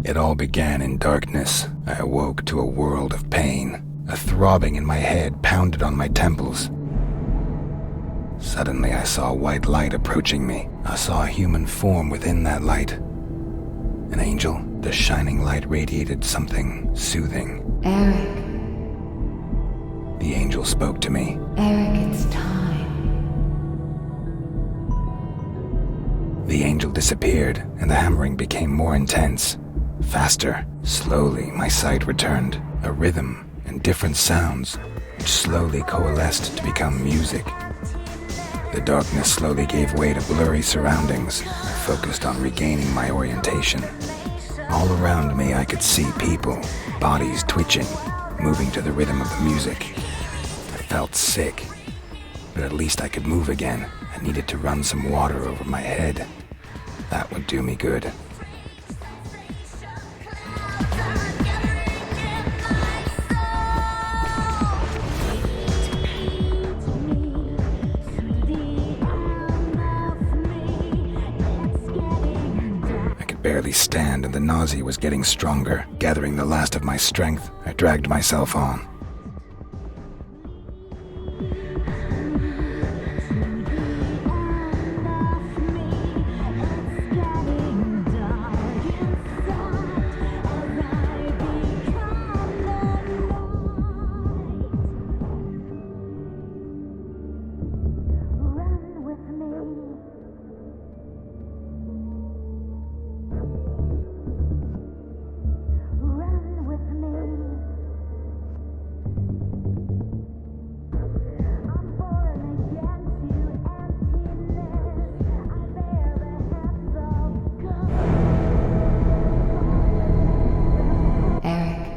It all began in darkness. I awoke to a world of pain. A throbbing in my head pounded on my temples. Suddenly I saw a white light approaching me. I saw a human form within that light. An angel. The shining light radiated something soothing. Eric. The angel spoke to me. Eric, it's time. The angel disappeared, and the hammering became more intense. Faster. Slowly, my sight returned. A rhythm and different sounds, which slowly coalesced to become music. The darkness slowly gave way to blurry surroundings. I focused on regaining my orientation. All around me I could see people, bodies twitching, moving to the rhythm of the music. I felt sick, but at least I could move again. I needed to run some water over my head. That would do me good. Barely stand, and the nausea was getting stronger. Gathering the last of my strength, I dragged myself on.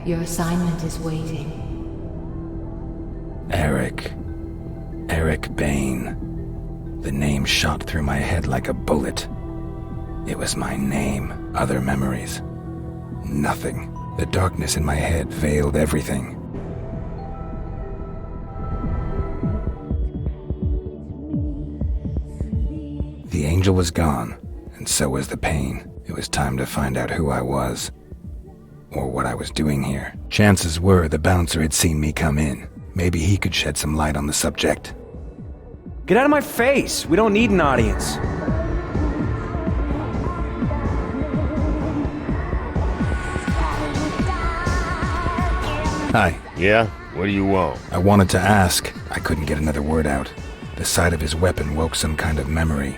Your assignment is waiting. Eric. Eric Bane. The name shot through my head like a bullet. It was my name. Other memories. Nothing. The darkness in my head veiled everything. The angel was gone, and so was the pain. It was time to find out who I was. Or what I was doing here. Chances were the bouncer had seen me come in. Maybe he could shed some light on the subject. Get out of my face! We don't need an audience. Hi. Yeah? What do you want? I wanted to ask. I couldn't get another word out. The sight of his weapon woke some kind of memory.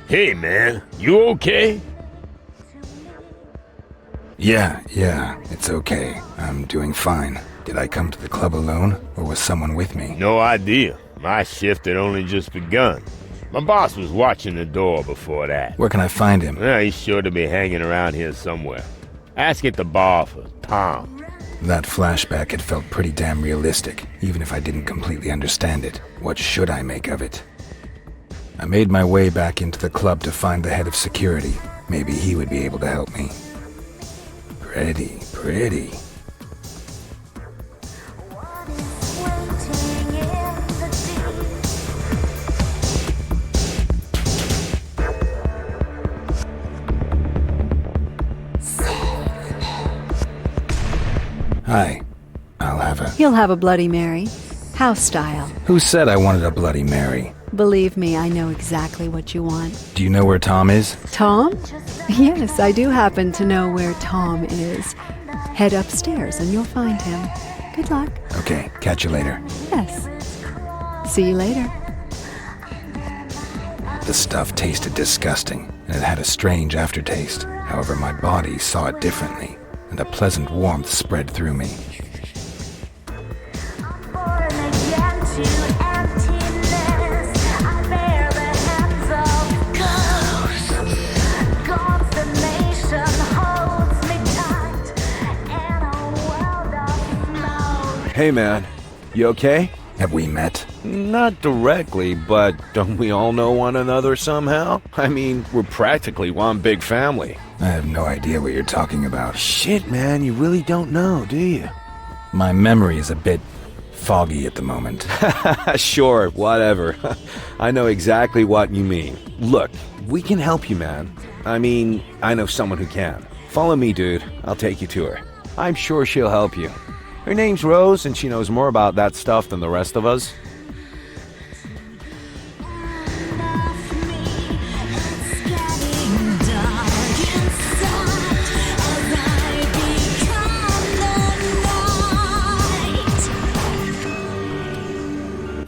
Hey man, you okay? Yeah, it's okay. I'm doing fine. Did I come to the club alone, or was someone with me? No idea. My shift had only just begun. My boss was watching the door before that. Where can I find him? Well, he's sure to be hanging around here somewhere. Ask at the bar for Tom. That flashback had felt pretty damn realistic, even if I didn't completely understand it. What should I make of it? I made my way back into the club to find the head of security. Maybe he would be able to help me. Pretty. Hi. You'll have a Bloody Mary. House style. Who said I wanted a Bloody Mary? Believe me, I know exactly what you want. Do you know where Tom is? Tom? Yes, I do happen to know where Tom is. Head upstairs and you'll find him. Good luck. Okay, catch you later. Yes. See you later. The stuff tasted disgusting, and it had a strange aftertaste. However, my body saw it differently, and a pleasant warmth spread through me. Hey man, you okay? Have we met? Not directly, but don't we all know one another somehow? I mean, we're practically one big family. I have no idea what you're talking about. Shit, man, you really don't know, do you? My memory is a bit foggy at the moment. Sure, whatever. I know exactly what you mean. Look, we can help you, man. I mean, I know someone who can. Follow me, dude. I'll take you to her. I'm sure she'll help you. Her name's Rose, and she knows more about that stuff than the rest of us.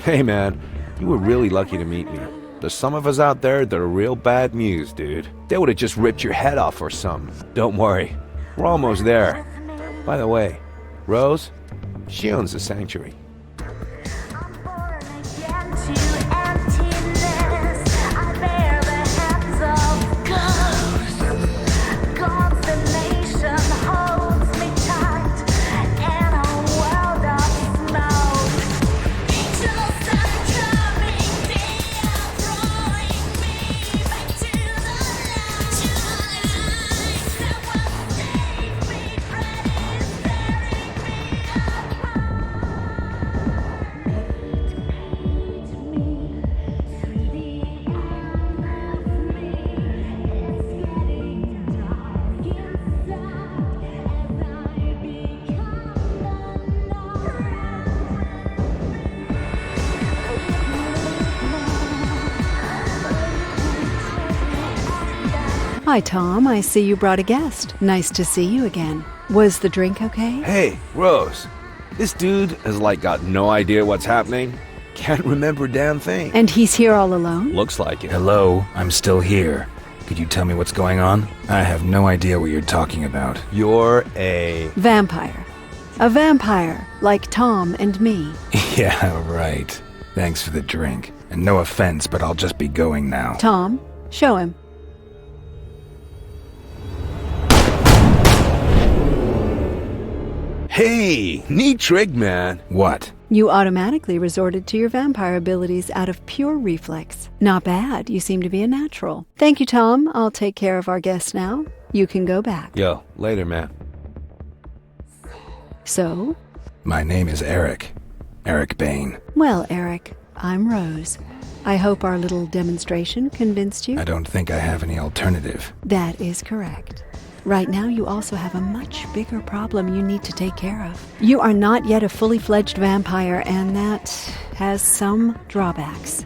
Hey man, you were really lucky to meet me. There's some of us out there that are real bad news, dude. They would have just ripped your head off or something. Don't worry, we're almost there. By the way, Rose, she owns the sanctuary. Hi, Tom. I see you brought a guest. Nice to see you again. Was the drink okay? Hey, Rose. This dude has got no idea what's happening. Can't remember a damn thing. And he's here all alone? Looks like it. Hello, I'm still here. Could you tell me what's going on? I have no idea what you're talking about. You're a... Vampire. A vampire, like Tom and me. Yeah, right. Thanks for the drink. And no offense, but I'll just be going now. Tom, show him. Hey, neat trick, man. What? You automatically resorted to your vampire abilities out of pure reflex. Not bad. You seem to be a natural. Thank you, Tom. I'll take care of our guest now. You can go back. Yo, later, man. So? My name is Eric. Eric Bain. Well, Eric, I'm Rose. I hope our little demonstration convinced you. I don't think I have any alternative. That is correct. Right now, you also have a much bigger problem you need to take care of. You are not yet a fully fledged vampire, and that has some drawbacks.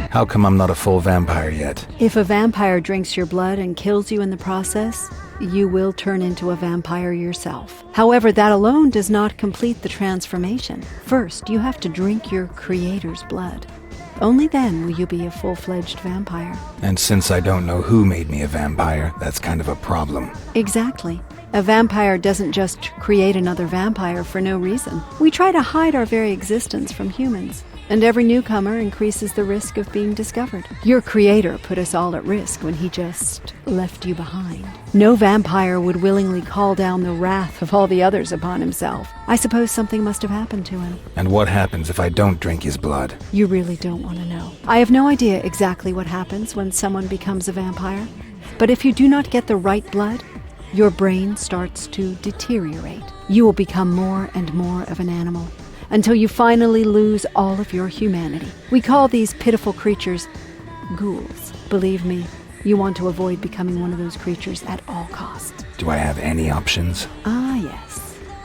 How come I'm not a full vampire yet? If a vampire drinks your blood and kills you in the process, you will turn into a vampire yourself. However, that alone does not complete the transformation. First, you have to drink your creator's blood. Only then will you be a full-fledged vampire. And since I don't know who made me a vampire, that's kind of a problem. Exactly. A vampire doesn't just create another vampire for no reason. We try to hide our very existence from humans, and every newcomer increases the risk of being discovered. Your creator put us all at risk when he just left you behind. No vampire would willingly call down the wrath of all the others upon himself. I suppose something must have happened to him. And what happens if I don't drink his blood? You really don't want to know. I have no idea exactly what happens when someone becomes a vampire, but if you do not get the right blood, your brain starts to deteriorate. You will become more and more of an animal, until you finally lose all of your humanity. We call these pitiful creatures ghouls. Believe me, you want to avoid becoming one of those creatures at all costs. Do I have any options? Ah, yes.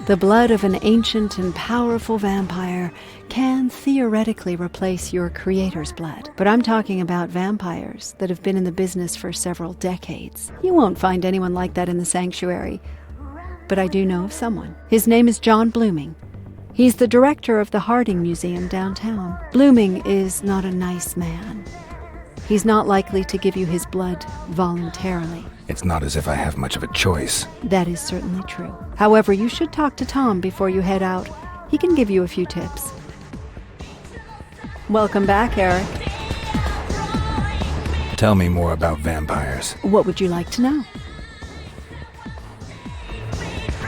The blood of an ancient and powerful vampire can theoretically replace your creator's blood. But I'm talking about vampires that have been in the business for several decades. You won't find anyone like that in the sanctuary. But I do know of someone. His name is John Blooming. He's the director of the Harding Museum downtown. Blooming is not a nice man. He's not likely to give you his blood voluntarily. It's not as if I have much of a choice. That is certainly true. However, you should talk to Tom before you head out. He can give you a few tips. Welcome back, Eric. Tell me more about vampires. What would you like to know?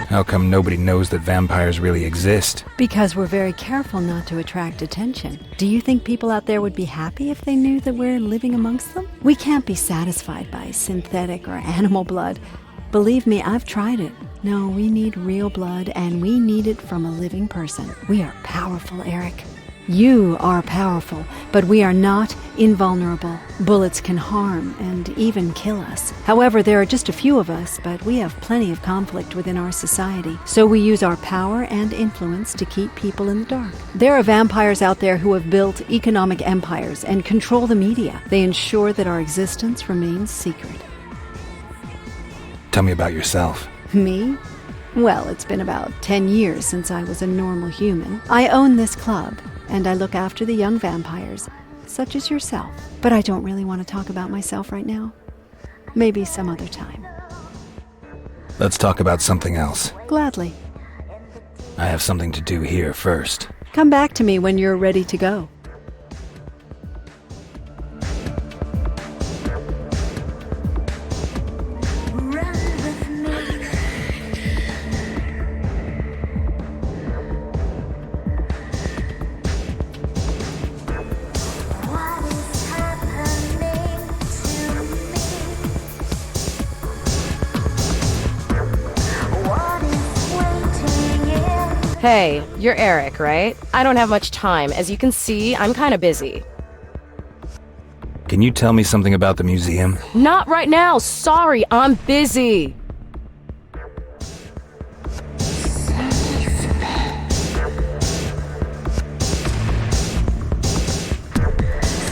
How come nobody knows that vampires really exist? Because we're very careful not to attract attention. Do you think people out there would be happy if they knew that we're living amongst them? We can't be satisfied by synthetic or animal blood. Believe me, I've tried it. No, we need real blood, and we need it from a living person. We are powerful, Eric. You are powerful, but we are not invulnerable. Bullets can harm and even kill us. However, there are just a few of us, but we have plenty of conflict within our society. So we use our power and influence to keep people in the dark. There are vampires out there who have built economic empires and control the media. They ensure that our existence remains secret. Tell me about yourself. Me? Well, it's been about 10 years since I was a normal human. I own this club, and I look after the young vampires, such as yourself. But I don't really want to talk about myself right now. Maybe some other time. Let's talk about something else. Gladly. I have something to do here first. Come back to me when you're ready to go. Hey, you're Eric, right? I don't have much time. As you can see, I'm kinda busy. Can you tell me something about the museum? Not right now! Sorry, I'm busy!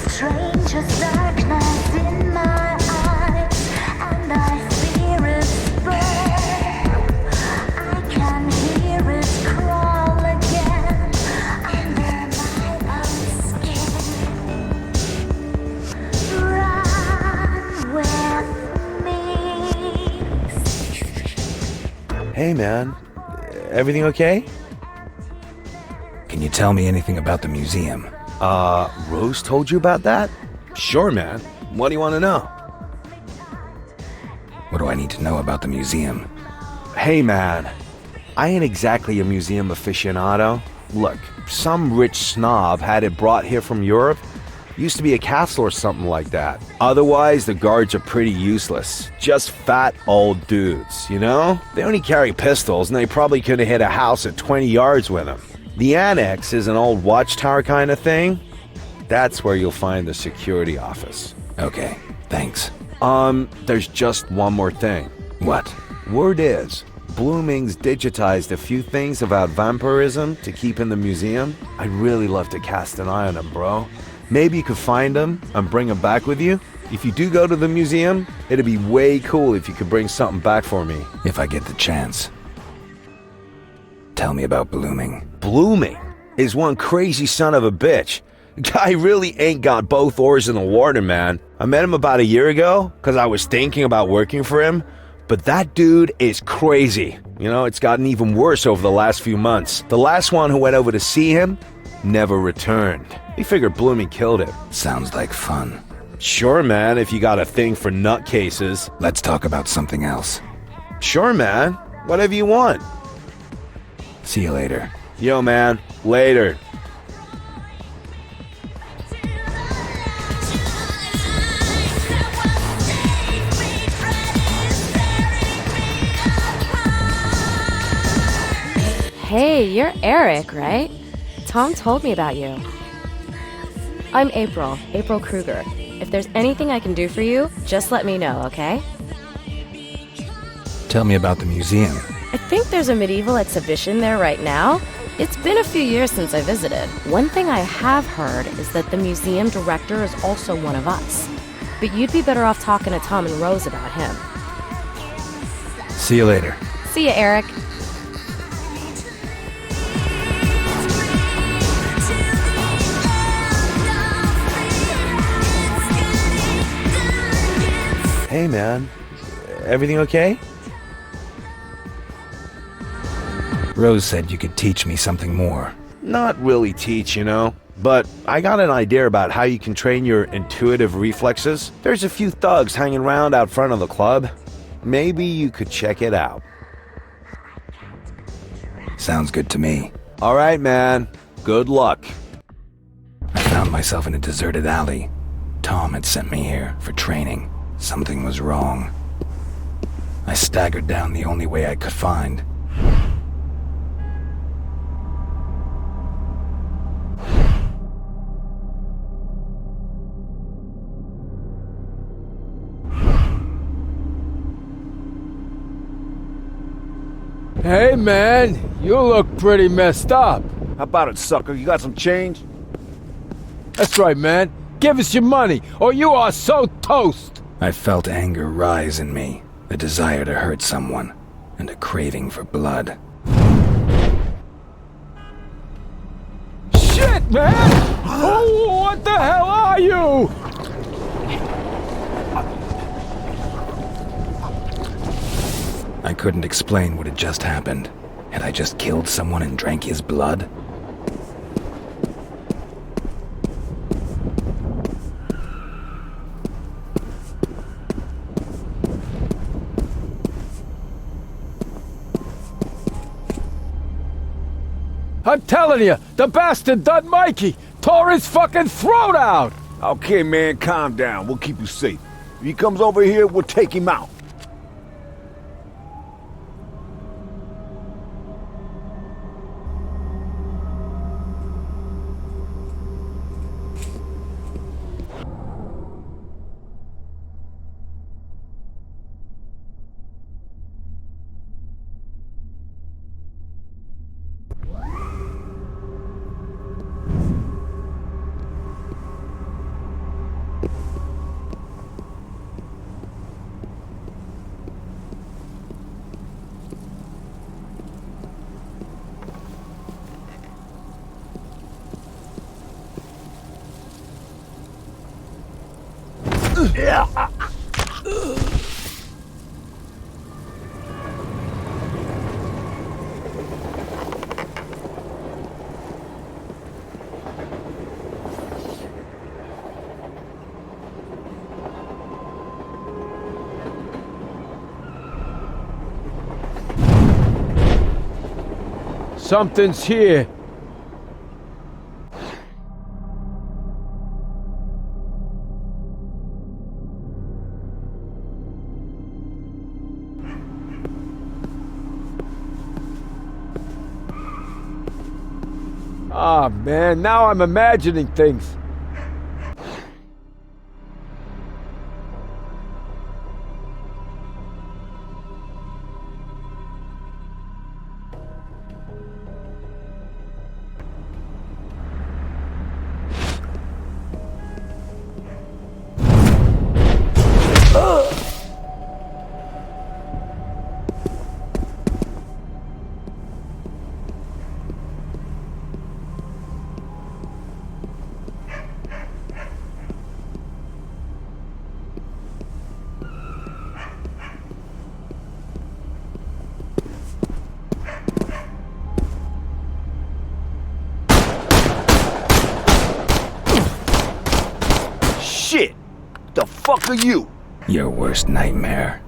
Strangest darkness in my eyes, and I fear it spread. I can hear it crawl again under my own skin. Run with me. Hey, man. Everything okay? Can you tell me anything about the museum? Rose told you about that? Sure, man. What do you want to know? What do I need to know about the museum? Hey, man. I ain't exactly a museum aficionado. Look, some rich snob had it brought here from Europe. Used to be a castle or something like that. Otherwise, the guards are pretty useless. Just fat old dudes, you know? They only carry pistols, and they probably could have hit a house at 20 yards with them. The annex is an old watchtower kind of thing. That's where you'll find the security office. Okay, thanks. There's just one more thing. What? Word is, Blooming's digitized a few things about vampirism to keep in the museum. I'd really love to cast an eye on them, bro. Maybe you could find them and bring them back with you. If you do go to the museum, it'd be way cool if you could bring something back for me. If I get the chance. Tell me about Blooming. Blooming is one crazy son of a bitch. Guy really ain't got both oars in the water, man. I met him about a year ago because I was thinking about working for him. But that dude is crazy. You know, it's gotten even worse over the last few months. The last one who went over to see him never returned. He figured Blooming killed him. Sounds like fun. Sure, man, if you got a thing for nutcases. Let's talk about something else. Sure, man. Whatever you want. See you later. Yo, man. Later. Hey, you're Eric, right? Tom told me about you. I'm April Kruger. If there's anything I can do for you, just let me know, okay? Tell me about the museum. I think there's a medieval exhibition there right now. It's been a few years since I visited. One thing I have heard is that the museum director is also one of us. But you'd be better off talking to Tom and Rose about him. See you later. See ya, Eric. Hey, man. Everything okay? Rose said you could teach me something more. Not really teach, you know. But I got an idea about how you can train your intuitive reflexes. There's a few thugs hanging around out front of the club. Maybe you could check it out. Sounds good to me. All right, man. Good luck. I found myself in a deserted alley. Tom had sent me here for training. Something was wrong. I staggered down the only way I could find. Hey man, you look pretty messed up. How about it, sucker? You got some change? That's right, man. Give us your money, or you are so toast. I felt anger rise in me, a desire to hurt someone, and a craving for blood. Shit, man! Oh, what the hell are you? I couldn't explain what had just happened. Had I just killed someone and drank his blood? I'm telling you, the bastard done Mikey. Tore his fucking throat out. Okay, man, calm down. We'll keep you safe. If he comes over here, we'll take him out. Something's here. Ah, man, now I'm imagining things. Shit! The fuck are you? Your worst nightmare.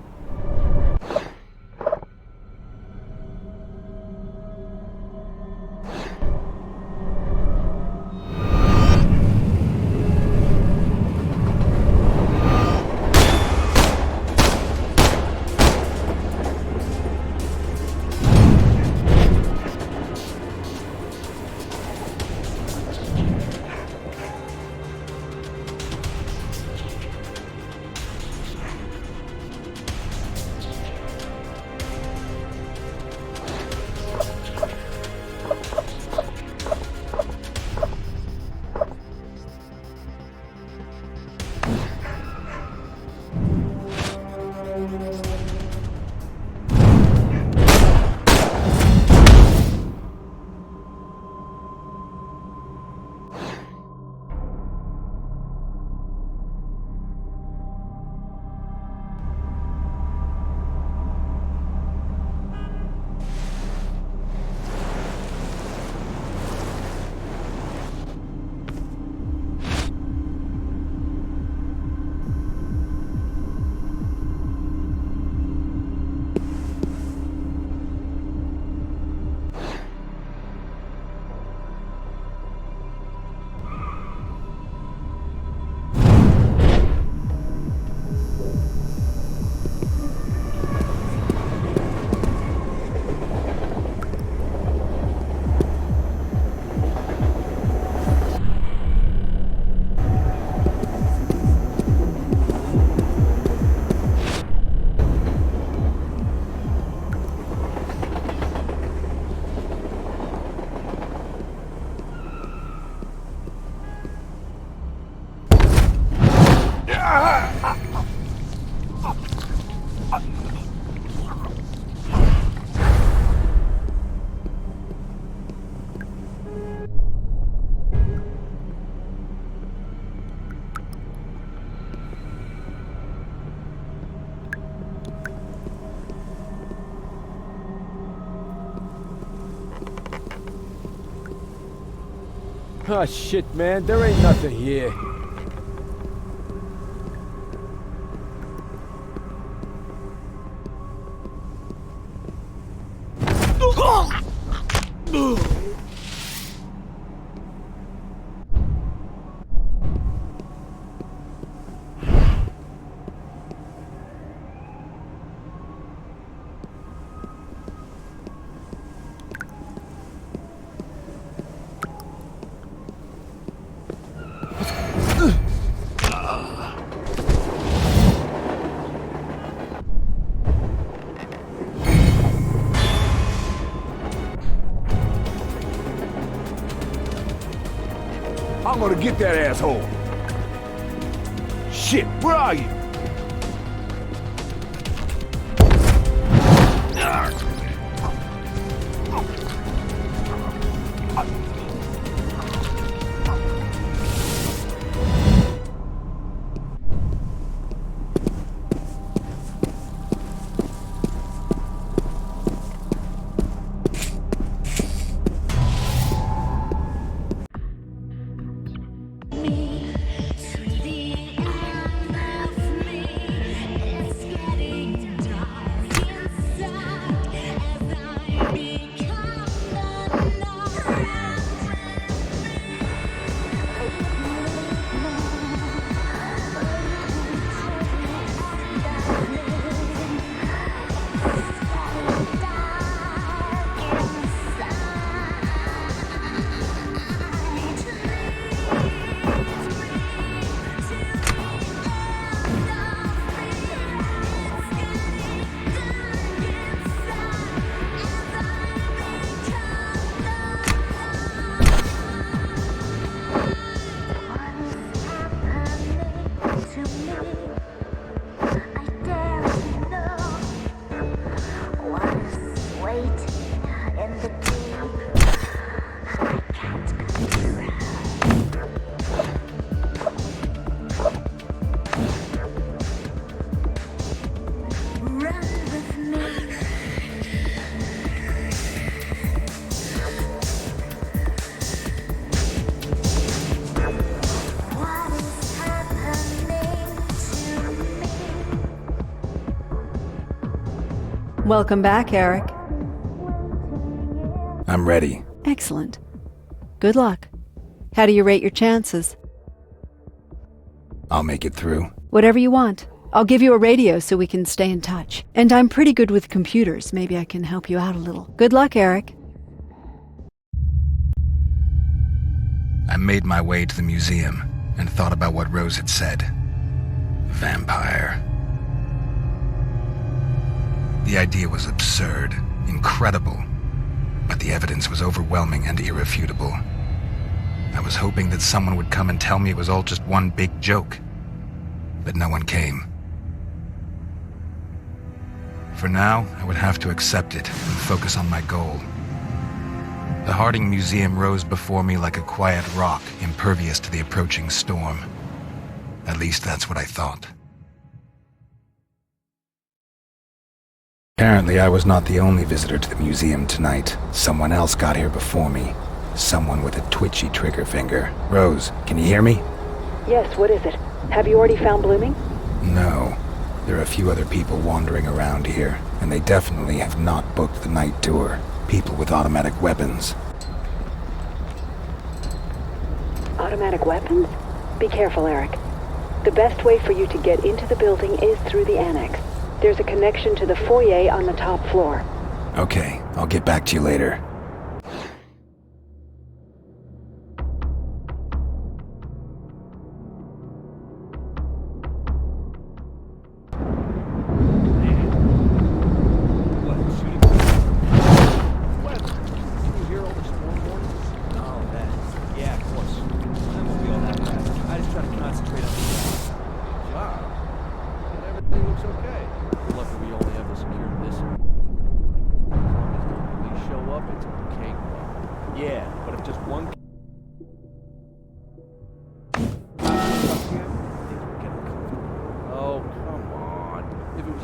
Oh shit, man, there ain't nothing here. I'm gonna get that asshole. Shit, where are you? Welcome back, Eric. I'm ready. Excellent. Good luck. How do you rate your chances? I'll make it through. Whatever you want. I'll give you a radio so we can stay in touch. And I'm pretty good with computers. Maybe I can help you out a little. Good luck, Eric. I made my way to the museum and thought about what Rose had said. Vampire. The idea was absurd, incredible, but the evidence was overwhelming and irrefutable. I was hoping that someone would come and tell me it was all just one big joke, but no one came. For now, I would have to accept it and focus on my goal. The Harding Museum rose before me like a quiet rock, impervious to the approaching storm. At least that's what I thought. Apparently, I was not the only visitor to the museum tonight. Someone else got here before me. Someone with a twitchy trigger finger. Rose, can you hear me? Yes, what is it? Have you already found Blooming? No. There are a few other people wandering around here, and they definitely have not booked the night tour. People with automatic weapons. Automatic weapons? Be careful, Eric. The best way for you to get into the building is through the annex. There's a connection to the foyer on the top floor. Okay, I'll get back to you later.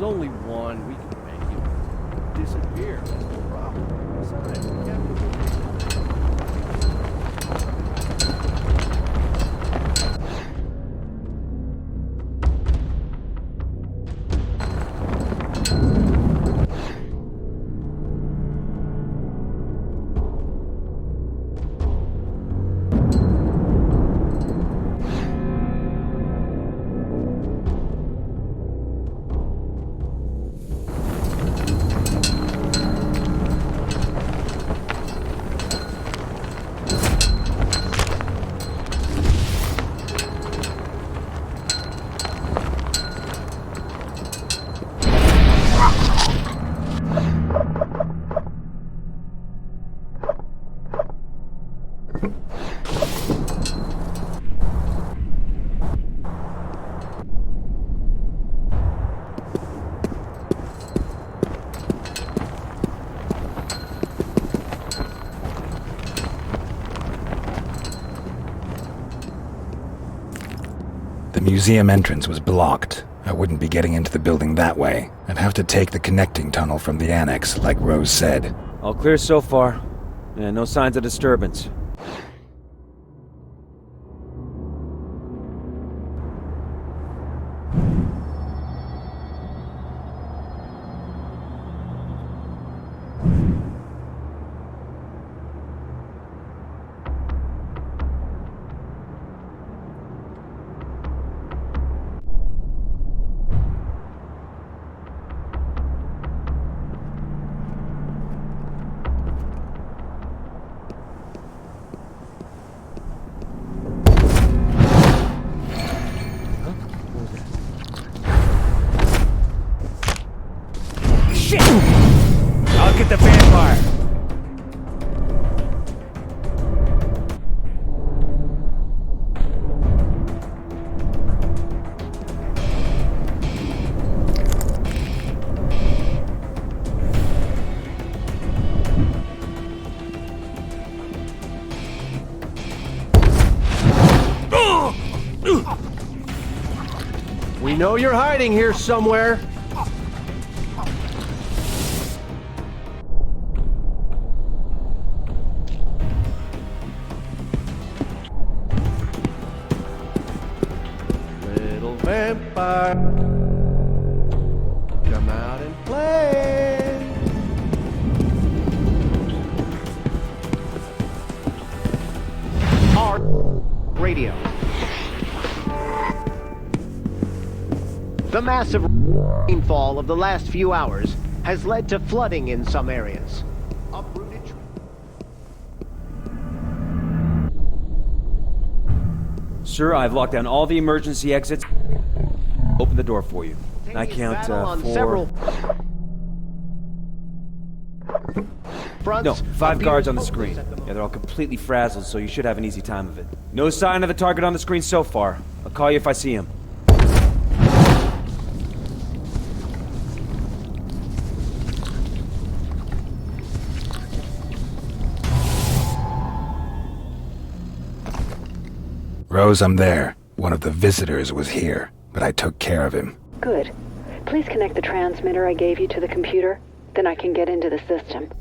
Only one, we can make it disappear. That's no problem. Besides, we can't The museum entrance was blocked. I wouldn't be getting into the building that way. I'd have to take the connecting tunnel from the annex, like Rose said. All clear so far. Yeah, no signs of disturbance. I'll get the vampire. We know you're hiding here somewhere. Little vampire, come out and play. Our radio. The massive rainfall of the last few hours has led to flooding in some areas. Uprooted trees. Sir, I've locked down all the emergency exits. Open the door for you. I count Battle on 4. several fronts. No, 5 appear guards on the hopeless screen. at the moment. Yeah, they're all completely frazzled, so you should have an easy time of it. No sign of the target on the screen so far. I'll call you if I see him. Rose, I'm there. One of the visitors was here, but I took care of him. Good. Please connect the transmitter I gave you to the computer. Then I can get into the system.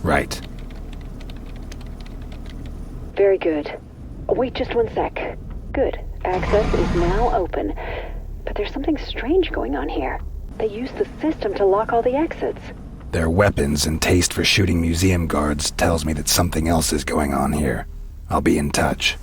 Right. Very good. Wait just 1 sec. Good. Access is now open. But there's something strange going on here. They used the system to lock all the exits. Their weapons and taste for shooting museum guards tells me that something else is going on here. I'll be in touch.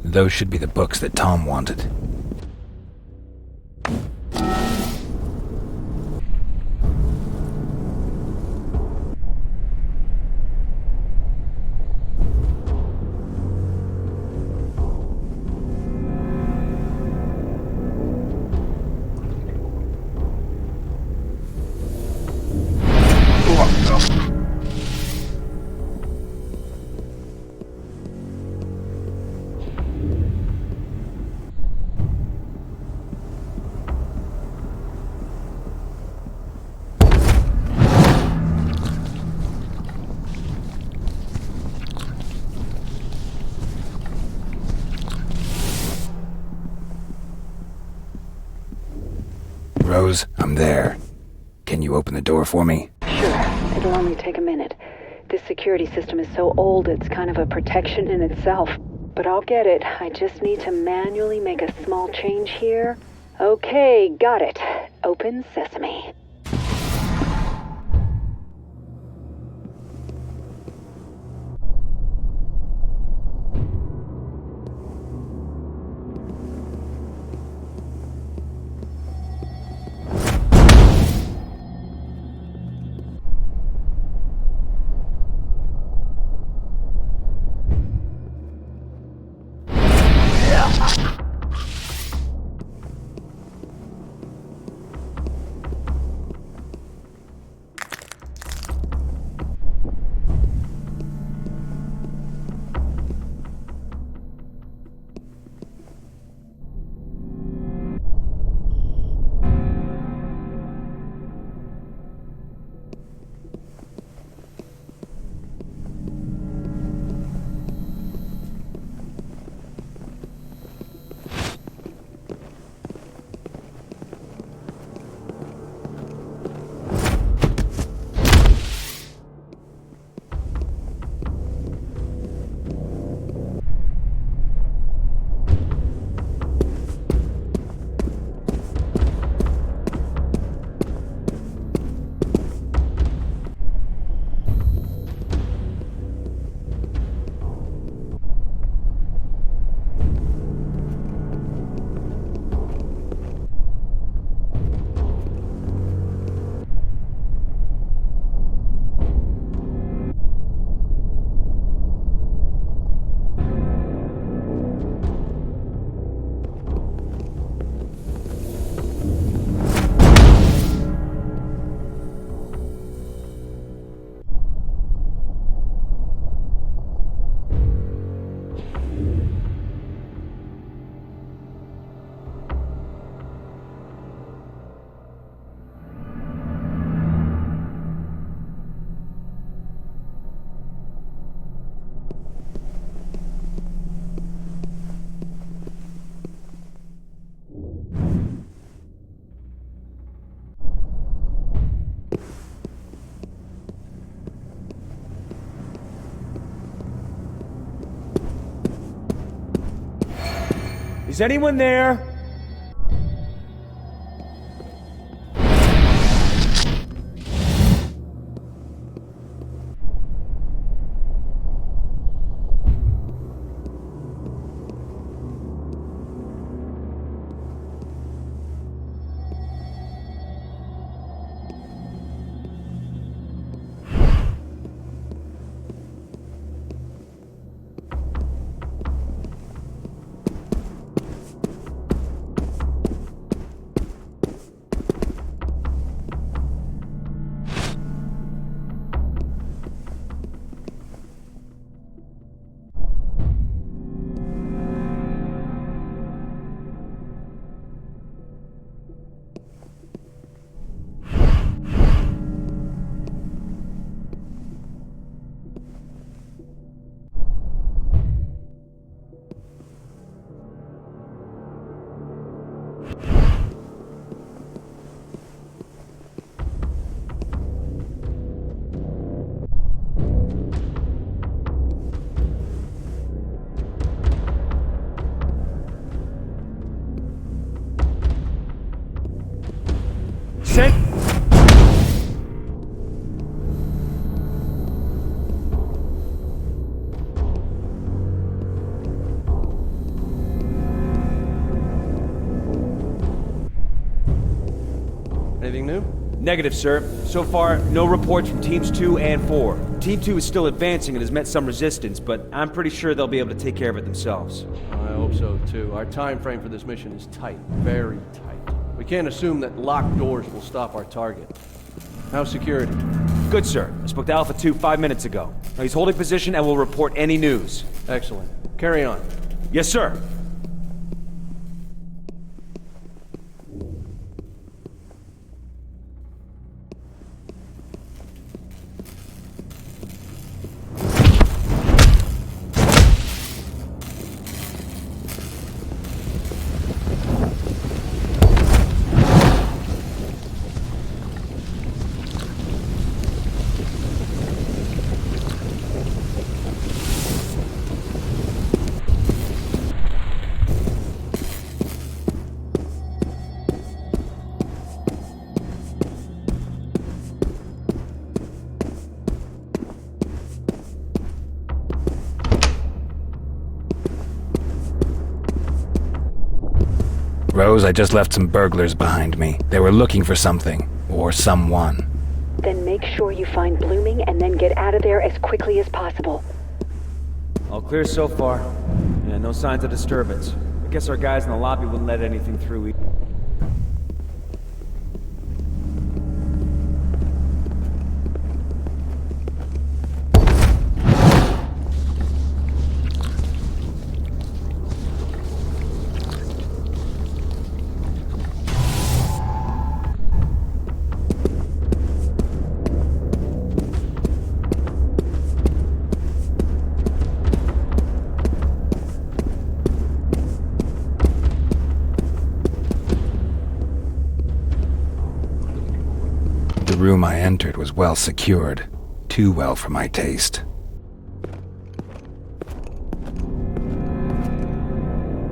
Those should be the books that Tom wanted. Rose, I'm there. Can you open the door for me? Sure. It'll only take a minute. This security system is so old, it's kind of a protection in itself. But I'll get it. I just need to manually make a small change here. Okay, got it. Open sesame. Is anyone there? Anything new? Negative, sir. So far, no reports from Teams 2 and 4. Team 2 is still advancing and has met some resistance, but I'm pretty sure they'll be able to take care of it themselves. I hope so, too. Our time frame for this mission is tight. Very tight. We can't assume that locked doors will stop our target. How's security? Good, sir. I spoke to Alpha 2 5 minutes ago. Now he's holding position and will report any news. Excellent. Carry on. Yes, sir. Rose, I just left some burglars behind me. They were looking for something, or someone. Then make sure you find Blooming and then get out of there as quickly as possible. All clear so far. Yeah, no signs of disturbance. I guess our guys in the lobby wouldn't let anything through. The room I entered was well secured, too well for my taste.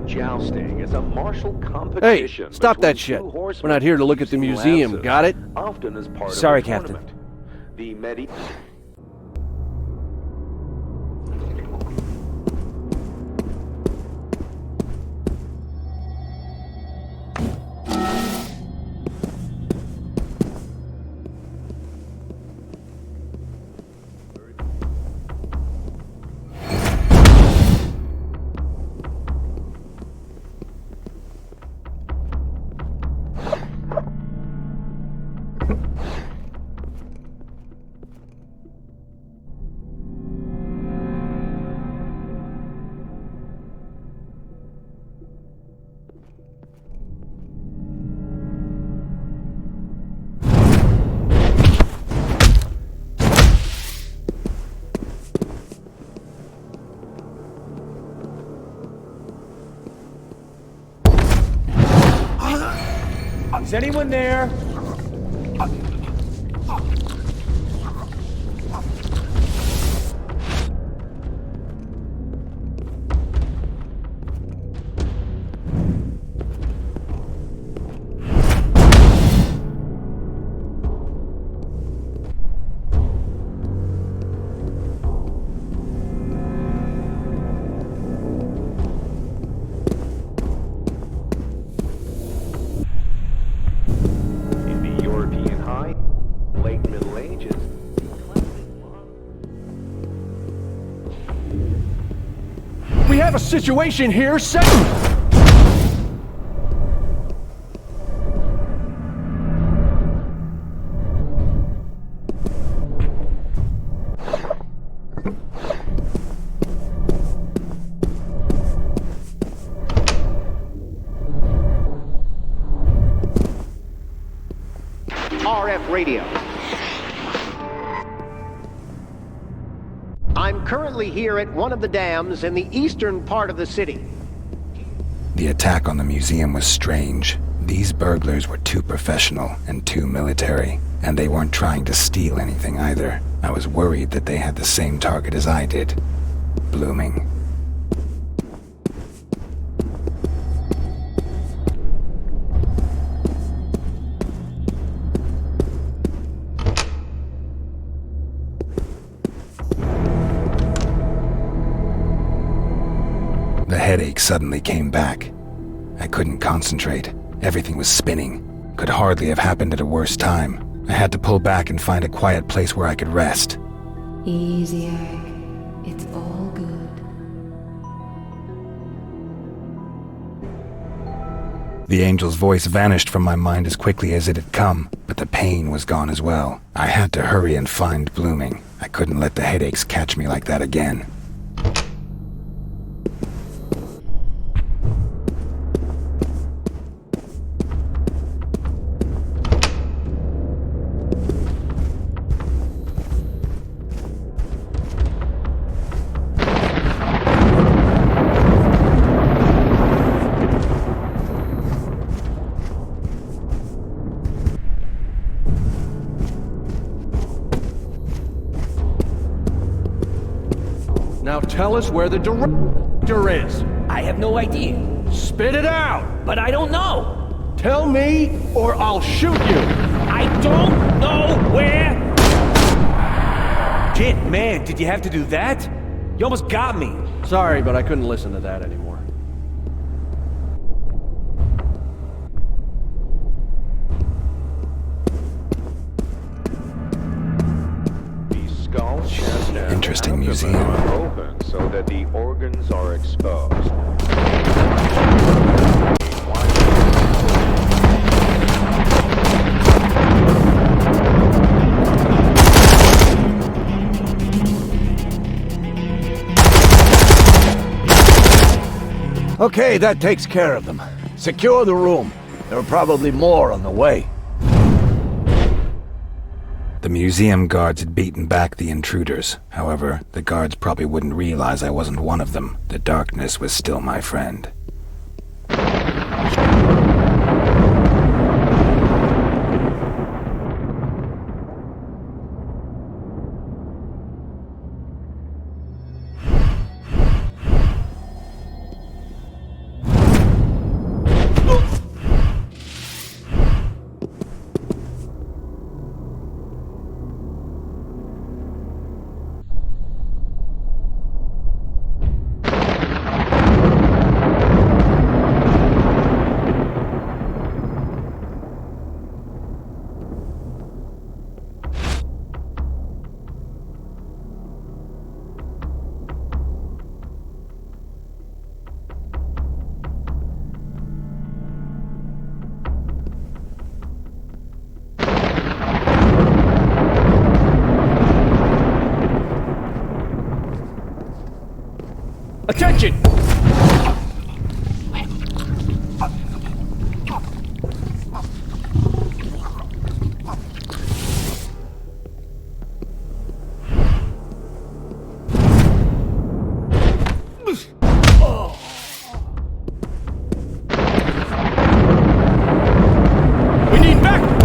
Jousting is a martial competition. Hey, stop that shit. We're not here to look at the museum, got it? Often as part Sorry, of the Captain. tournament. The medi... Is anyone there? We have a situation here, sir! RF radio. I'm currently here at one of the dams in the eastern part of the city. The attack on the museum was strange. These burglars were too professional and too military, and they weren't trying to steal anything either. I was worried that they had the same target as I did. Blooming. The headache suddenly came back. I couldn't concentrate. Everything was spinning. Could hardly have happened at a worse time. I had to pull back and find a quiet place where I could rest. Easy, Eric. It's all good. The angel's voice vanished from my mind as quickly as it had come, but the pain was gone as well. I had to hurry and find Blooming. I couldn't let the headaches catch me like that again. Now tell us where the director is. I have no idea. Spit it out! But I don't know. Tell me, or I'll shoot you! I don't know where... Shit, man, did you have to do that? You almost got me. Sorry, but I couldn't listen to that anymore. Interesting museum. Open so that the organs are exposed. Okay, that takes care of them. Secure the room. There are probably more on the way. The museum guards had beaten back the intruders. However, the guards probably wouldn't realize I wasn't one of them. The darkness was still my friend. Attention! We need back!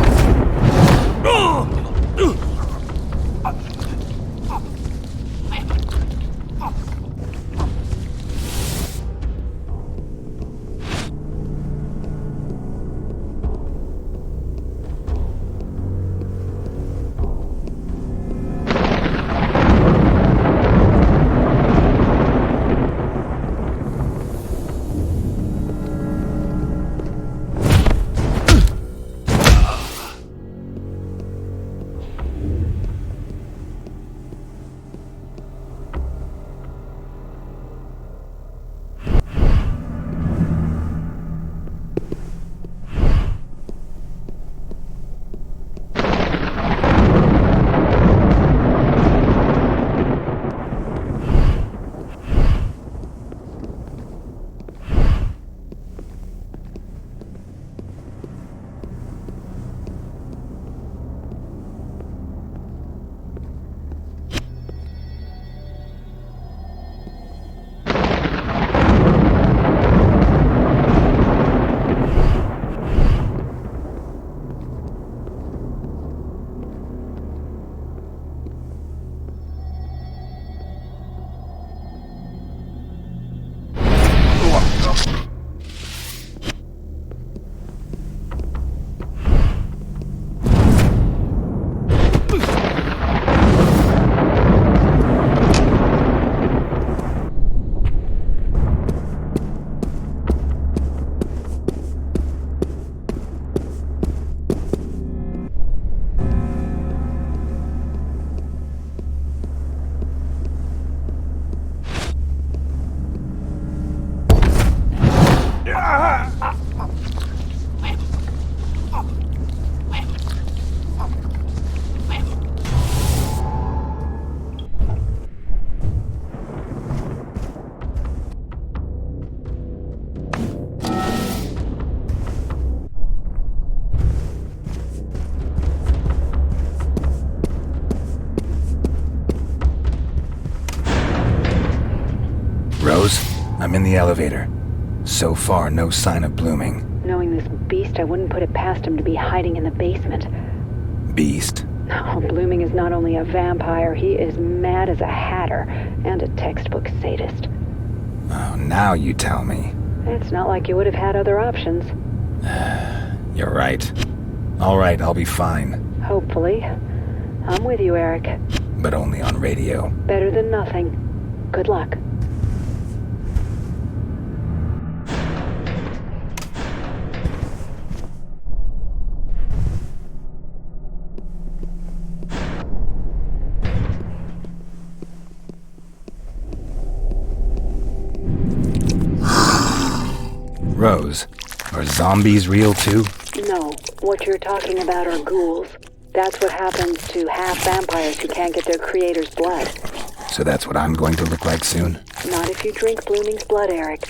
I'm in the elevator. So far, no sign of Blooming. Knowing this beast, I wouldn't put it past him to be hiding in the basement. Beast? Oh, Blooming is not only a vampire, he is mad as a hatter and a textbook sadist. Oh, now you tell me. It's not like you would have had other options. You're right. All right, I'll be fine. Hopefully. I'm with you, Eric. But only on radio. Better than nothing. Good luck. Rose, are zombies real too? No, what you're talking about are ghouls. That's what happens to half-vampires who can't get their creator's blood. So that's what I'm going to look like soon? Not if you drink Blooming's blood, Eric.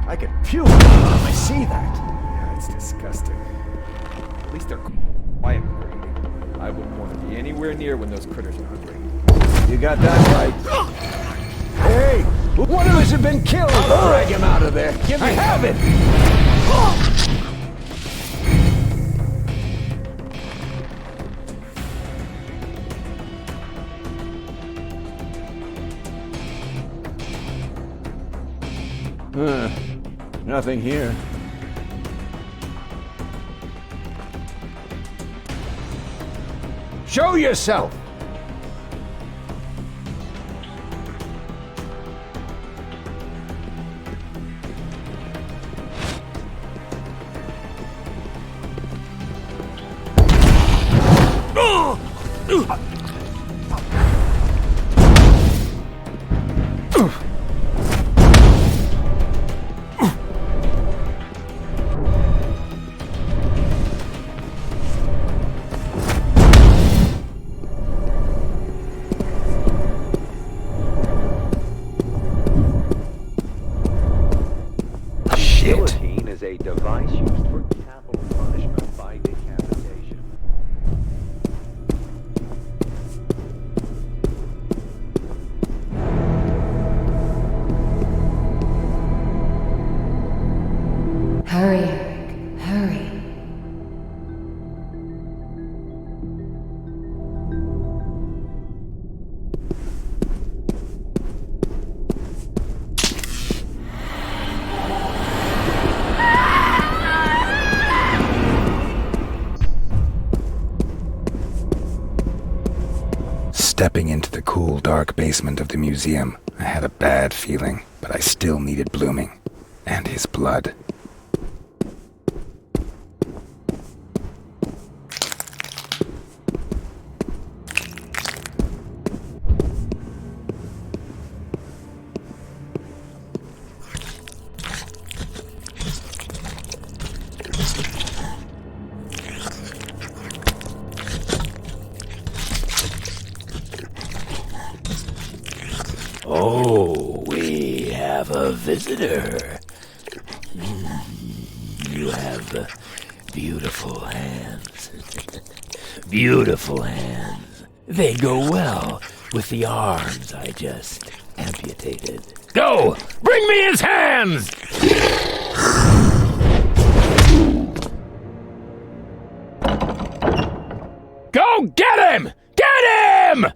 I can puke. I see that. Yeah, it's disgusting. At least they're quiet when they're eating. I wouldn't want to be anywhere near when those critters are hungry. You got that right. Hey! One of us have been killed! I'll drag him out of there. Give me I have it! Nothing here. Show yourself! Guillotine is a device used for capital punishment by decapitation. Hurry, Eric. Hurry. Stepping into the cool, dark basement of the museum, I had a bad feeling, but I still needed Blooming. And his blood. Oh, we have a visitor. You have beautiful hands. Beautiful hands. They go well with the arms I just amputated. Go! Bring me his hands! Go get him! Get him!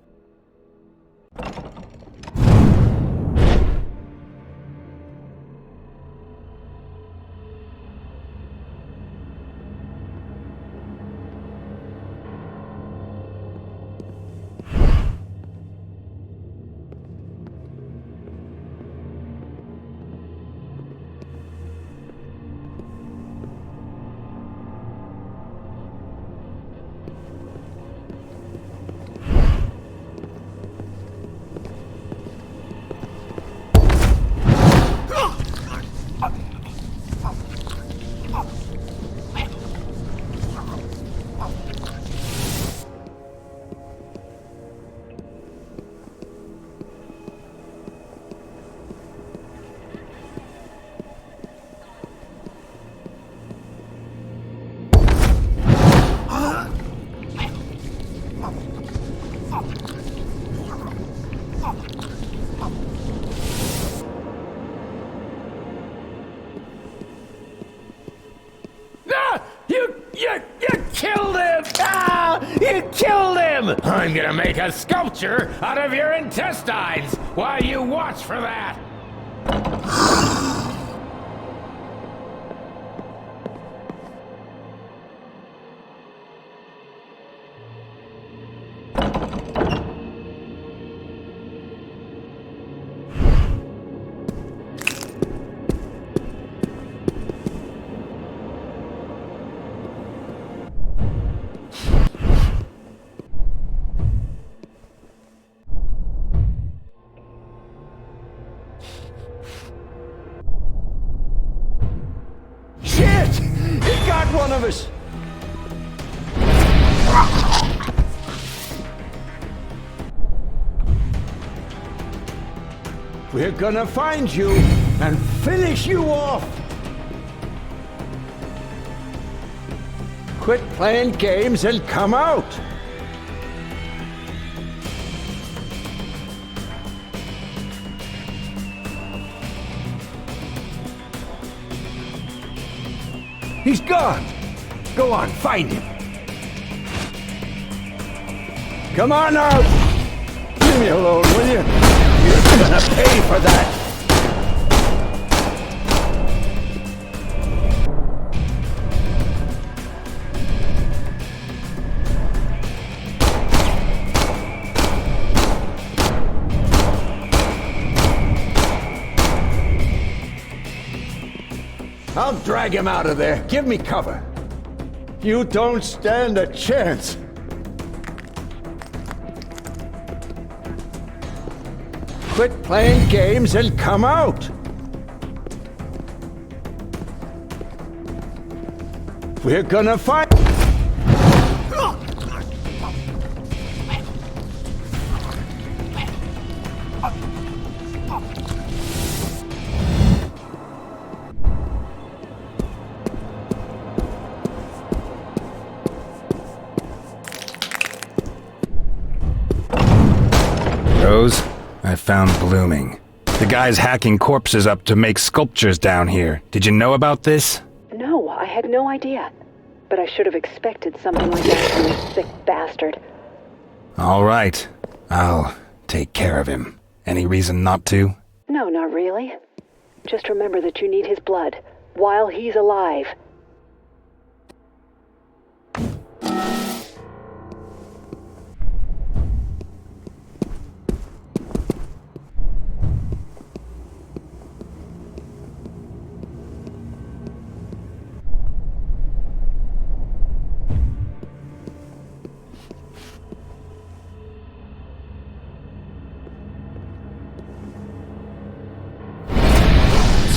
You killed him! Ah! You killed him! I'm gonna make a sculpture out of your intestines while you watch for that! us. We're gonna find you and finish you off. Quit playing games and come out. He's gone. Go on, find him. Come on out. Leave me alone, will you? You're gonna pay for that. I'll drag him out of there. Give me cover. You don't stand a chance. Quit playing games and come out. We're gonna fight. Rose, I found blooming. The guy's hacking corpses up to make sculptures down here. Did you know about this? No, I had no idea. But I should have expected something like that from this sick bastard. All right. I'll take care of him. Any reason not to? No, not really. Just remember that you need his blood while he's alive.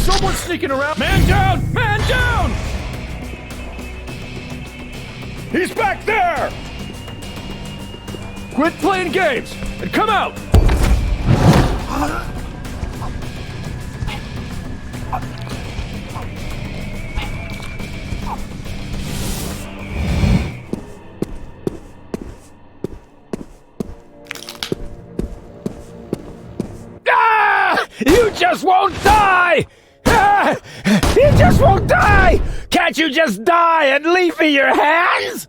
Someone's sneaking around! Man down! Man down! He's back there! Quit playing games and come out! Ah! You just won't die! You just won't die! Can't you just die and leave me your hands?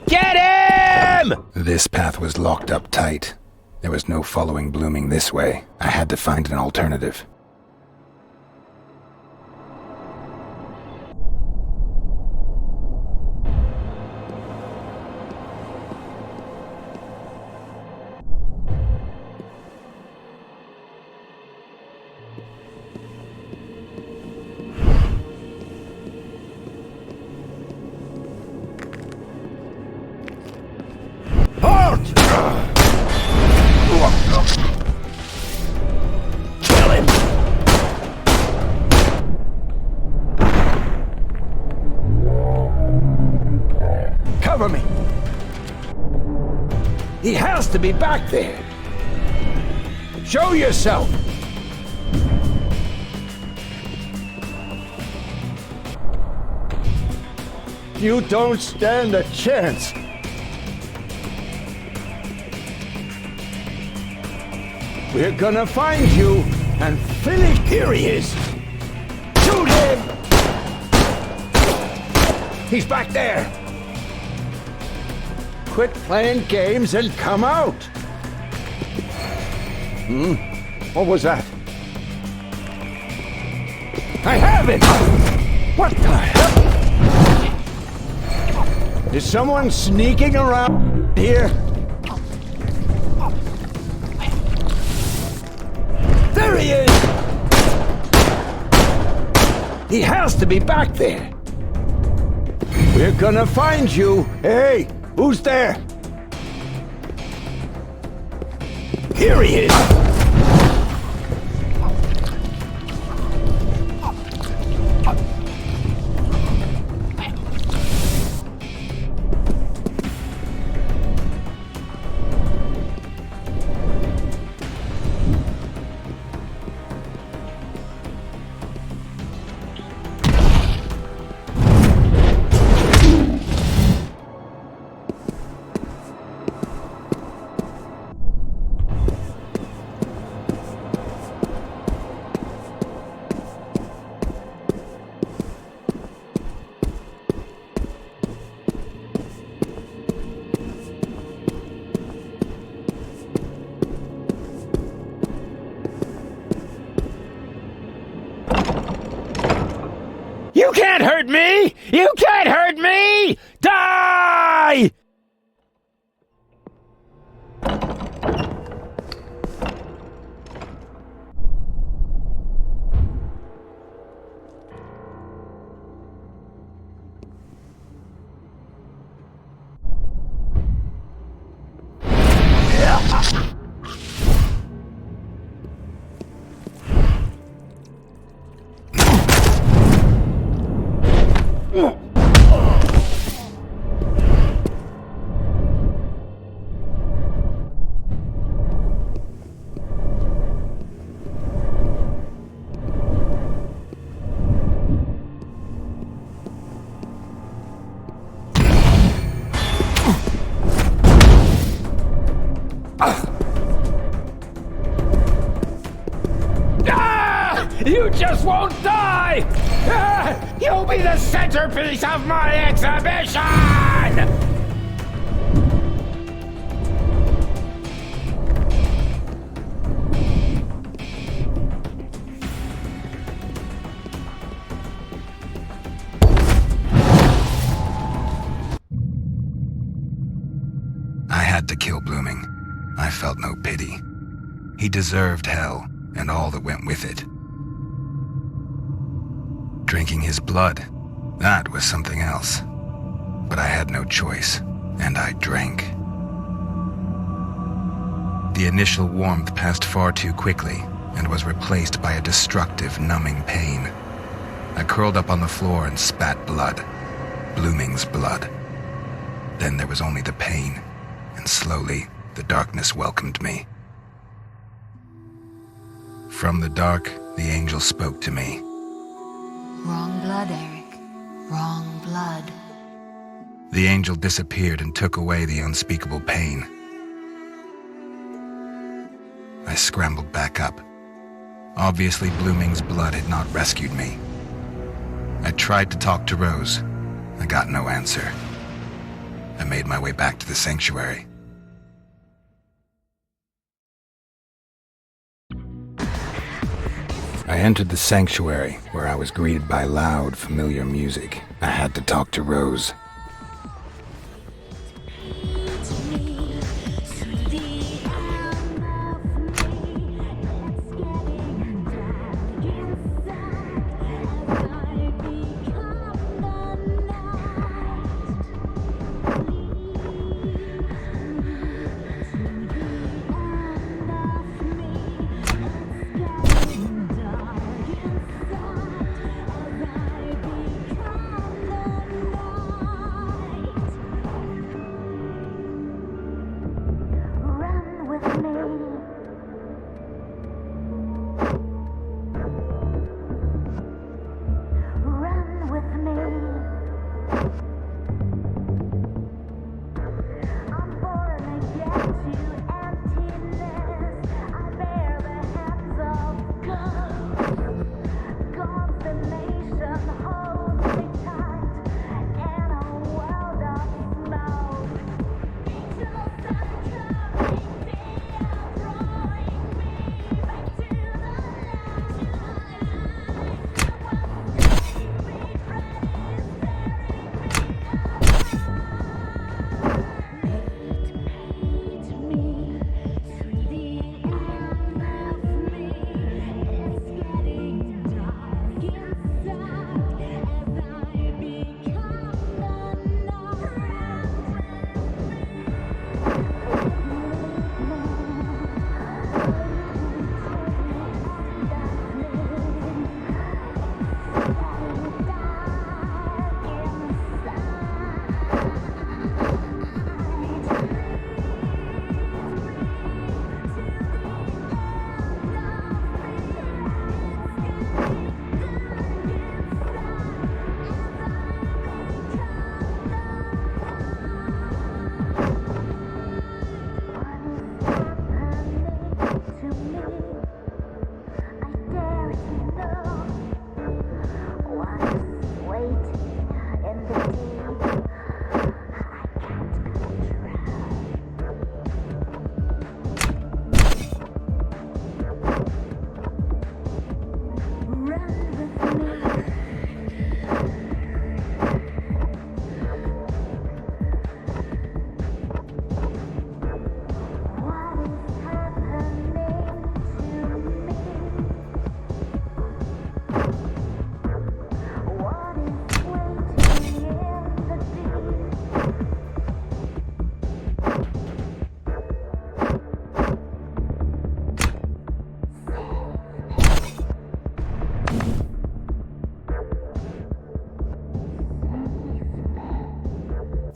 Get him! This path was locked up tight. There was no following blooming this way. I had to find an alternative. Kill him! Cover me. He has to be back there. Show yourself. You don't stand a chance. We're gonna find you and finish. Here he is. Shoot him! He's back there. Quit playing games and come out. What was that? I have it! What the hell? Is someone sneaking around here? There he is! He has to be back there. We're gonna find you. Hey, who's there? Here he is. You can't hurt me! You can't hurt me! Die! You just won't die! You'll be the centerpiece of my exhibition! I had to kill Blooming. I felt no pity. He deserved hell, and all that went with it. Drinking his blood, that was something else. But I had no choice, and I drank. The initial warmth passed far too quickly, and was replaced by a destructive, numbing pain. I curled up on the floor and spat blood. Blooming's blood. Then there was only the pain, and slowly, the darkness welcomed me. From the dark, the angel spoke to me. Wrong blood, Eric. Wrong blood. The angel disappeared and took away the unspeakable pain. I scrambled back up. Obviously, Blooming's blood had not rescued me. I tried to talk to Rose. I got no answer. I made my way back to the sanctuary. I entered the sanctuary, where I was greeted by loud, familiar music. I had to talk to Rose.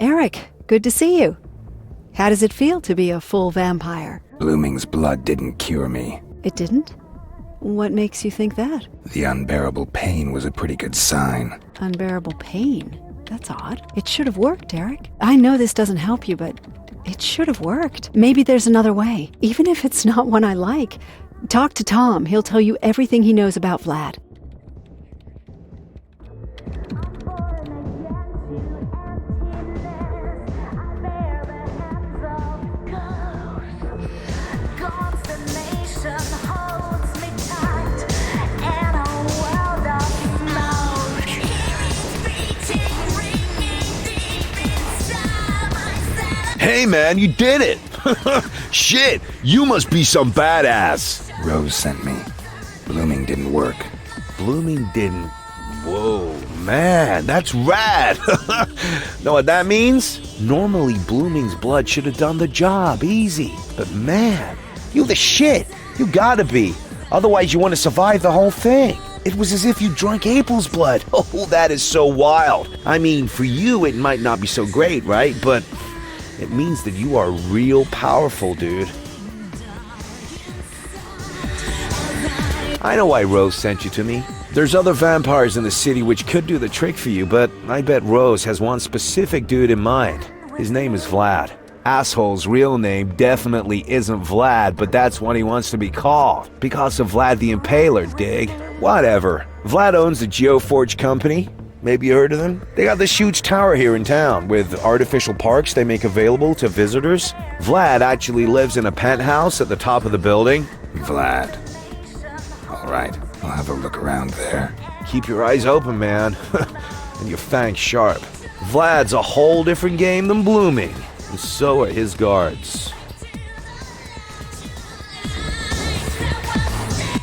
Eric, good to see you. How does it feel to be a full vampire? Blooming's blood didn't cure me. It didn't? What makes you think that? The unbearable pain was a pretty good sign. Unbearable pain? That's odd. It should have worked, Eric. I know this doesn't help you, but it should have worked. Maybe there's another way, even if it's not one I like. Talk to Tom. He'll tell you everything he knows about Vlad. Hey man, you did it! Shit, you must be some badass! Rose sent me. Blooming didn't work. Blooming didn't? Whoa, man, that's rad! Know what that means? Normally Blooming's blood should have done the job, easy. But man, you the shit! You gotta be. Otherwise you want to survive the whole thing. It was as if you drank April's blood. Oh, that is so wild. I mean, for you it might not be so great, right? But it means that you are real powerful, dude. I know why Rose sent you to me. There's other vampires in the city which could do the trick for you, but I bet Rose has one specific dude in mind. His name is Vlad. Asshole's real name definitely isn't Vlad, but that's what he wants to be called. Because of Vlad the Impaler, dig? Whatever. Vlad owns the Geoforge company. Maybe you heard of them? They got this huge tower here in town with artificial parks they make available to visitors. Vlad actually lives in a penthouse at the top of the building. Vlad. All right, I'll have a look around there. Keep your eyes open, man. And your fangs sharp. Vlad's a whole different game than Blooming. And so are his guards.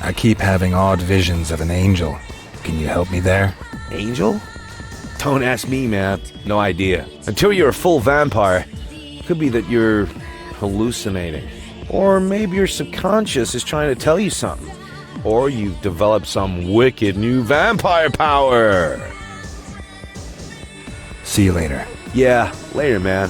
I keep having odd visions of an angel. Can you help me there? Angel? Don't ask me, man. No idea. Until you're a full vampire, could be that you're hallucinating. Or maybe your subconscious is trying to tell you something. Or you've developed some wicked new vampire power. See you later. Yeah, later, man.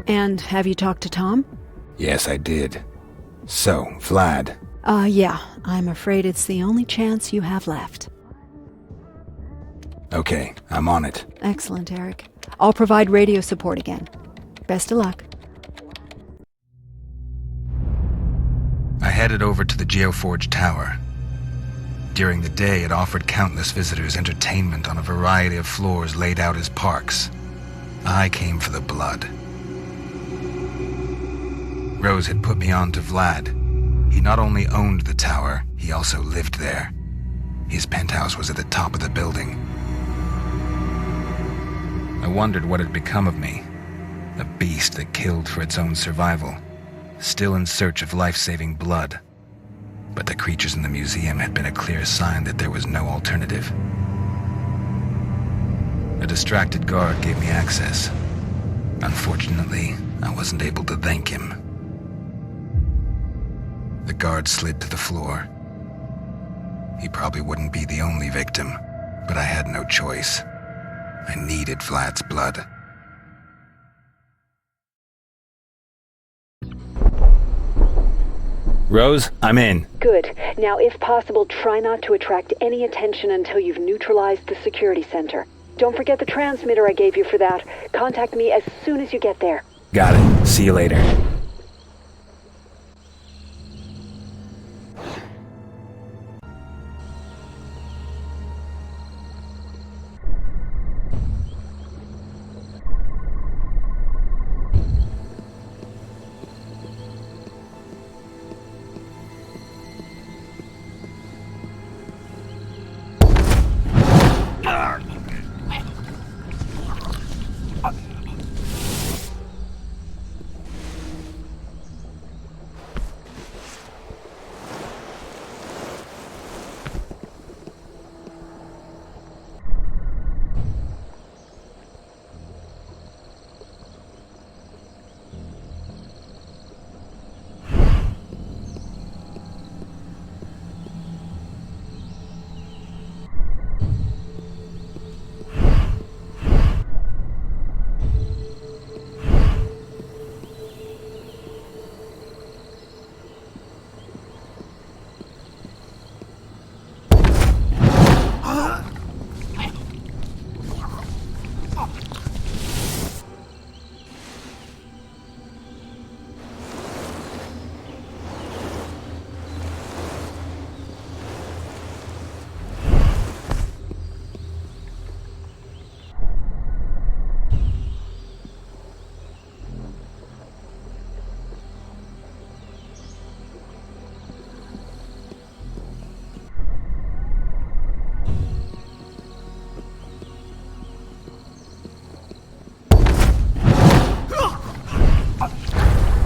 And have you talked to Tom? Yes, I did. So, Vlad. Yeah. I'm afraid it's the only chance you have left. Okay, I'm on it. Excellent, Eric. I'll provide radio support again. Best of luck. I headed over to the Geoforge Tower. During the day, it offered countless visitors entertainment on a variety of floors laid out as parks. I came for the blood. Rose had put me on to Vlad. He not only owned the tower, he also lived there. His penthouse was at the top of the building. I wondered what had become of me, a beast that killed for its own survival, still in search of life-saving blood. But the creatures in the museum had been a clear sign that there was no alternative. A distracted guard gave me access. Unfortunately, I wasn't able to thank him. The guard slid to the floor. He probably wouldn't be the only victim, but I had no choice. I needed Vlad's blood. Rose, I'm in. Good. Now, if possible, try not to attract any attention until you've neutralized the security center. Don't forget the transmitter I gave you for that. Contact me as soon as you get there. Got it. See you later.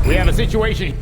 We have a situation.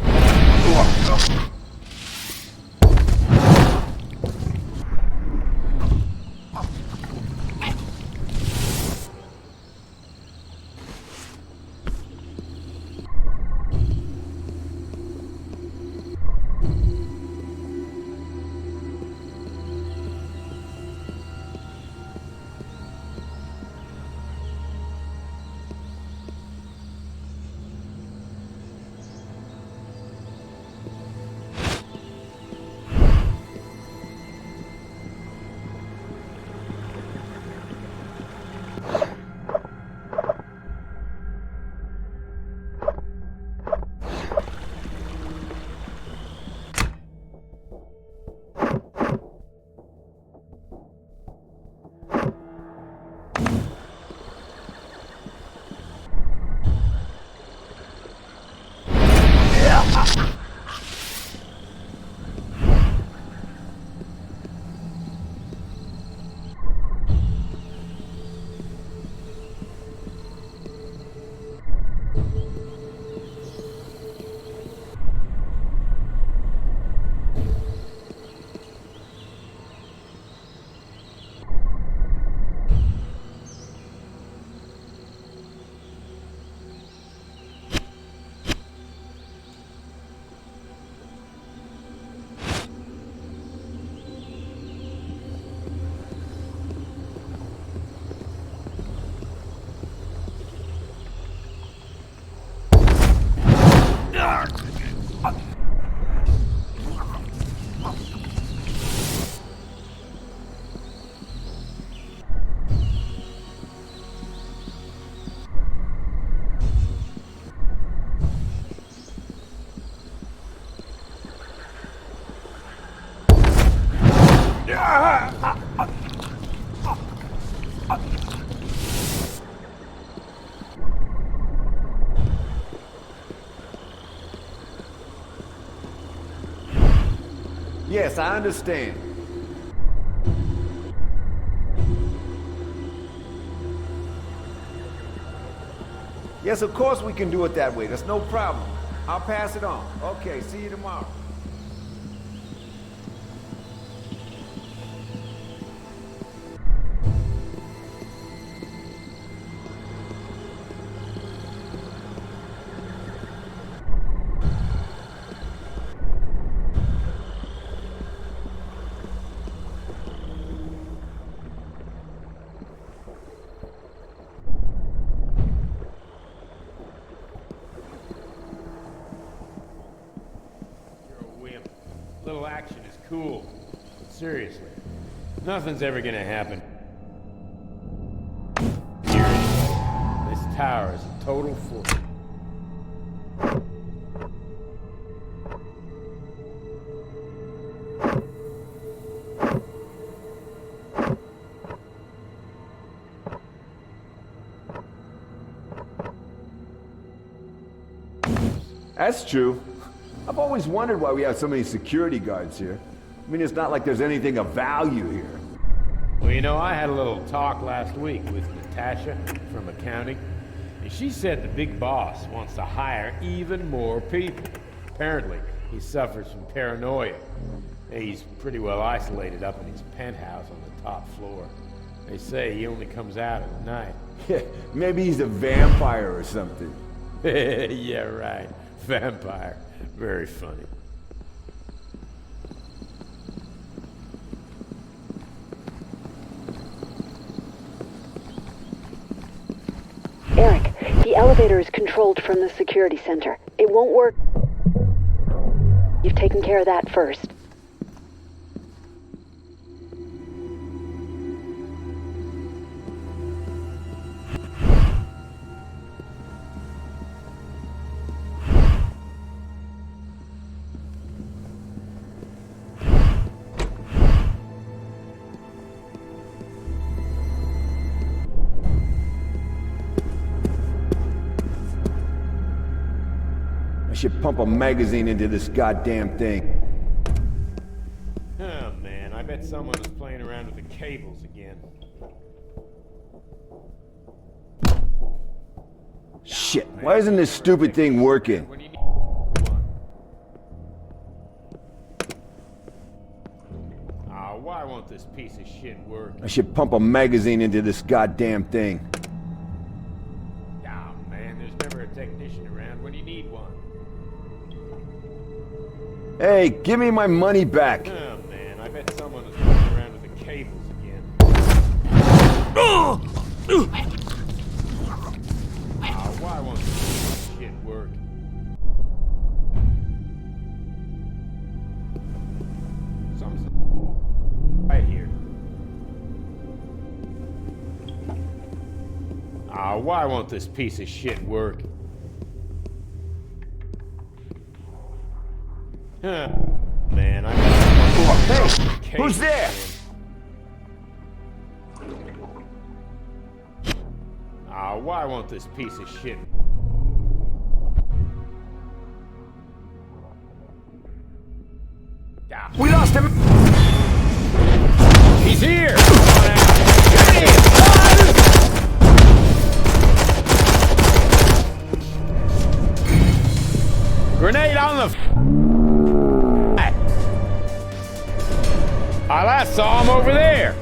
Yes, I understand. Yes, of course we can do it that way. That's no problem. I'll pass it on. Okay, see you tomorrow. little action is cool. But seriously, nothing's ever gonna happen. Seriously, this tower is a total fool. That's true. I've always wondered why we have so many security guards here. I mean, it's not like there's anything of value here. Well, you know, I had a little talk last week with Natasha from accounting, and she said the big boss wants to hire even more people. Apparently, he suffers from paranoia. He's pretty well isolated up in his penthouse on the top floor. They say he only comes out at night. Yeah, maybe he's a vampire or something. Yeah, right. Vampire. Very funny. Eric, the elevator is controlled from the security center. It won't work. You've taken care of that first. I should pump a magazine into this goddamn thing. Oh man, I bet someone is playing around with the cables again. Shit, why isn't this stupid thing working? Why won't this piece of shit work? I should pump a magazine into this goddamn thing. Oh man, there's never a technician around when you need one. Hey, give me my money back. Oh man, I bet someone is playing around with the cables again. Why won't this shit work? Something right here. Why won't this piece of shit work? Man, I Hey, who's there? Why won't this piece of shit? We lost him. He's here. Grenade on the. I last saw him over there.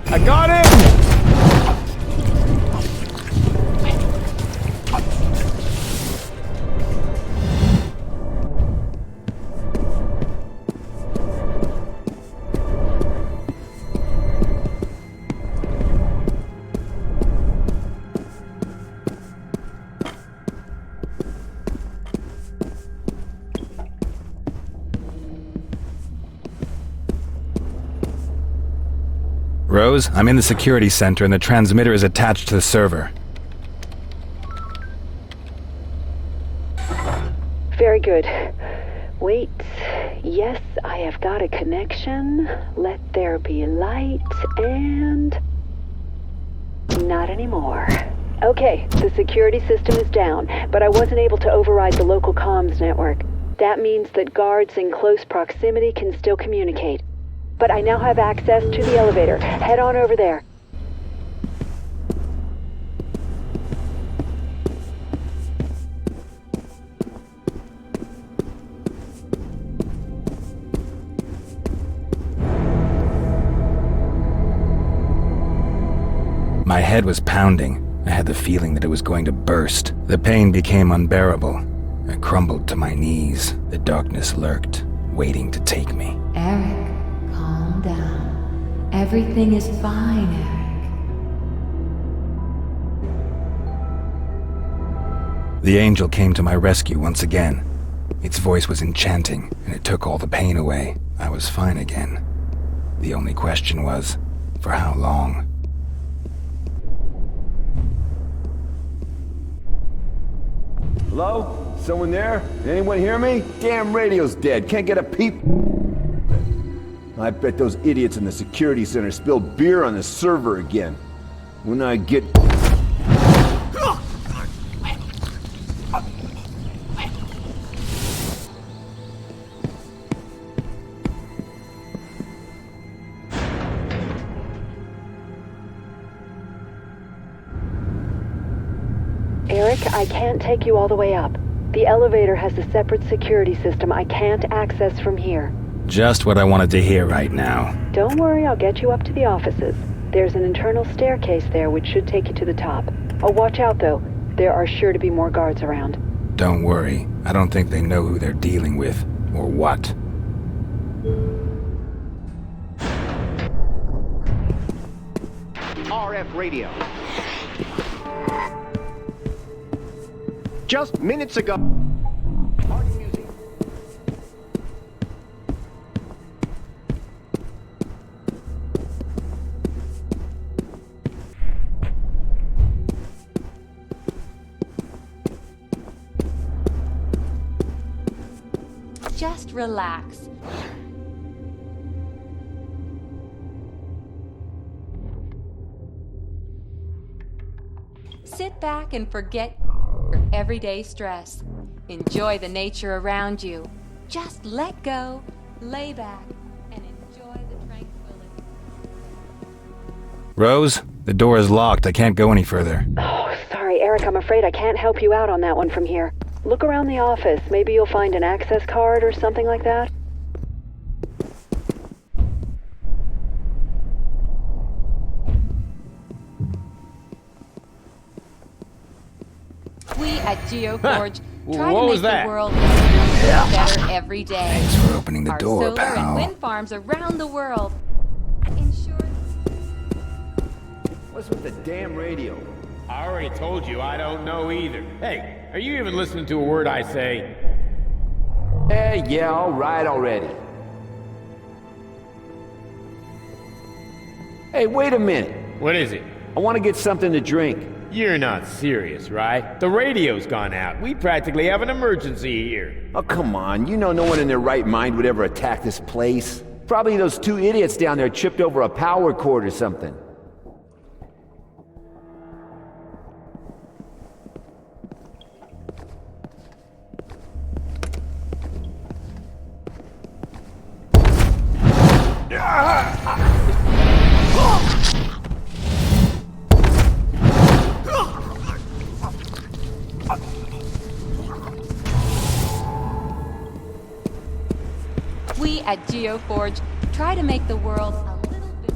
I got him! Rose, I'm in the security center and the transmitter is attached to the server. Very good. Wait. Yes, I have got a connection. Let there be light and... not anymore. Okay, the security system is down, but I wasn't able to override the local comms network. That means that guards in close proximity can still communicate. But I now have access to the elevator. Head on over there. My head was pounding. I had the feeling that it was going to burst. The pain became unbearable. I crumbled to my knees. The darkness lurked, waiting to take me. Eric, calm down. Everything is fine, Eric. The angel came to my rescue once again. Its voice was enchanting, and it took all the pain away. I was fine again. The only question was, for how long? Hello? Someone there? Anyone hear me? Damn radio's dead. Can't get a peep. I bet those idiots in the security center spilled beer on the server again. When I get... Eric, I can't take you all the way up. The elevator has a separate security system I can't access from here. Just what I wanted to hear right now. Don't worry, I'll get you up to the offices. There's an internal staircase there which should take you to the top. Oh, watch out though. There are sure to be more guards around. Don't worry. I don't think they know who they're dealing with, or what. RF radio. Just minutes ago. Party music. Just relax. Sit back and forget your everyday stress. Enjoy the nature around you. Just let go, lay back, and enjoy the tranquility. Rose, the door is locked. I can't go any further. Oh, sorry, Eric, I'm afraid I can't help you out on that one from here. Look around the office. Maybe you'll find an access card or something like that. We at Geoforge try What to was make that? the world a little better every day. Thanks for opening the Our door, solar pal. and wind farms around the world. Ensure What's with the damn radio? I already told you I don't know either. Hey, are you even listening to a word I say? Yeah, all right already. Hey, wait a minute. What is it? I want to get something to drink. You're not serious, right? The radio's gone out. We practically have an emergency here. Oh, come on. You know no one in their right mind would ever attack this place. Probably those two idiots down there tripped over a power cord or something. we at Geoforge try to make the world a little bit...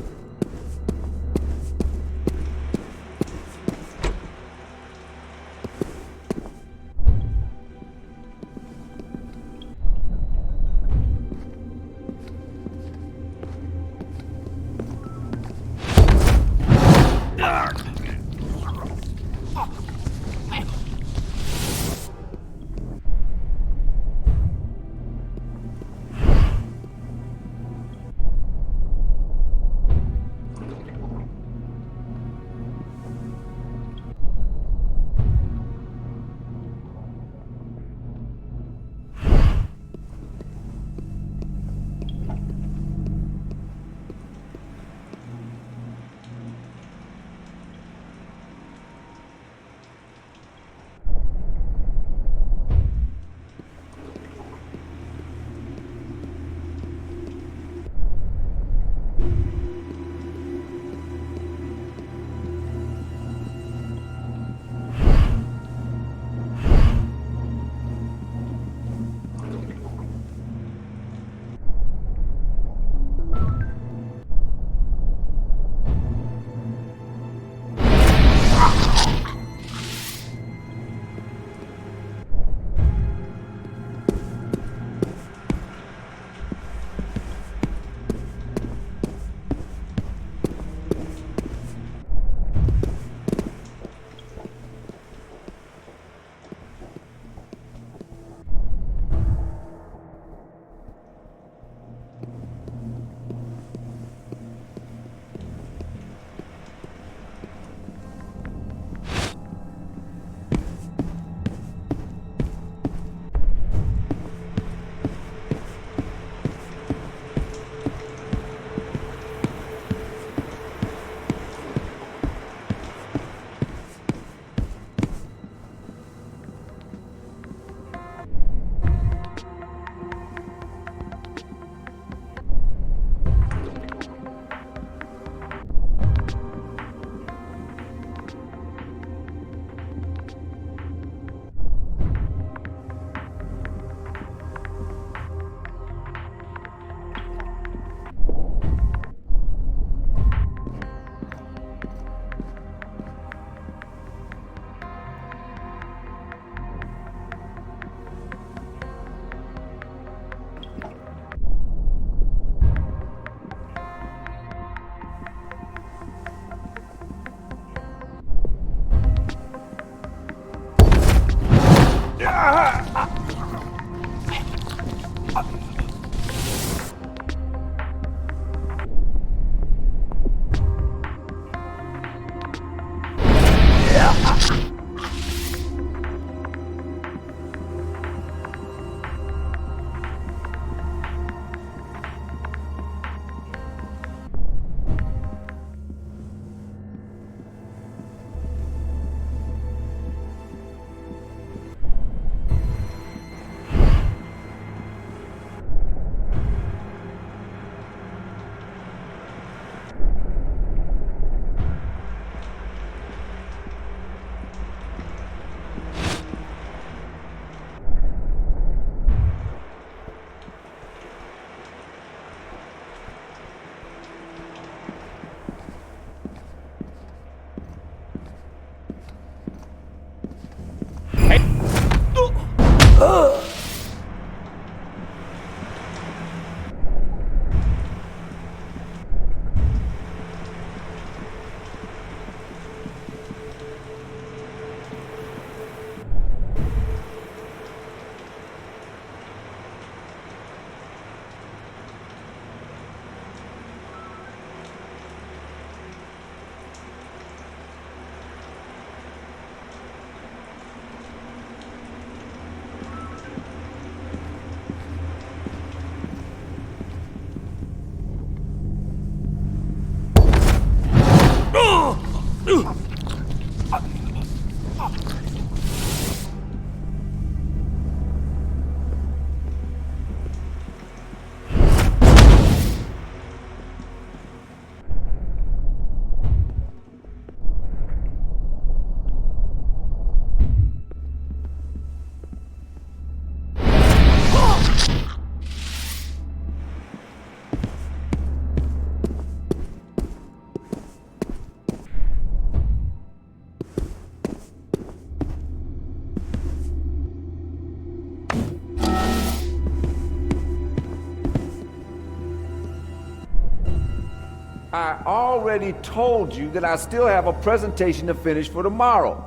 I already told you that I still have a presentation to finish for tomorrow.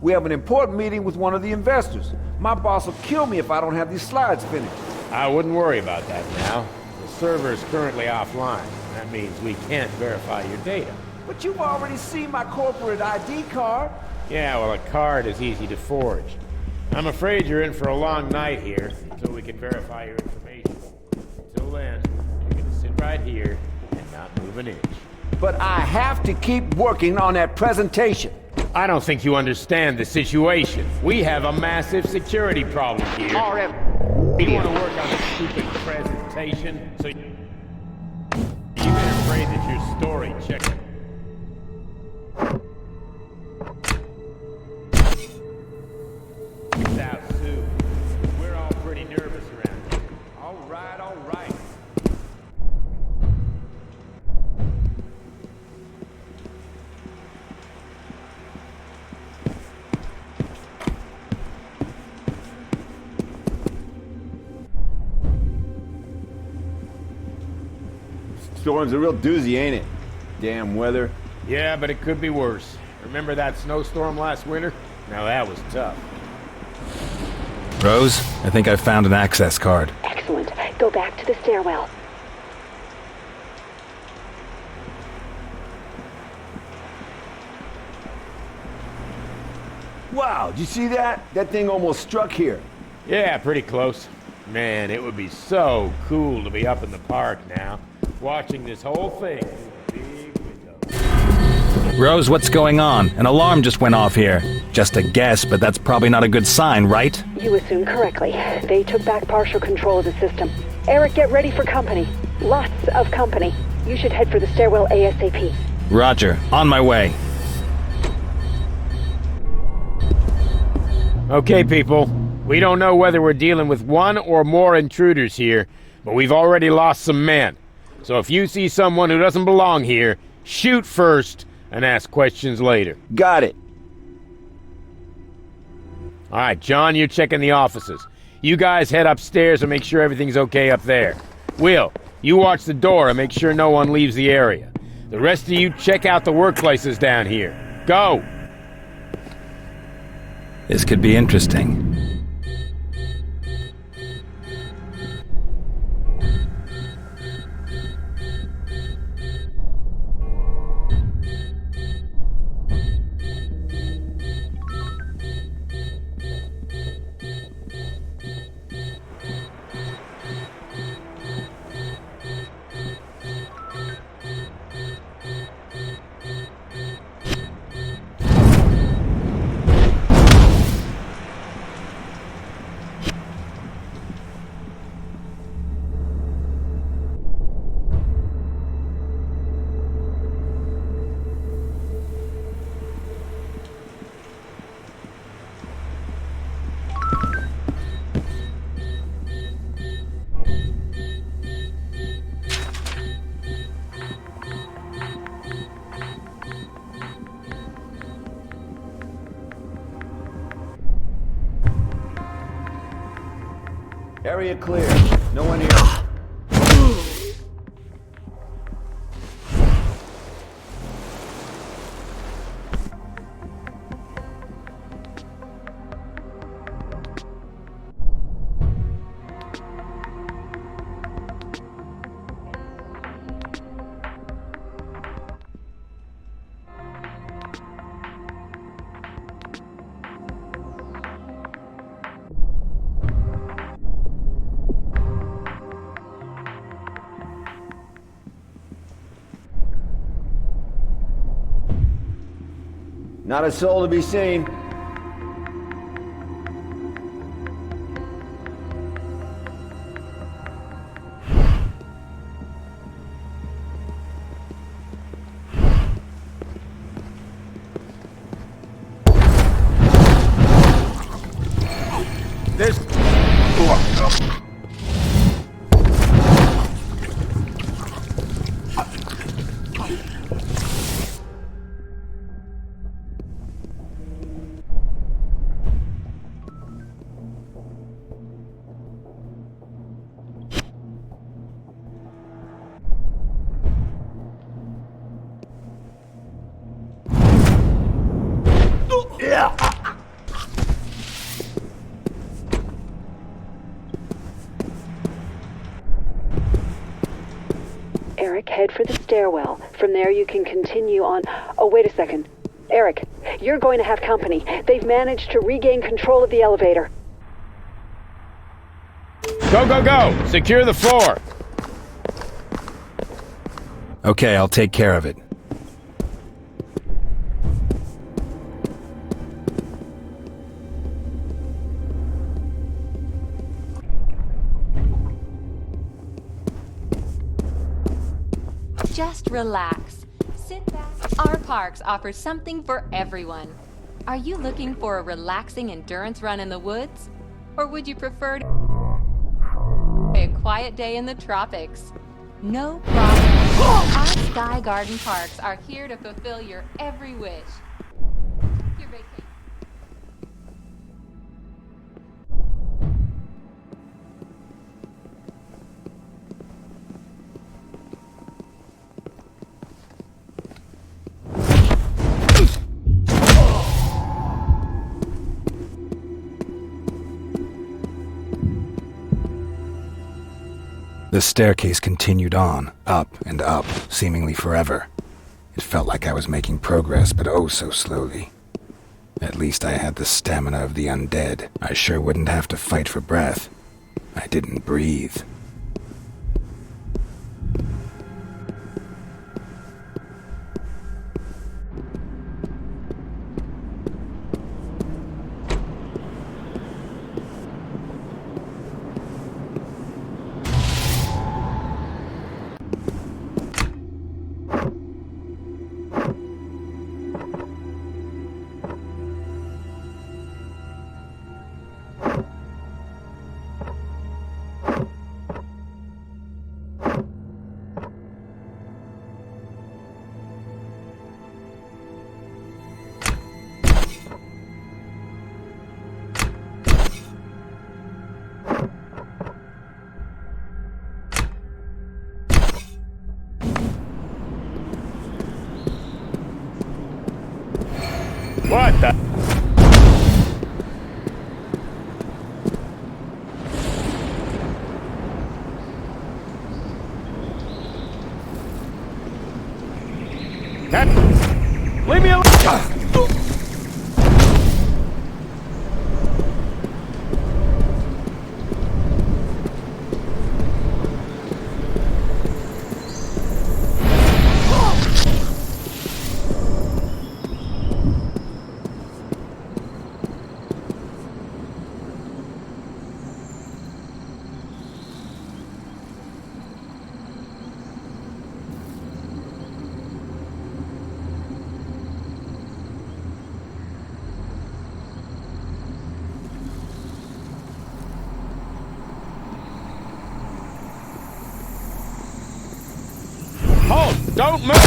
We have an important meeting with one of the investors. My boss will kill me if I don't have these slides finished. I wouldn't worry about that now. The server is currently offline. That means we can't verify your data. But you've already seen my corporate ID card. Yeah, well, a card is easy to forge. I'm afraid you're in for a long night here until we can verify your information. Until then, you're gonna sit right here and not move an inch. But I have to keep working on that presentation. I don't think you understand the situation. We have a massive security problem here. You want to work on a stupid presentation, so you've been afraid that your story checked. It's out soon. We're all pretty nervous around here. All right, all right. Storm's a real doozy, ain't it? Damn weather. Yeah, but it could be worse. Remember that snowstorm last winter? Now that was tough. Rose, I think I've found an access card. Excellent. Go back to the stairwell. Wow, did you see that? That thing almost struck here. Yeah, pretty close. Man, it would be so cool to be up in the park now, watching this whole thing through a big window. Rose, what's going on? An alarm just went off here. Just a guess, but that's probably not a good sign, right? You assumed correctly. They took back partial control of the system. Eric, get ready for company. Lots of company. You should head for the stairwell ASAP. Roger. On my way. Okay, people. We don't know whether we're dealing with one or more intruders here, but we've already lost some men. So if you see someone who doesn't belong here, shoot first and ask questions later. Got it. All right, John, you're checking the offices. You guys head upstairs and make sure everything's okay up there. Will, you watch the door and make sure no one leaves the area. The rest of you check out the workplaces down here. Go! This could be interesting. Area clear. No one here. Not a soul to be seen. There's... Eric, head for the stairwell. From there you can continue on... Oh, wait a second. Eric, you're going to have company. They've managed to regain control of the elevator. Go, go, go! Secure the floor! Okay, I'll take care of it. Just relax. Sit back. Our parks offer something for everyone. Are you looking for a relaxing endurance run in the woods? Or would you prefer a quiet day in the tropics? No problem. Our Sky Garden Parks are here to fulfill your every wish. Your vacation. The staircase continued on, up and up, seemingly forever. It felt like I was making progress, but oh so slowly. At least I had the stamina of the undead. I sure wouldn't have to fight for breath. I didn't breathe. What the? Leave me alone! Hold! Don't move!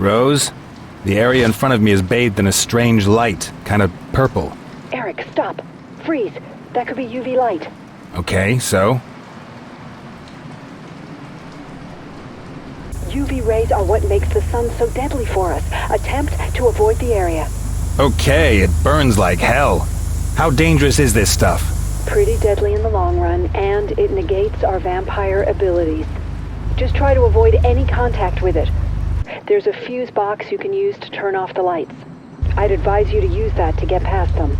Rose, the area in front of me is bathed in a strange light, kind of purple. Eric, stop. Freeze. That could be UV light. Okay, so? UV rays are what makes the sun so deadly for us. Attempt to avoid the area. Okay, it burns like hell. How dangerous is this stuff? Pretty deadly in the long run, and it negates our vampire abilities. Just try to avoid any contact with it. There's a fuse box you can use to turn off the lights. I'd advise you to use that to get past them.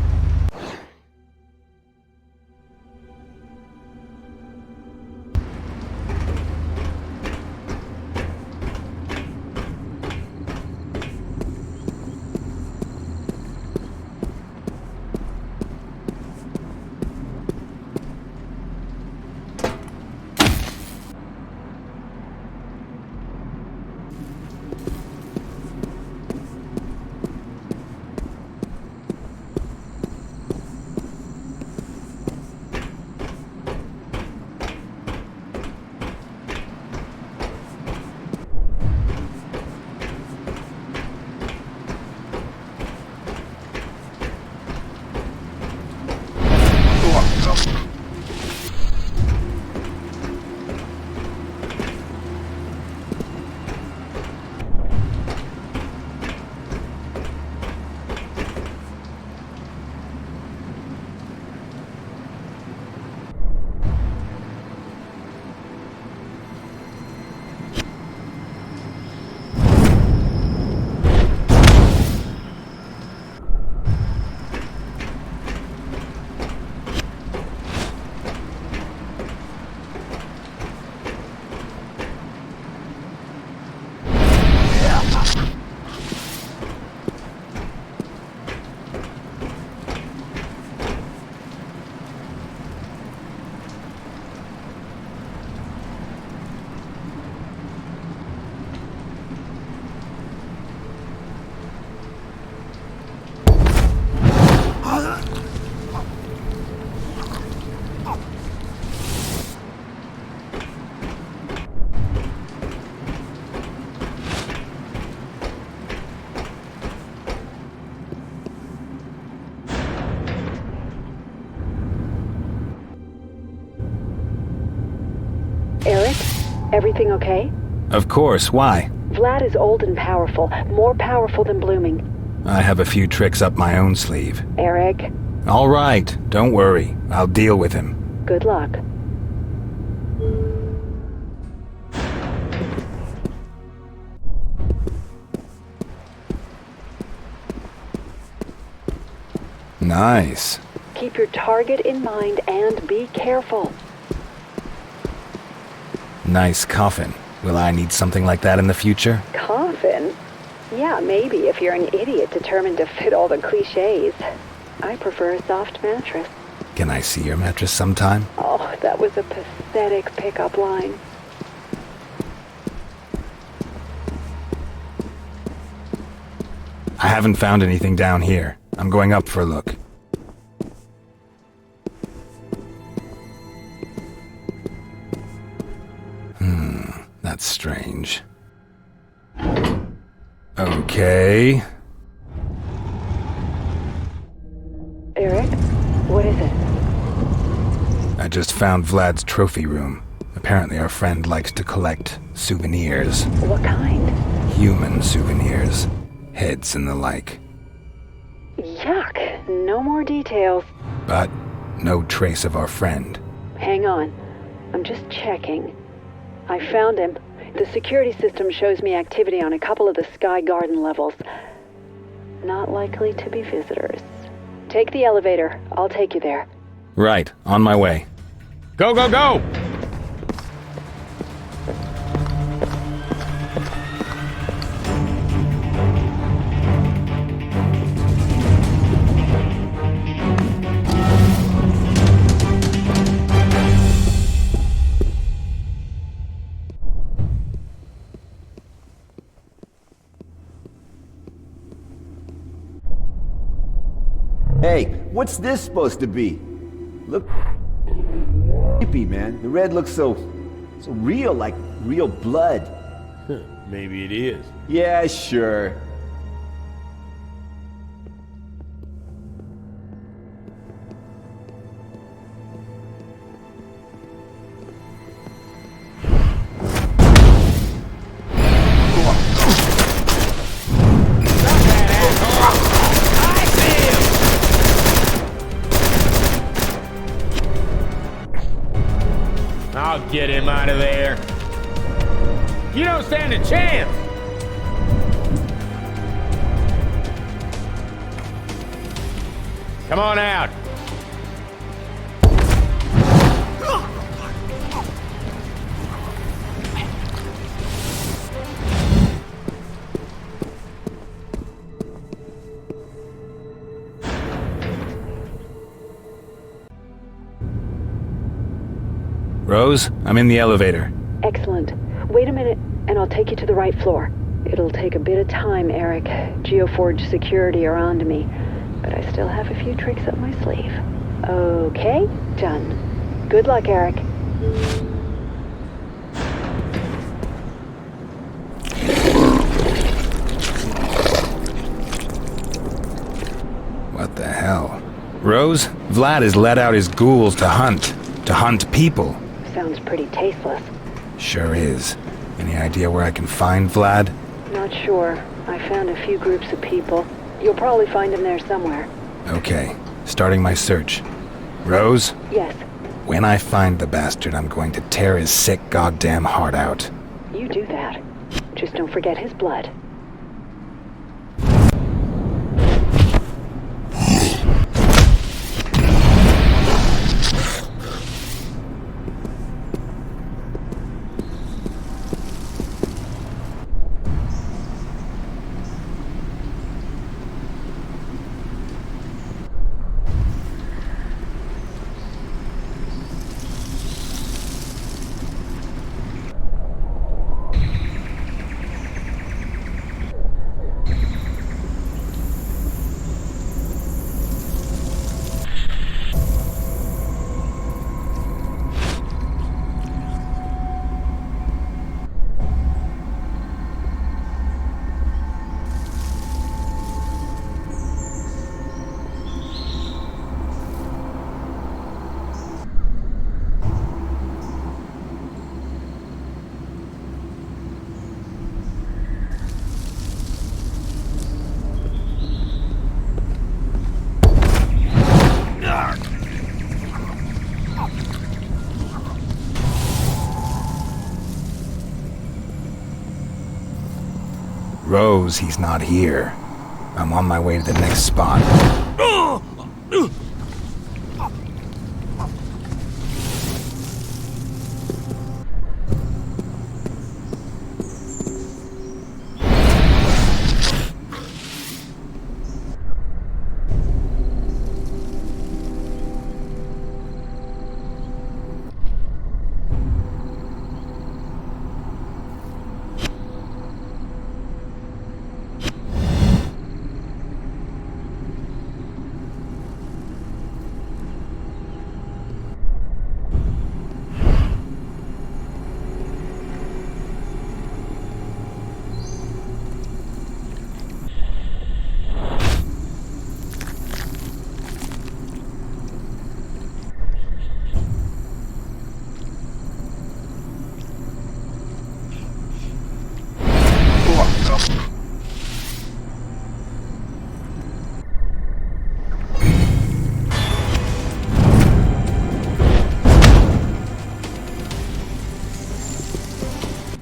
Eric, everything okay? Of course, why? Vlad is old and powerful, more powerful than Blooming. I have a few tricks up my own sleeve. Eric, All right, don't worry. I'll deal with him. good luck. Nice. Keep your target in mind and be careful. Nice coffin. Will I need something like that in the future? Coffin? Yeah, maybe if you're an idiot determined to fit all the cliches. I prefer a soft mattress. Can I see your mattress sometime? Oh, that was a pathetic pickup line. I haven't found anything down here. I'm going up for a look. That's strange. Okay. Eric, what is it? I just found Vlad's trophy room. Apparently our friend likes to collect souvenirs. What kind? Human souvenirs. Heads and the like. Yuck, no more details. But no trace of our friend. Hang on, I'm just checking. I found him. The security system shows me activity on a couple of the Sky Garden levels. Not likely to be visitors. Take the elevator. I'll take you there. Right, on my way. Go, go, go! Hey, what's this supposed to be? Look creepy, man. The red looks so real, like real blood. Maybe it is. Yeah, sure. I'll get him out of there. You don't stand a chance. Come on out. Rose, I'm in the elevator. Excellent. Wait a minute, and I'll take you to the right floor. It'll take a bit of time, Eric. Geoforge security are onto me, but I still have a few tricks up my sleeve. Okay, done. Good luck, Eric. What the hell? Rose, Vlad has let out his ghouls to hunt people. Sounds pretty tasteless. Sure is. Any idea where I can find Vlad? Not sure. I found a few groups of people. You'll probably find him there somewhere. Okay, starting my search. Rose? Yes. When I find the bastard, I'm going to tear his sick goddamn heart out. You do that. Just don't forget his blood. Rose, he's not here. I'm on my way to the next spot.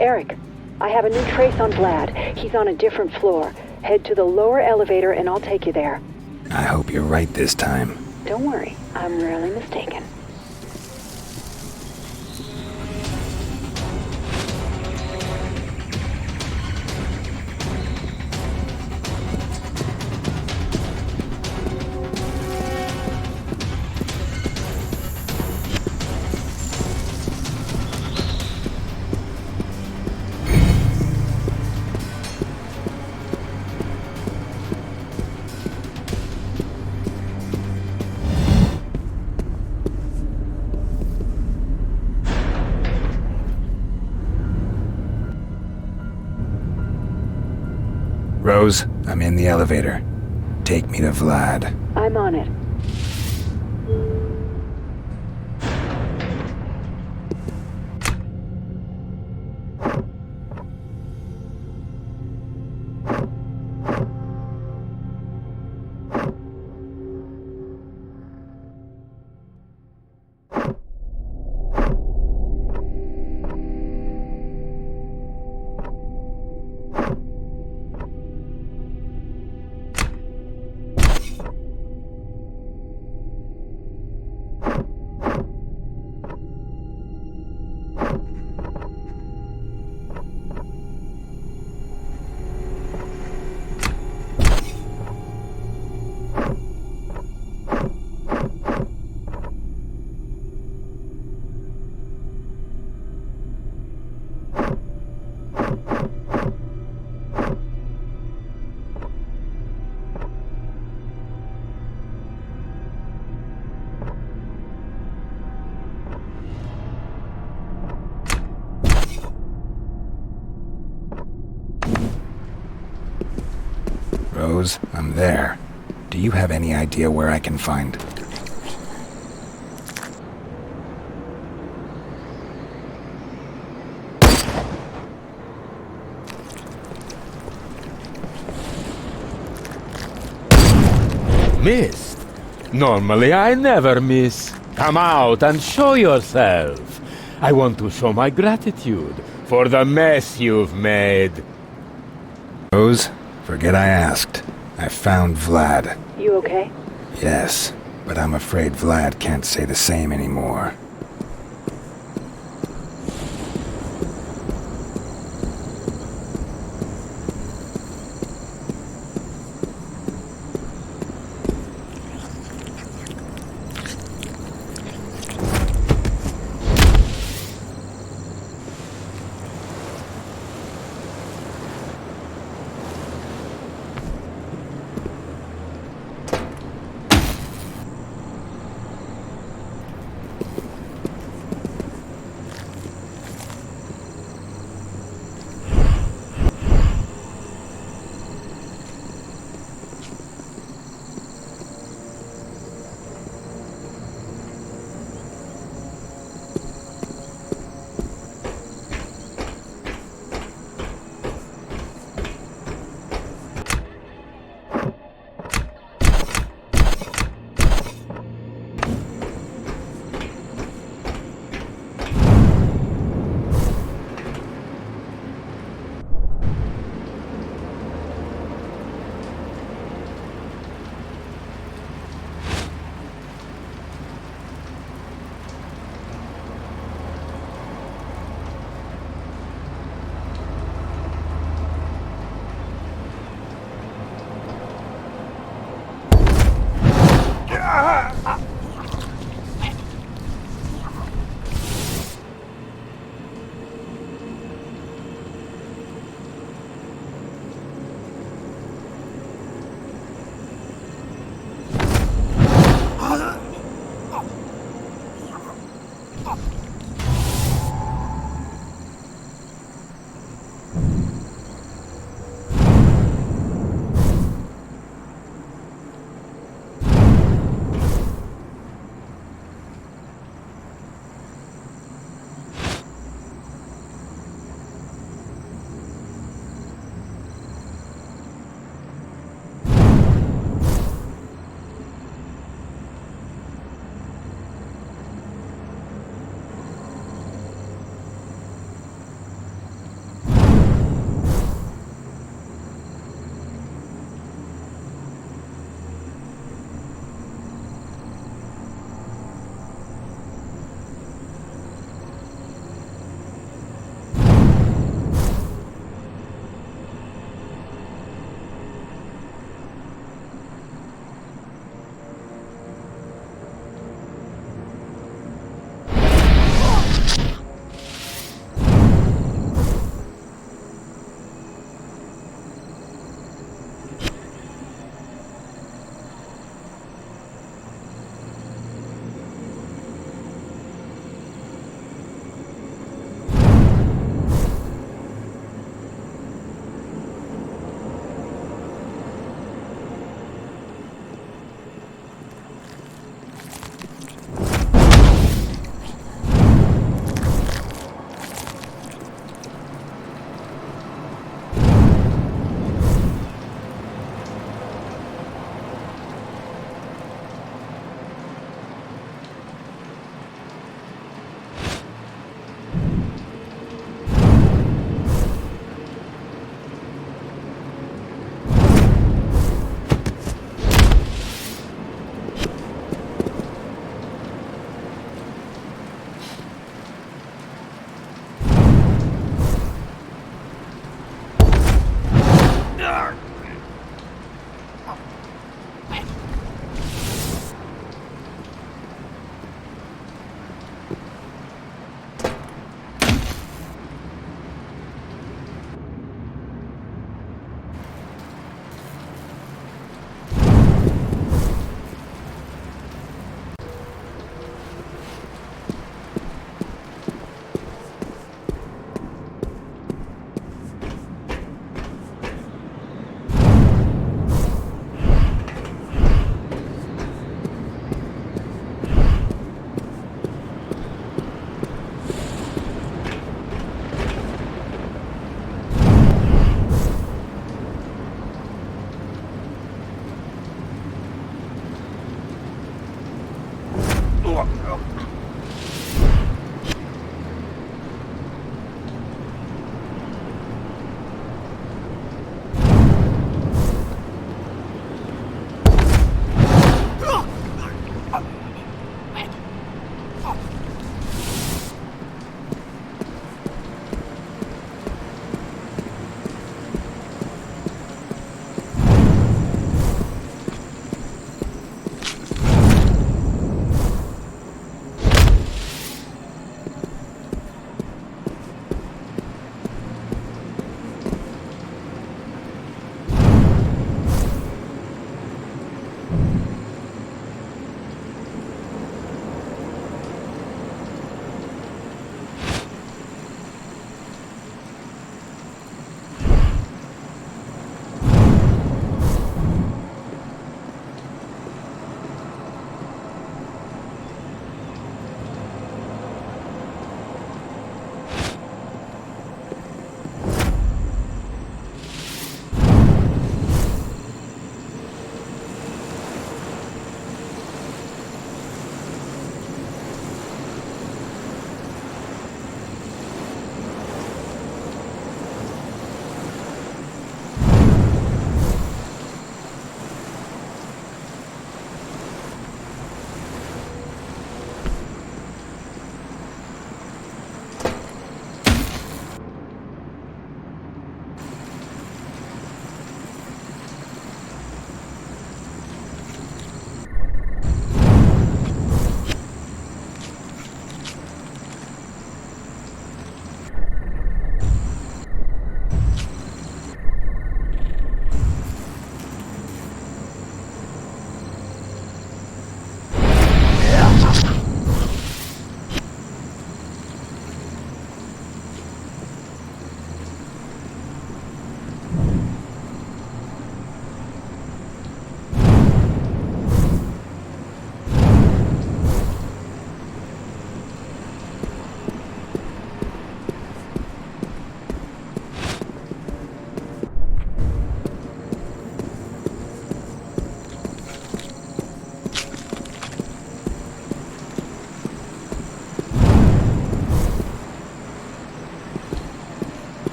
Eric, I have a new trace on Vlad. He's on a different floor. Head to the lower elevator and I'll take you there. I hope you're right this time. Don't worry, I'm rarely mistaken. Rose, I'm in the elevator. Take me to Vlad. I'm on it. Rose, I'm there. Do you have any idea where I can find... Missed? Normally I never miss. Come out and show yourself. I want to show my gratitude for the mess you've made. Rose, forget I asked. I found Vlad. You okay? Yes, but I'm afraid Vlad can't say the same anymore.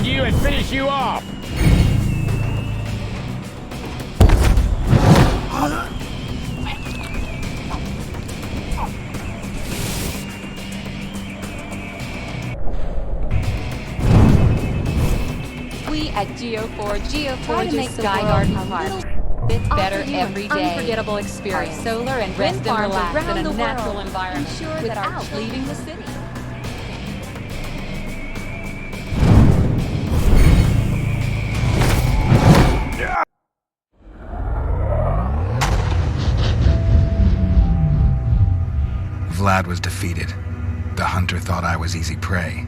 you and finish you off! We at Geoforge Try to make Geoforge's the Sky world Garden a Park. little- Bit better Offer you an every day. unforgettable experience. Our solar and Wind rest and farms relax around in the a natural world environment ensure that without our leaving the city. Vlad was defeated. The hunter thought I was easy prey.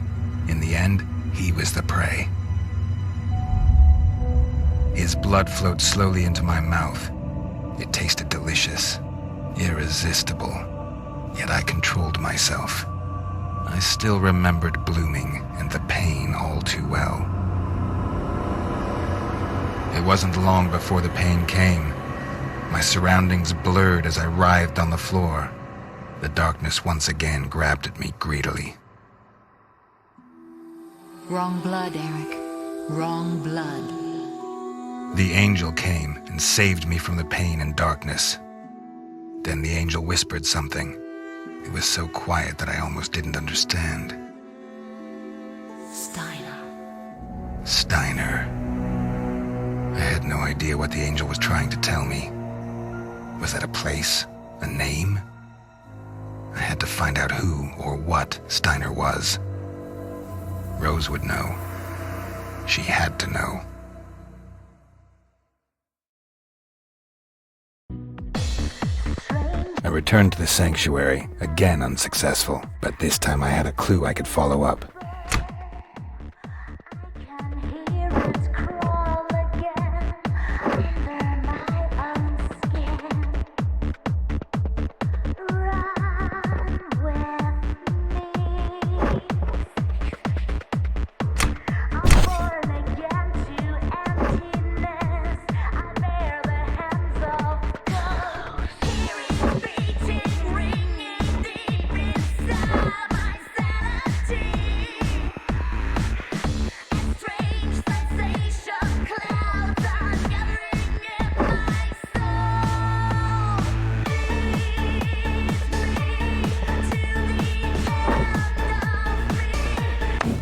In the end, he was the prey. His blood flowed slowly into my mouth. It tasted delicious, irresistible, yet I controlled myself. I still remembered blooming and the pain all too well. It wasn't long before the pain came. My surroundings blurred as I writhed on the floor. The darkness once again grabbed at me greedily. Wrong blood, Eric. Wrong blood. The angel came and saved me from the pain and darkness. Then the angel whispered something. It was so quiet that I almost didn't understand. Steiner. I had no idea what the angel was trying to tell me. Was that a place? A name? I had to find out who or what Steiner was. Rose would know. She had to know. I returned to the sanctuary, again unsuccessful, but this time I had a clue I could follow up.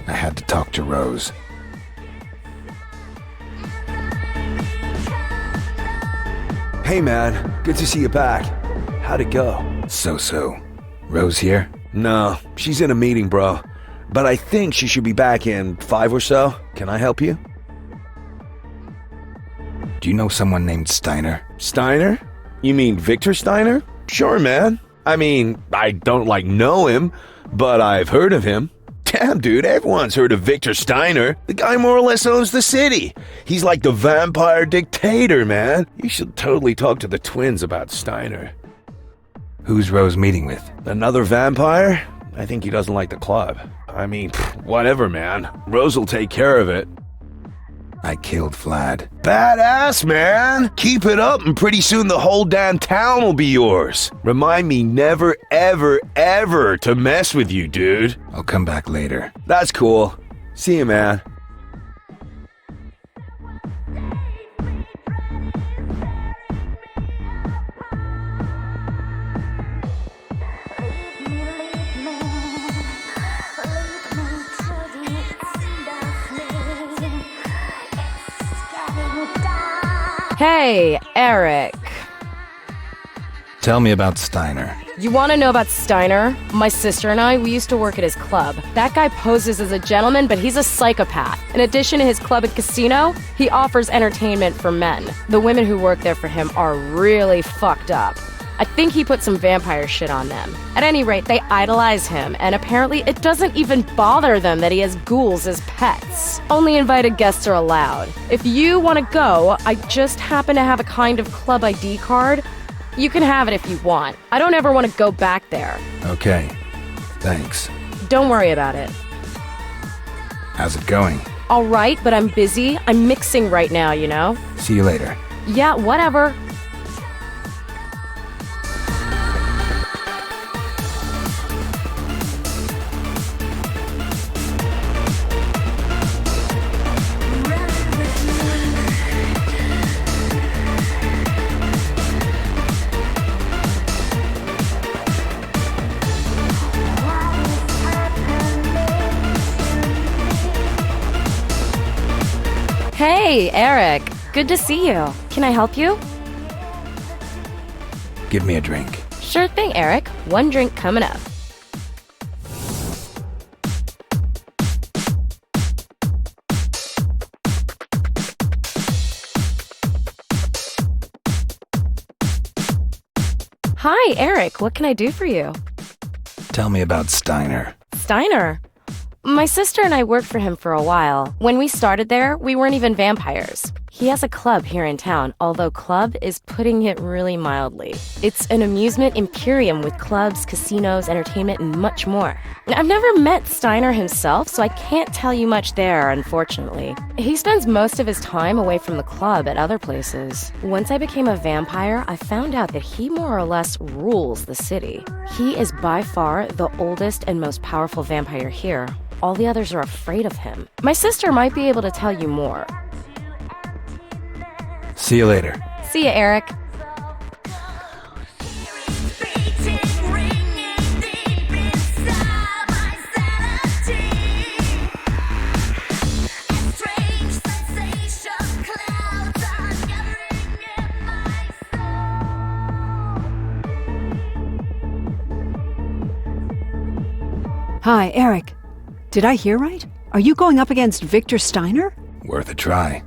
I had to talk to Rose. Hey man, good to see you back. How'd it go? So. Rose here? No, she's in a meeting, bro. But I think she should be back in 5 or so. Can I help you? Do you know someone named Steiner? Steiner? You mean Victor Steiner? Sure, man. I mean, I don't know him, but I've heard of him. Damn, dude, everyone's heard of Victor Steiner. The guy more or less owns the city. He's like the vampire dictator, man. You should totally talk to the twins about Steiner. Who's Rose meeting with? Another vampire? I think he doesn't like the club. I mean, whatever, man. Rose will take care of it. I killed Vlad. Badass, man! Keep it up and pretty soon the whole damn town will be yours. Remind me never, ever, ever to mess with you, dude. I'll come back later. That's cool. See you, man. Hey, Eric. Tell me about Steiner. You want to know about Steiner? My sister and I, we used to work at his club. That guy poses as a gentleman, but he's a psychopath. In addition to his club and casino, he offers entertainment for men. The women who work there for him are really fucked up. I think he put some vampire shit on them. At any rate, they idolize him, and apparently it doesn't even bother them that he has ghouls as pets. Only invited guests are allowed. If you want to go, I just happen to have a kind of club ID card. You can have it if you want. I don't ever want to go back there. Okay. Thanks. Don't worry about it. How's it going? All right, but I'm busy. I'm mixing right now, you know? See you later. Yeah, whatever. Hey, Eric. Good to see you. Can I help you? Give me a drink. Sure thing, Eric. One drink coming up. Hi, Eric. What can I do for you? Tell me about Steiner. Steiner? My sister and I worked for him for a while. When we started there, we weren't even vampires. He has a club here in town, although club is putting it really mildly. It's an amusement imperium with clubs, casinos, entertainment, and much more. I've never met Steiner himself, so I can't tell you much there, unfortunately. He spends most of his time away from the club at other places. Once I became a vampire, I found out that he more or less rules the city. He is by far the oldest and most powerful vampire here. All the others are afraid of him. My sister might be able to tell you more. See you later. See ya, Eric. Hi, Eric. Did I hear right? Are you going up against Victor Steiner? Worth a try.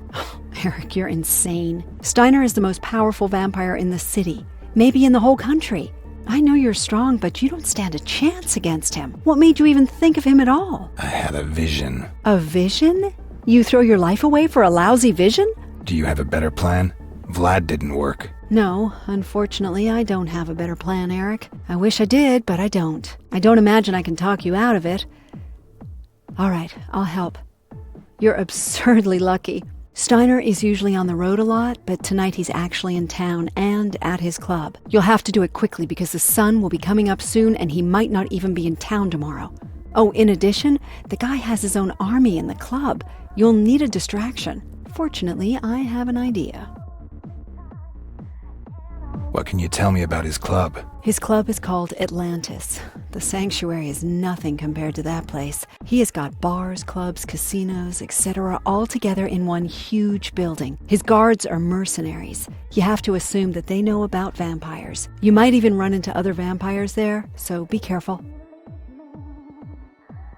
Eric, you're insane. Steiner is the most powerful vampire in the city, maybe in the whole country. I know you're strong, but you don't stand a chance against him. What made you even think of him at all? I had a vision. A vision? You throw your life away for a lousy vision? Do you have a better plan? Vlad didn't work. No, unfortunately, I don't have a better plan, Eric. I wish I did, but I don't. I don't imagine I can talk you out of it. All right, I'll help. You're absurdly lucky. Steiner is usually on the road a lot, but tonight he's actually in town and at his club. You'll have to do it quickly because the sun will be coming up soon and he might not even be in town tomorrow. Oh, in addition, the guy has his own army in the club. You'll need a distraction. Fortunately, I have an idea. What can you tell me about his club? His club is called Atlantis. The sanctuary is nothing compared to that place. He has got bars, clubs, casinos, etc. all together in one huge building. His guards are mercenaries. You have to assume that they know about vampires. You might even run into other vampires there, so be careful.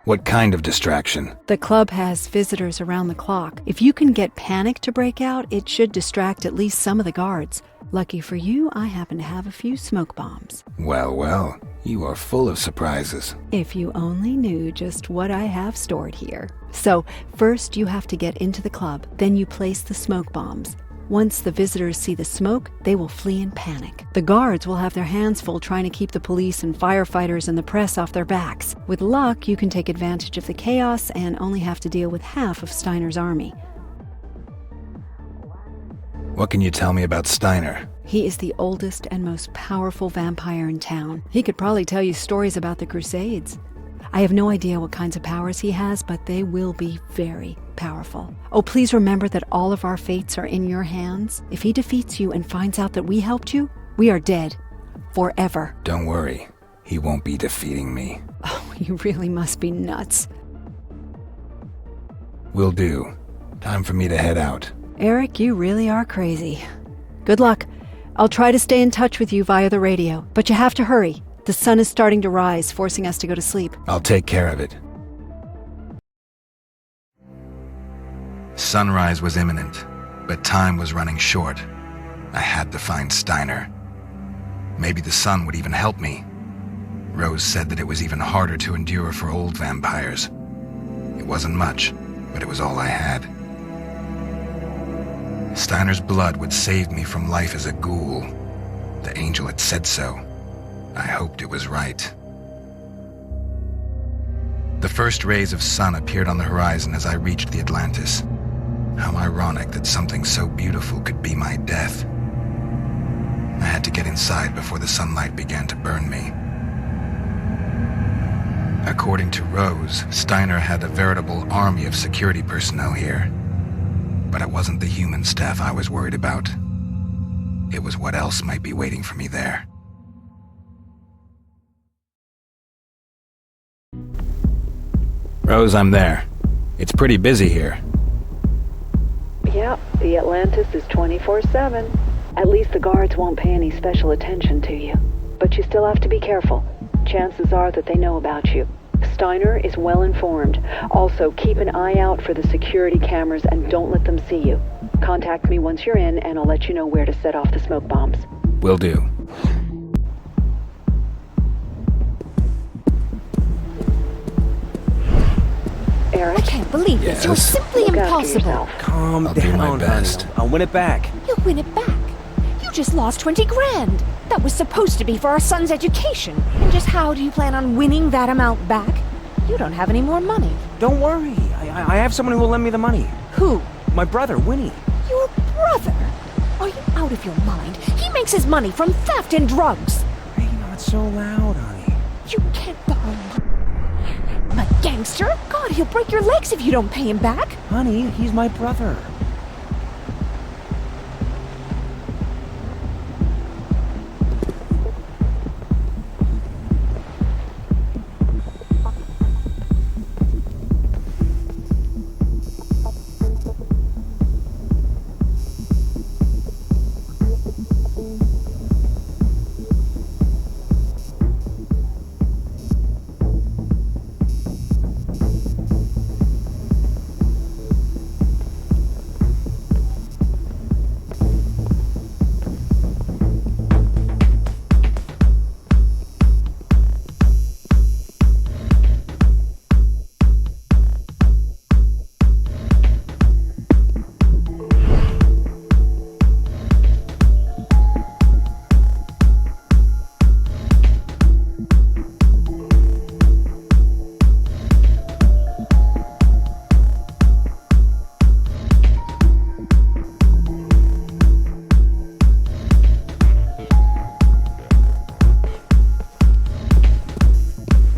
What kind of distraction? The club has visitors around the clock. If you can get panic to break out, it should distract at least some of the guards. Lucky for you, I happen to have a few smoke bombs. Well, well, you are full of surprises. If you only knew just what I have stored here. So, first you have to get into the club, then you place the smoke bombs. Once the visitors see the smoke, they will flee in panic. The guards will have their hands full trying to keep the police and firefighters and the press off their backs. With luck, you can take advantage of the chaos and only have to deal with half of Steiner's army. What can you tell me about Steiner? He is the oldest and most powerful vampire in town. He could probably tell you stories about the Crusades. I have no idea what kinds of powers he has, but they will be very powerful. Oh, please remember that all of our fates are in your hands. If he defeats you and finds out that we helped you, we are dead. Forever. Don't worry. He won't be defeating me. Oh, you really must be nuts. Will do. Time for me to head out. Eric, you really are crazy. Good luck. I'll try to stay in touch with you via the radio, but you have to hurry. The sun is starting to rise, forcing us to go to sleep. I'll take care of it. Sunrise was imminent, but time was running short. I had to find Steiner. Maybe the sun would even help me. Rose said that it was even harder to endure for old vampires. It wasn't much, but it was all I had. Steiner's blood would save me from life as a ghoul. The angel had said so. I hoped it was right. The first rays of sun appeared on the horizon as I reached the Atlantis. How ironic that something so beautiful could be my death. I had to get inside before the sunlight began to burn me. According to Rose, Steiner had a veritable army of security personnel here. But it wasn't the human staff I was worried about. It was what else might be waiting for me there. Rose, I'm there. It's pretty busy here. Yep, the Atlantis is 24/7. At least the guards won't pay any special attention to you. But you still have to be careful. Chances are that they know about you. Steiner is well informed. Also, keep an eye out for the security cameras and don't let them see you. Contact me once you're in and I'll let you know where to set off the smoke bombs. Will do. Eric? I can't believe this. You're Yes? simply Look after impossible. yourself. Calm I'll do down, my best. honey. I'll win it back. You'll win it back. You just lost 20 grand. That was supposed to be for our son's education. And just how do you plan on winning that amount back? You don't have any more money. Don't worry. I have someone who will lend me the money. Who? My brother, Winnie. Your brother? Are you out of your mind? He makes his money from theft and drugs. Hey, not so loud, honey. You can't borrow money. A gangster? God, he'll break your legs if you don't pay him back. Honey, he's my brother.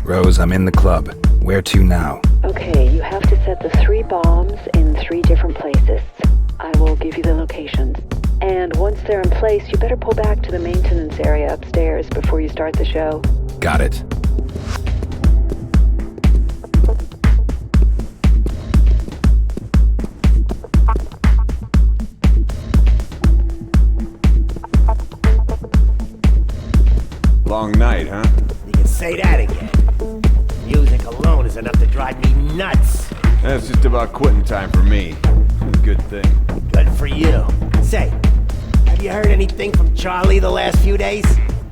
Rose, I'm in the club. Where to now? Okay, you have to set the 3 bombs in 3 different places. I will give you the locations. And once they're in place, you better pull back to the maintenance area upstairs before you start the show. Got it. Long night, huh? You can say that again. Music alone is enough to drive me nuts. That's just about quitting time for me. Good thing. Good for you. Say, have you heard anything from Charlie the last few days?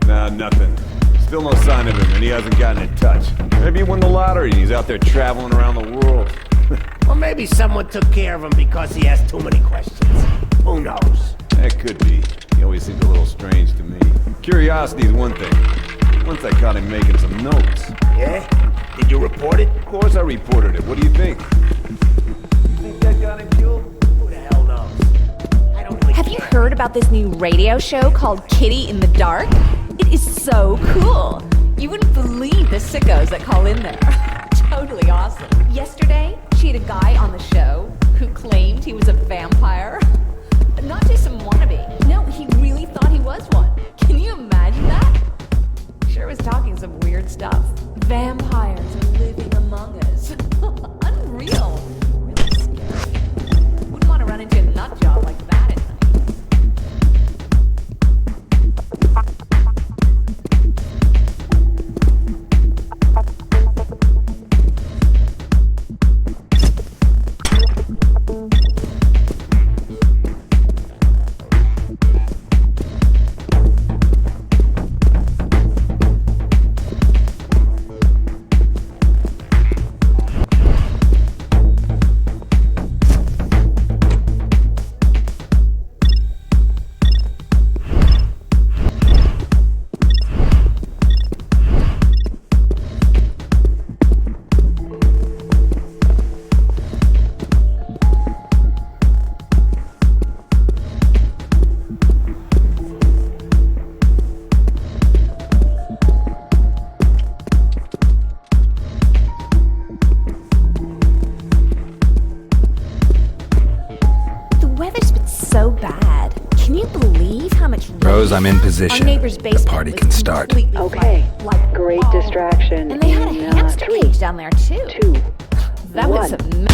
Nah, nothing. Still no sign of him, and he hasn't gotten in touch. Maybe he won the lottery and he's out there traveling around the world. Or maybe someone took care of him because he has too many questions. Who knows? That could be. He always seems a little strange to me. Curiosity's one thing. Once I caught him making some notes. Yeah? Did you report it? Of course I reported it. What do you think? You think that got him killed? Who the hell knows? I don't really Have you heard about this new radio show called Kitty in the Dark? It is so cool. You wouldn't believe the sickos that call in there. Totally awesome. Yesterday, she had a guy on the show who claimed he was a vampire. Not just some wannabe. No, he really thought he was one. Can you imagine that? Sure was talking some weird stuff. Vampires are living among us. Unreal. Really scary. Wouldn't want to run into a nut job like that at night. Rose, I'm in Our position. neighbor's The basement party was can start. completely Okay, like great distraction. And they had a in, hamster 3, cage down there too. 2, That was 1.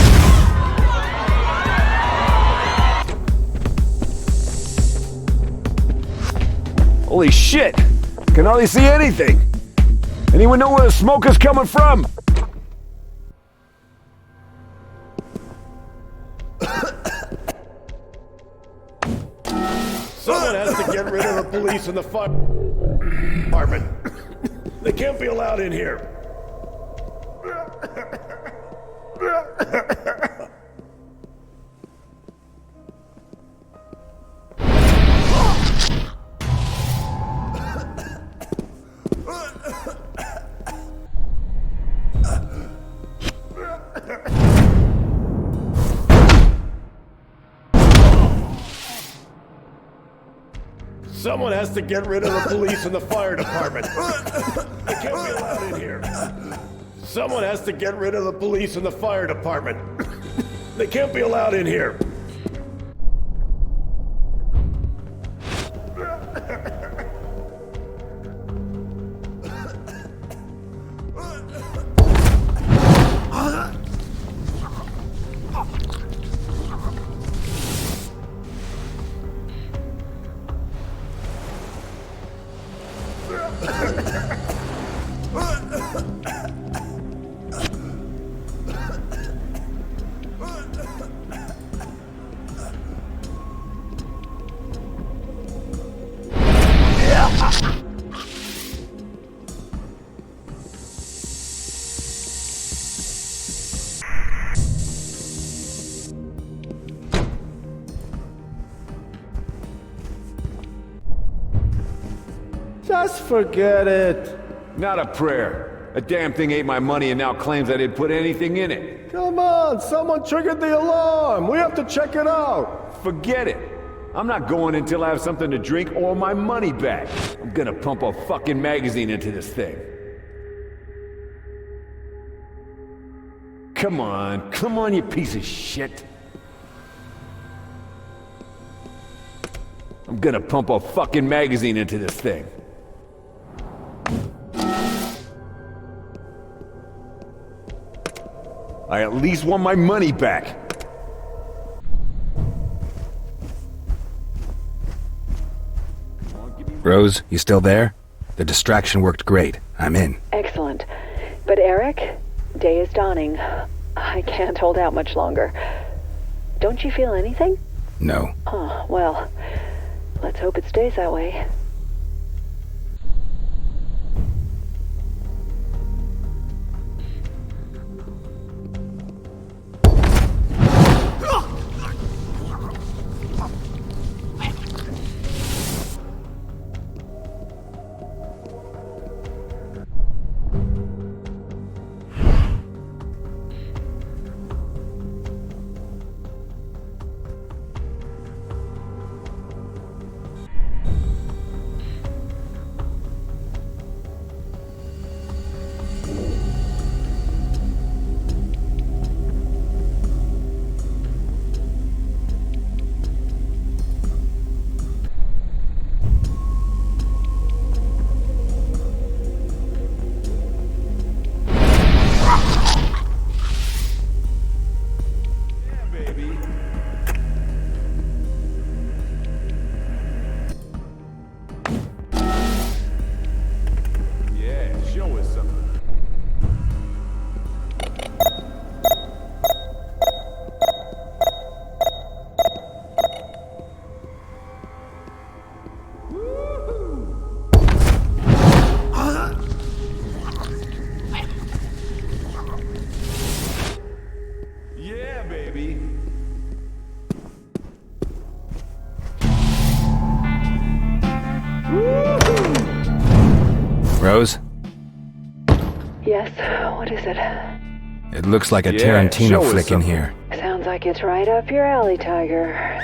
Holy shit! Can hardly see anything! Anyone know where the smoke is coming from? Someone has to get rid of the police and the fire department. They can't be allowed in here. Someone has to get rid of the police and the fire department. They can't be allowed in here. Someone has to get rid of the police and the fire department. They can't be allowed in here. Just forget it. Not a prayer. A damn thing ate my money and now claims I didn't put anything in it. Come on, someone triggered the alarm. We have to check it out. Forget it. I'm not going until I have something to drink or my money back. I'm gonna pump a fucking magazine into this thing. Come on, you piece of shit. I'm gonna pump a fucking magazine into this thing. I at least want my money back. Rose, you still there? The distraction worked great. I'm in. Excellent. But Eric, day is dawning. I can't hold out much longer. Don't you feel anything? No. Oh, well, let's hope it stays that way. Rose? Yes, what is it? It looks like a Yeah, Tarantino show us flick in something. here. Sounds like it's right up your alley, Tiger.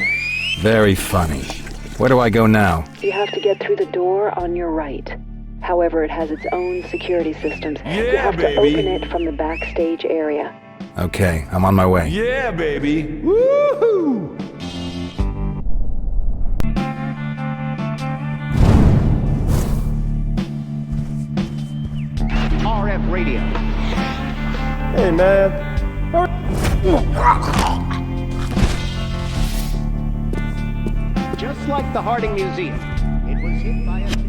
Very funny. Where do I go now? You have to get through the door on your right. However, it has its own security systems. You have to open it from the backstage area. Okay, I'm on my way. Yeah, baby. Woohoo! RF radio. Hey, man. Just like the Harding Museum, it was hit by a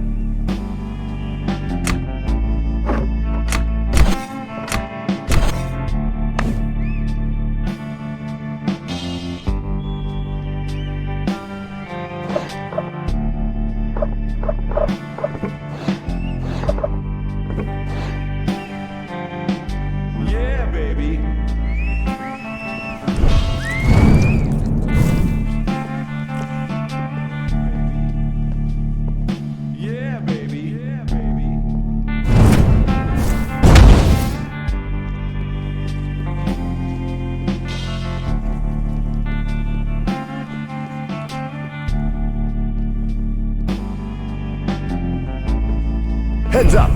Heads up!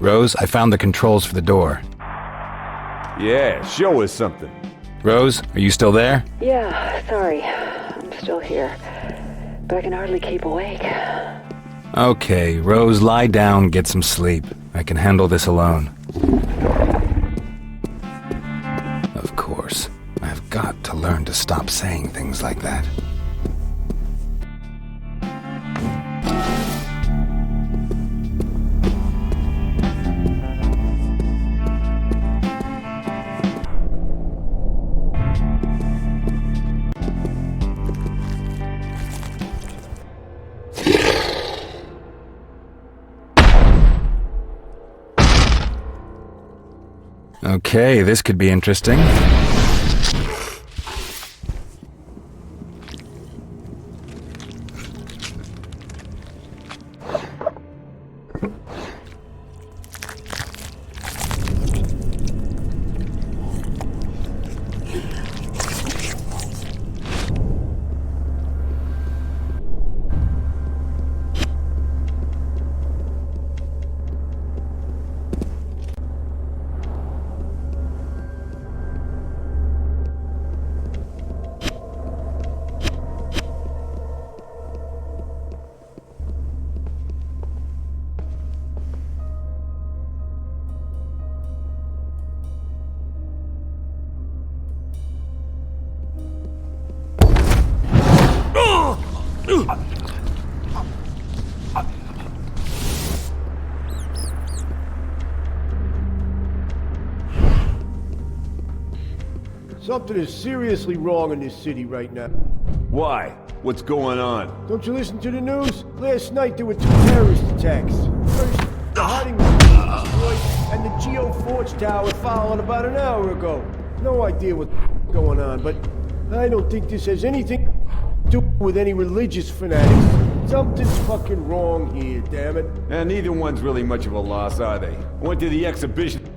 Rose, I found the controls for the door. Yeah, show us something. Rose, are you still there? Yeah, sorry. I'm still here. But I can hardly keep awake. Okay, Rose, lie down, get some sleep. I can handle this alone. Of course, I've got to learn to stop saying things like that. Okay, this could be interesting. Something is seriously wrong in this city right now. Why? What's going on? Don't you listen to the news? Last night there were 2 terrorist attacks. First, the hiding was destroyed, and the Geoforge tower followed about an hour ago. No idea what's going on, but I don't think this has anything to do with any religious fanatics. Something's fucking wrong here, damn it. And neither one's really much of a loss, are they? I went to the exhibition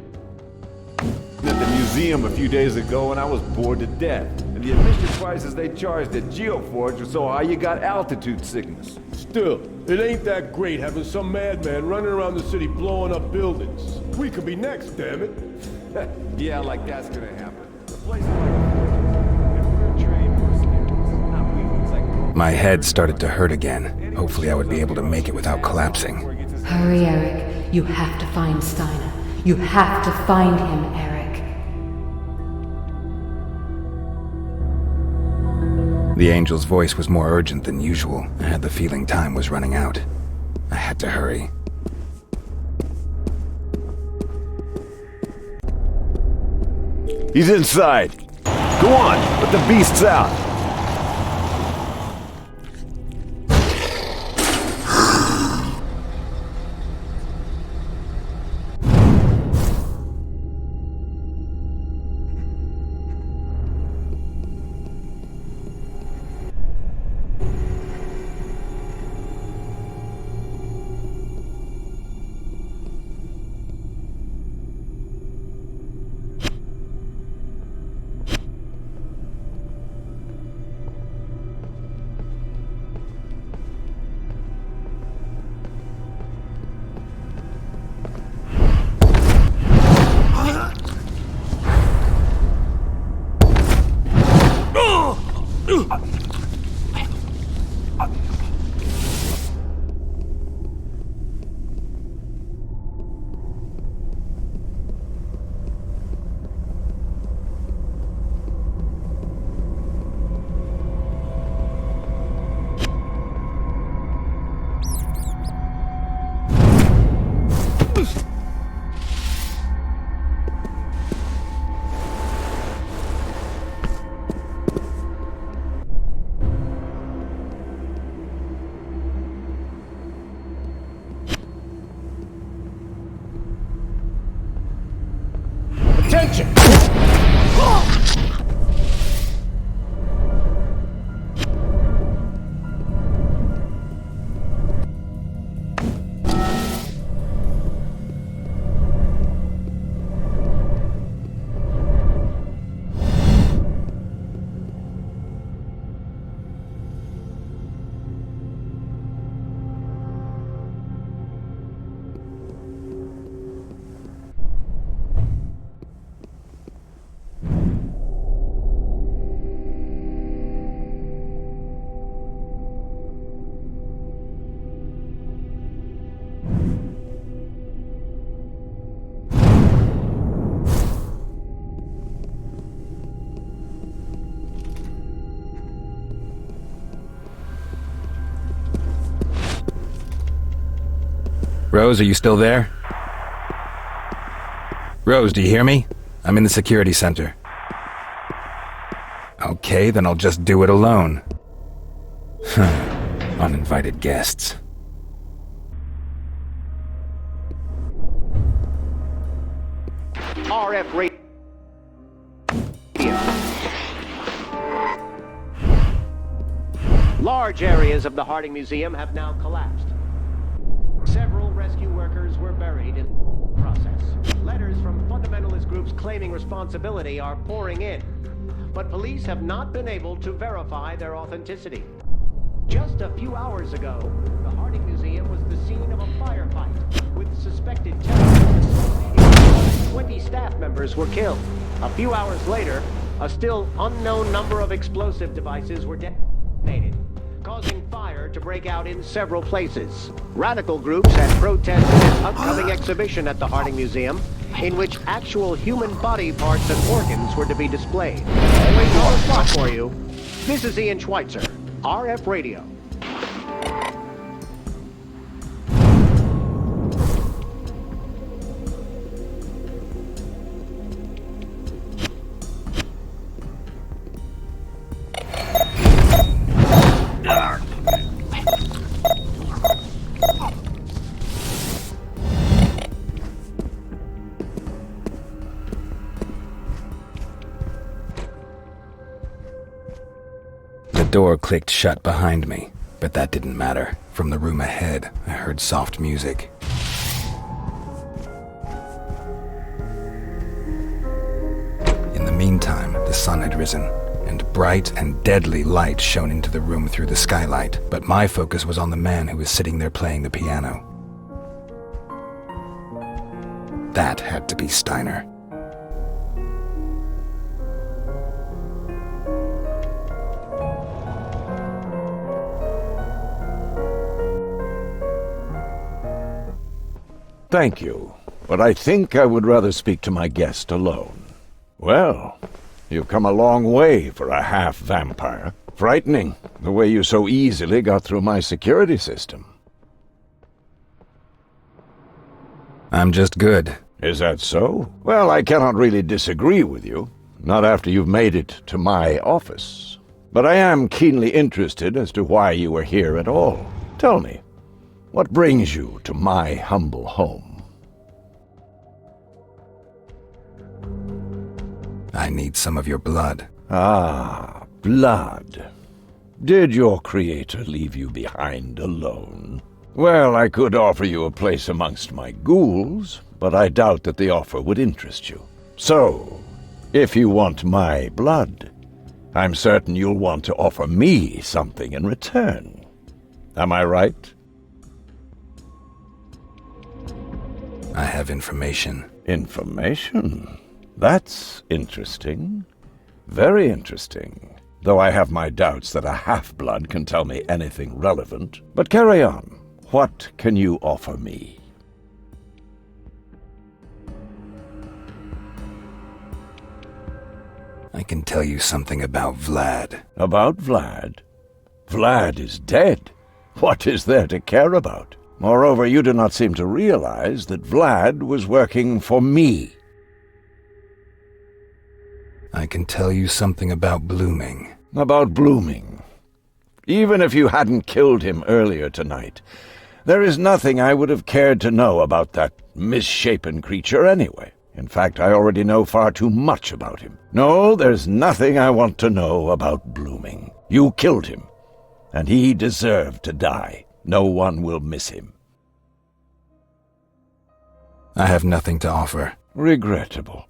at the museum a few days ago and I was bored to death. And the admission prices they charged at Geoforge were so high you got altitude sickness. Still, it ain't that great having some madman running around the city blowing up buildings. We could be next, damn it. Yeah, like that's gonna happen. The place is like a fortress, and we're trained mercenaries, not weaklings like... My head started to hurt again. Hopefully I would be able to make it without collapsing. Hurry, Eric. You have to find Steiner. You have to find him, Eric. The angel's voice was more urgent than usual. I had the feeling time was running out. I had to hurry. He's inside. Go on, let the beasts out. Attention! Rose, are you still there? Rose, do you hear me? I'm in the security center. Okay, then I'll just do it alone. Uninvited guests. RF radio. Large areas of the Harding Museum have now collapsed. Several rescue workers were buried in the process. Letters from fundamentalist groups claiming responsibility are pouring in, but police have not been able to verify their authenticity. Just a few hours ago, the Harding Museum was the scene of a firefight with suspected terrorists. 20 staff members were killed. A few hours later, a still unknown number of explosive devices were detonated, causing fire to break out in several places. Radical groups had protested an upcoming exhibition at the Harding Museum, in which actual human body parts and organs were to be displayed. Wait on the spot for you. This is Ian Schweitzer, RF Radio. The door clicked shut behind me, but that didn't matter. From the room ahead, I heard soft music. In the meantime, the sun had risen, and bright and deadly light shone into the room through the skylight, but my focus was on the man who was sitting there playing the piano. That had to be Steiner. Thank you, but I think I would rather speak to my guest alone. Well, you've come a long way for a half-vampire. Frightening, the way you so easily got through my security system. I'm just good. Is that so? Well, I cannot really disagree with you, not after you've made it to my office. But I am keenly interested as to why you are here at all. Tell me, what brings you to my humble home? I need some of your blood. Ah, blood. Did your creator leave you behind alone? Well, I could offer you a place amongst my ghouls, but I doubt that the offer would interest you. So, if you want my blood, I'm certain you'll want to offer me something in return. Am I right? I have information. Information? That's interesting. Very interesting. Though I have my doubts that a half-blood can tell me anything relevant. But carry on. What can you offer me? I can tell you something about Vlad. About Vlad? Vlad is dead. What is there to care about? Moreover, you do not seem to realize that Vlad was working for me. I can tell you something about Blooming. About Blooming. Even if you hadn't killed him earlier tonight, there is nothing I would have cared to know about that misshapen creature anyway. In fact, I already know far too much about him. No, there's nothing I want to know about Blooming. You killed him, and he deserved to die. No one will miss him. I have nothing to offer. Regrettable.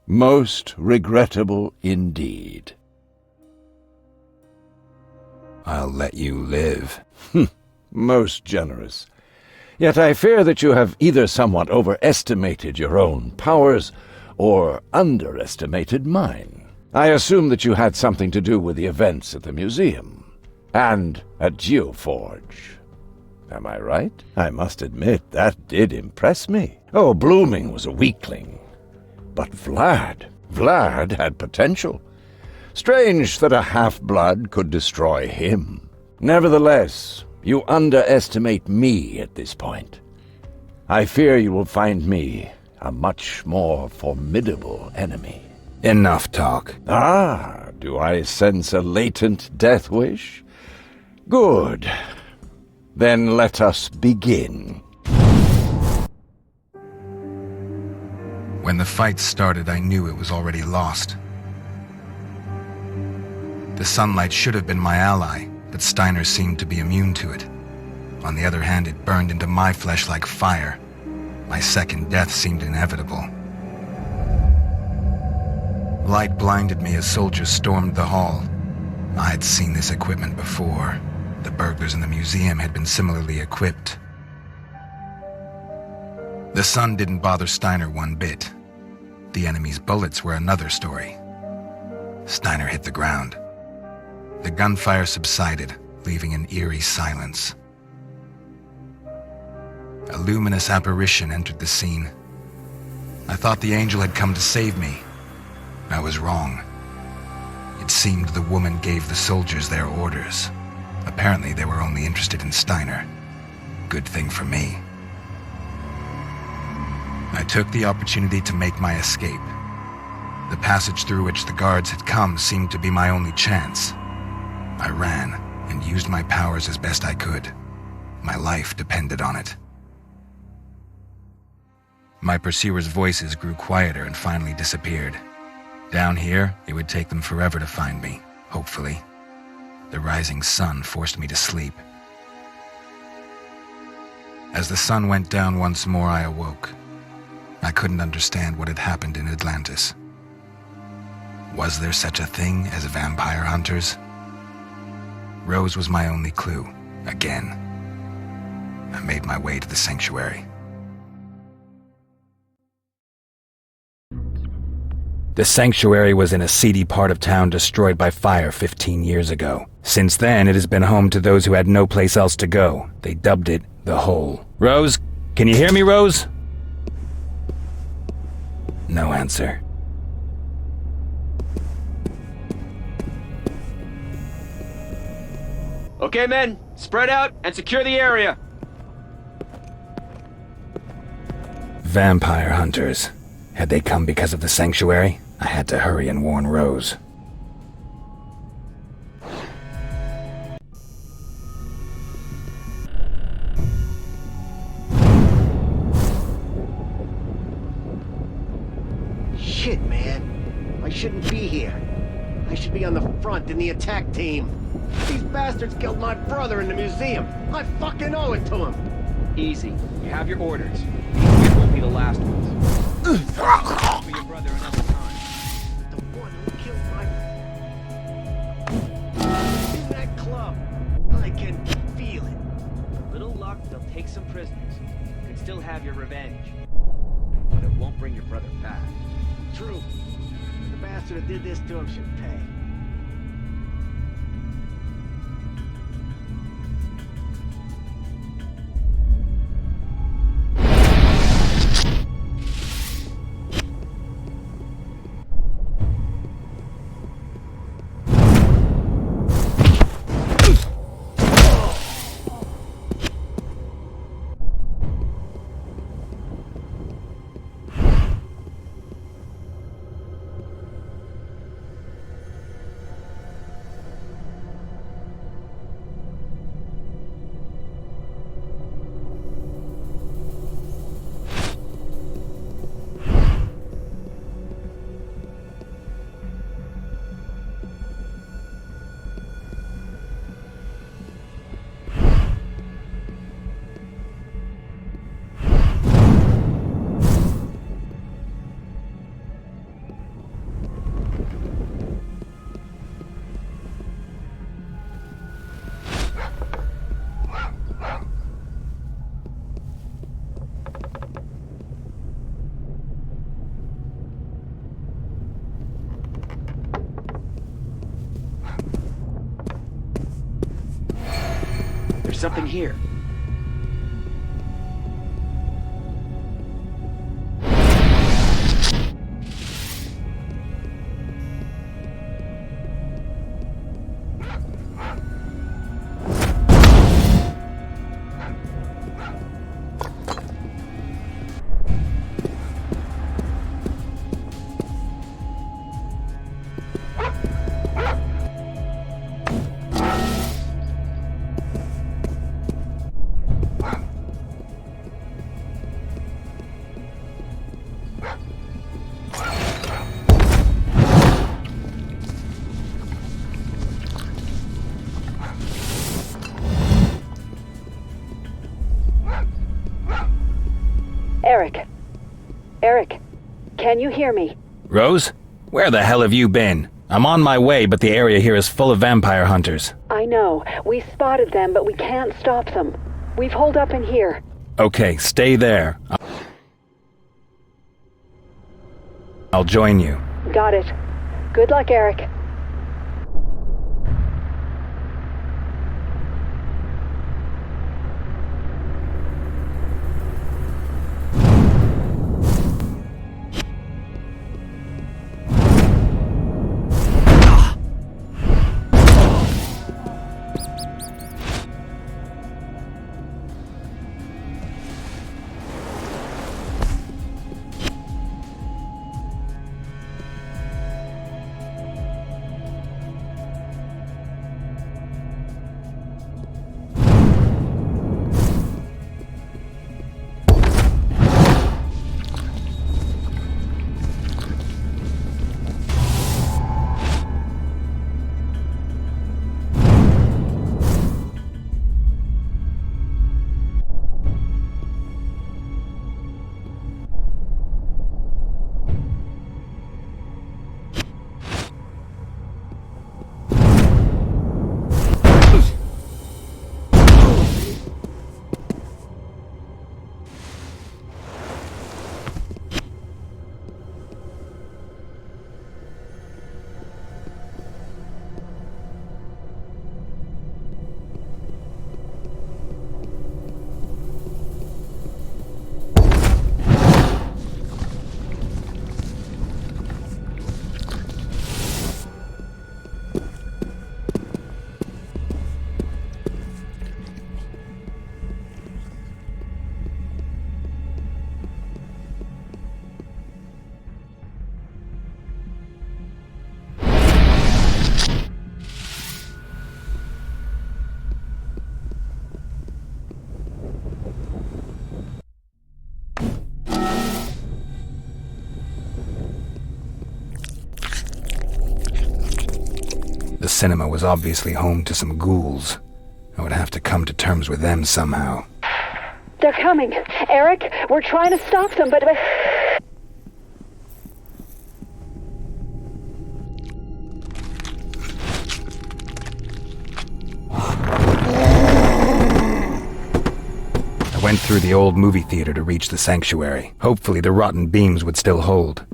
Most regrettable indeed. I'll let you live. Most generous. Yet I fear that you have either somewhat overestimated your own powers, or underestimated mine. I assume that you had something to do with the events at the museum, and at Geoforge. Am I right? I must admit, that did impress me. Oh, Blooming was a weakling. But Vlad had potential. Strange that a half-blood could destroy him. Nevertheless, you underestimate me at this point. I fear you will find me a much more formidable enemy. Enough talk. Ah, do I sense a latent death wish? Good. Then let us begin. When the fight started, I knew it was already lost. The sunlight should have been my ally, but Steiner seemed to be immune to it. On the other hand, it burned into my flesh like fire. My second death seemed inevitable. Light blinded me as soldiers stormed the hall. I had seen this equipment before. The burglars in the museum had been similarly equipped. The sun didn't bother Steiner one bit. The enemy's bullets were another story. Steiner hit the ground. The gunfire subsided, leaving an eerie silence. A luminous apparition entered the scene. I thought the angel had come to save me. I was wrong. It seemed the woman gave the soldiers their orders. Apparently they were only interested in Steiner. Good thing for me. I took the opportunity to make my escape. The passage through which the guards had come seemed to be my only chance. I ran and used my powers as best I could. My life depended on it. My pursuers' voices grew quieter and finally disappeared. Down here, it would take them forever to find me, hopefully. The rising sun forced me to sleep. As the sun went down once more, I awoke. I couldn't understand what had happened in Atlantis. Was there such a thing as vampire hunters? Rose was my only clue, again. I made my way to the sanctuary. The sanctuary was in a seedy part of town destroyed by fire 15 years ago. Since then, it has been home to those who had no place else to go. They dubbed it the Hole. Rose? Can you hear me, Rose? No answer. Okay, men, spread out and secure the area. Vampire hunters. Had they come because of the sanctuary? I had to hurry and warn Rose. Shit, man. I shouldn't be here. I should be on the front in the attack team. These bastards killed my brother in the museum. I fucking owe it to them. Easy. You have your orders. These won't be the last ones. For your brother another time. The one who killed my... In that club. I can feel it. Little luck, they'll take some prisoners. You can still have your revenge. But it won't bring your brother back. True. The bastard who did this to him should pay. Something here. Eric. Eric, can you hear me? Rose? Where the hell have you been? I'm on my way, but the area here is full of vampire hunters. I know. We spotted them, but we can't stop them. We've holed up in here. Okay, stay there. I'll join you. Got it. Good luck, Eric. The cinema was obviously home to some ghouls. I would have to come to terms with them somehow. They're coming. Eric, we're trying to stop them, but... I went through the old movie theater to reach the sanctuary. Hopefully the rotten beams would still hold.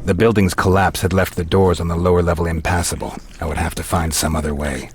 The building's collapse had left the doors on the lower level impassable. I would have to find some other way.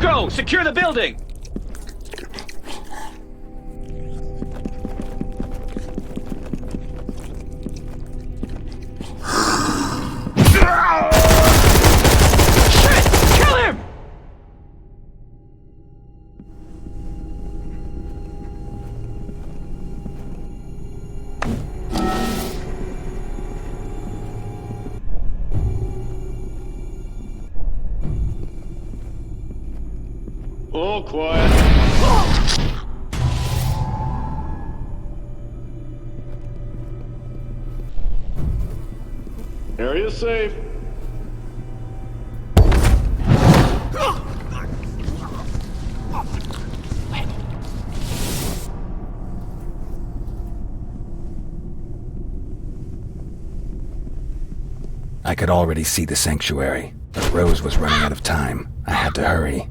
Go! Secure the building! Shit! Kill him! All quiet. Area safe. I could already see the sanctuary, but Rose was running out of time. I had to hurry.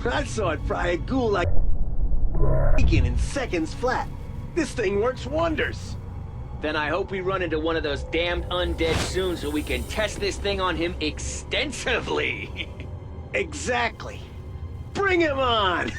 I saw it fry a ghoul like bacon in seconds flat. This thing works wonders. Then I hope we run into one of those damned undead soon so we can test this thing on him extensively. Exactly. Bring him on!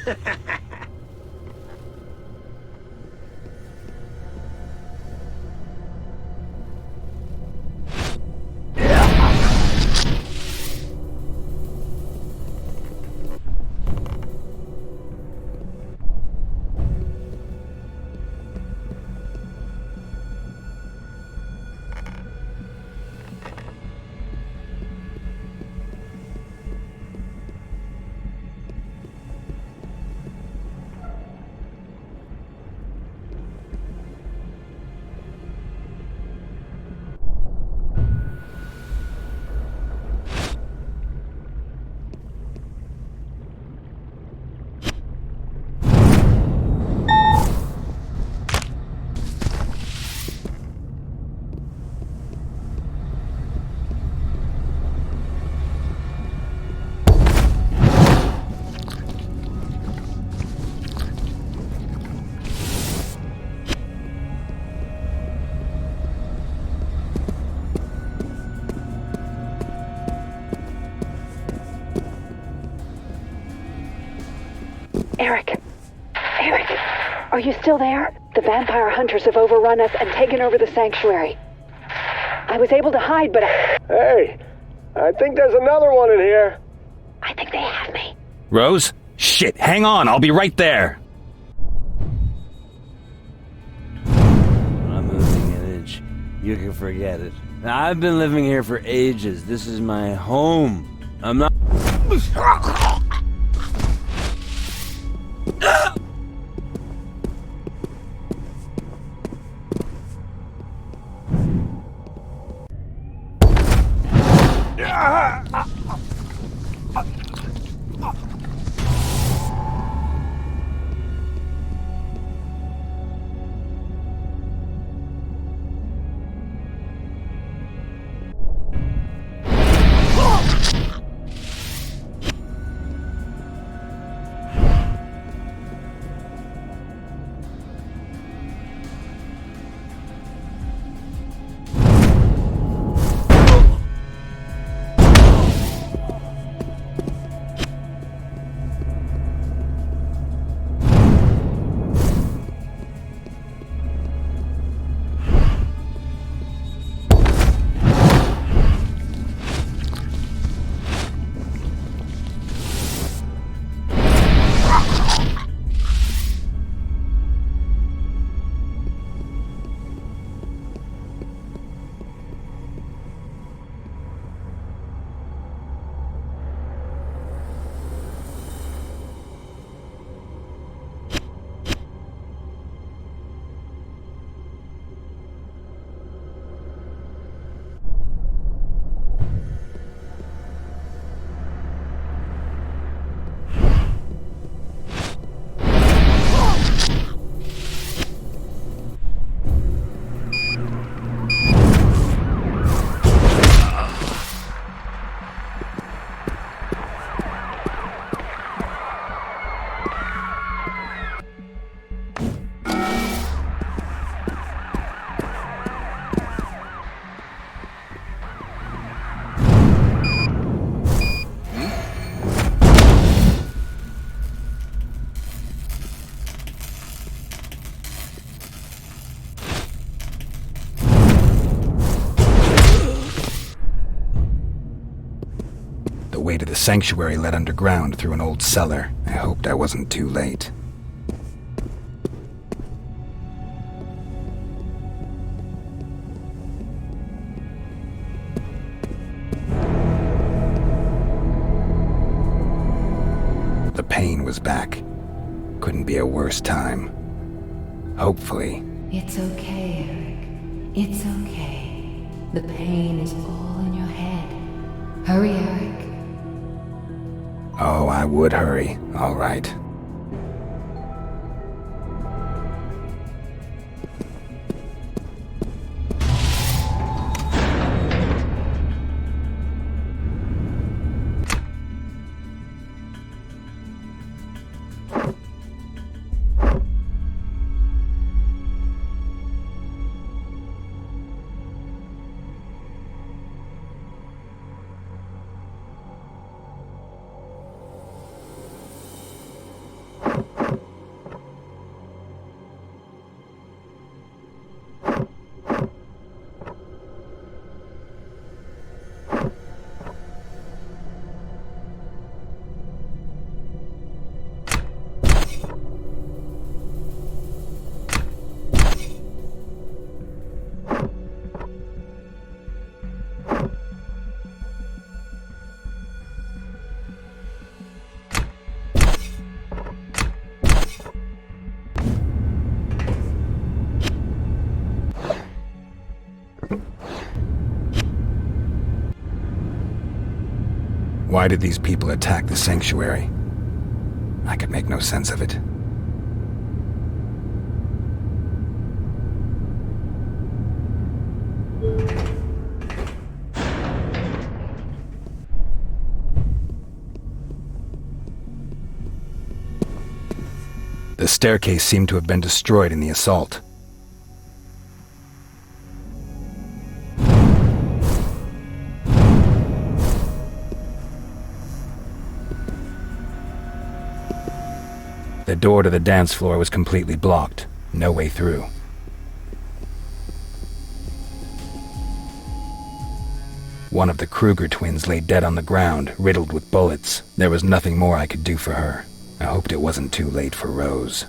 Eric! Eric! Are you still there? The vampire hunters have overrun us and taken over the sanctuary. I was able to hide, but Hey! I think there's another one in here. I think they have me. Rose? Shit, hang on, I'll be right there. I'm moving an inch. You can forget it. I've been living here for ages. This is my home. I'm not... way to the sanctuary led underground through an old cellar. I hoped I wasn't too late. The pain was back. Couldn't be a worse time. Hopefully. It's okay, Eric. It's okay. The pain is all in your head. Hurry, Eric. Oh, I would hurry. All right. Why did these people attack the sanctuary? I could make no sense of it. The staircase seemed to have been destroyed in the assault. The door to the dance floor was completely blocked. No way through. One of the Kruger twins lay dead on the ground, riddled with bullets. There was nothing more I could do for her. I hoped it wasn't too late for Rose.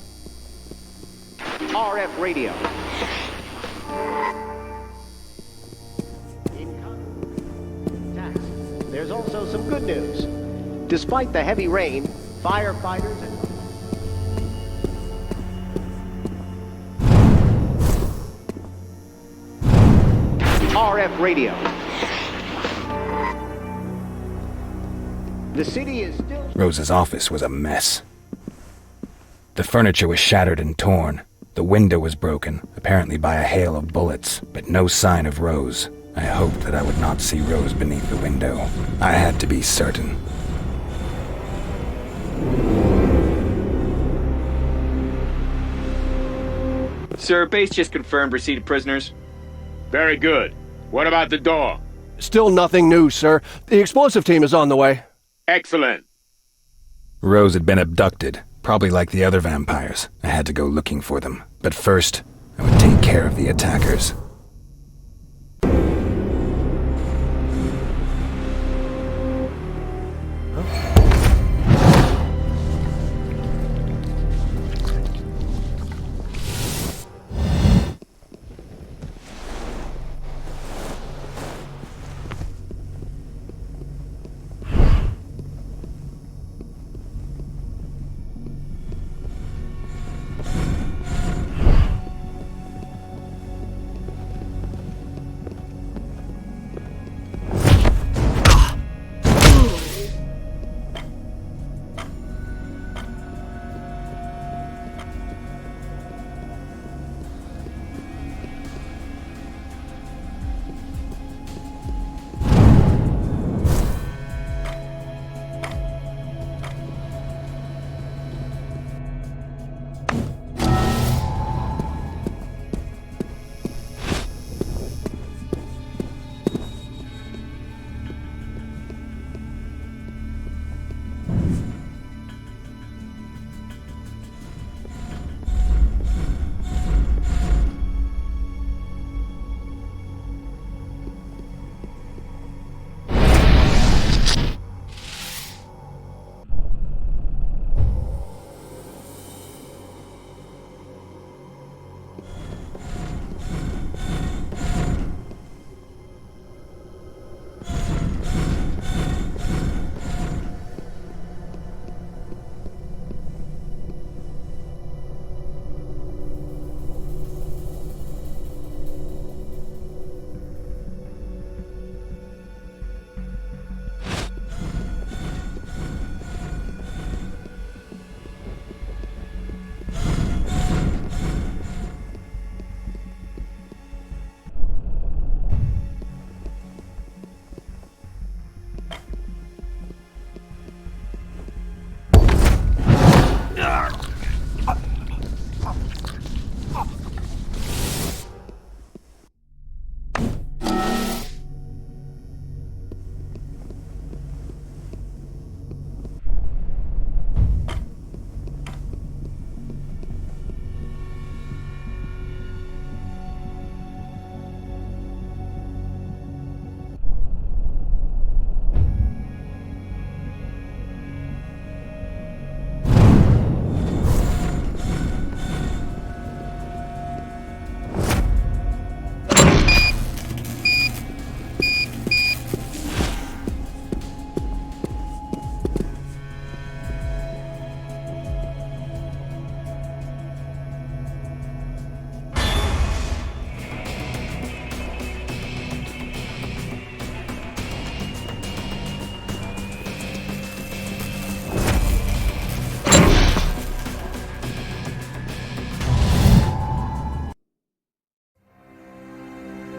RF radio. There's also some good news. Despite the heavy rain, firefighters and RF radio. The city is still... Rose's office was a mess. The furniture was shattered and torn. The window was broken, apparently by a hail of bullets, but no sign of Rose. I hoped that I would not see Rose beneath the window. I had to be certain. Sir, base just confirmed receipt of prisoners. Very good. What about the door? Still nothing new, sir. The explosive team is on the way. Excellent. Rose had been abducted, probably like the other vampires. I had to go looking for them. But first, I would take care of the attackers.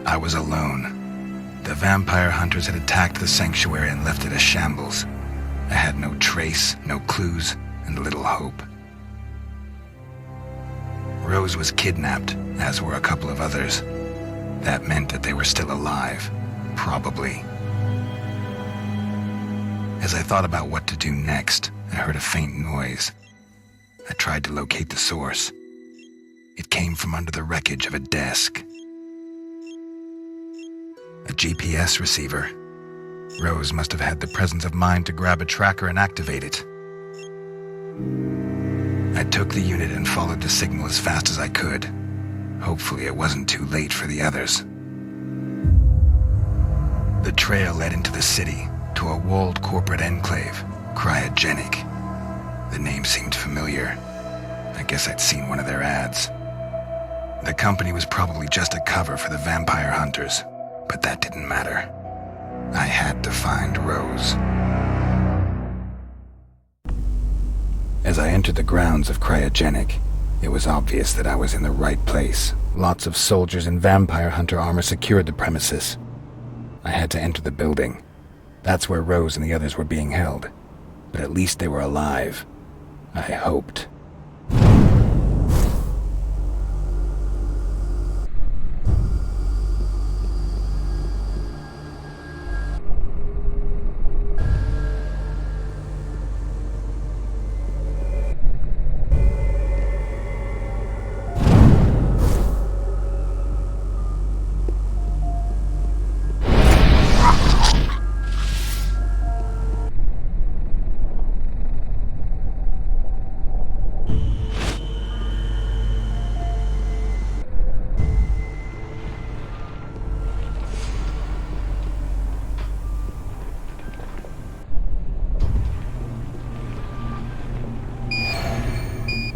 I was alone. The vampire hunters had attacked the sanctuary and left it a shambles. I had no trace, no clues, and little hope. Rose was kidnapped, as were a couple of others. That meant that they were still alive. Probably. As I thought about what to do next, I heard a faint noise. I tried to locate the source. It came from under the wreckage of a desk. A GPS receiver. Rose must have had the presence of mind to grab a tracker and activate it. I took the unit and followed the signal as fast as I could. Hopefully it wasn't too late for the others. The trail led into the city, to a walled corporate enclave, Cryogenic. The name seemed familiar. I guess I'd seen one of their ads. The company was probably just a cover for the vampire hunters, but that didn't matter. I had to find Rose. As I entered the grounds of Cryogenic, it was obvious that I was in the right place. Lots of soldiers in vampire hunter armor secured the premises. I had to enter the building. That's where Rose and the others were being held. But at least they were alive. I hoped.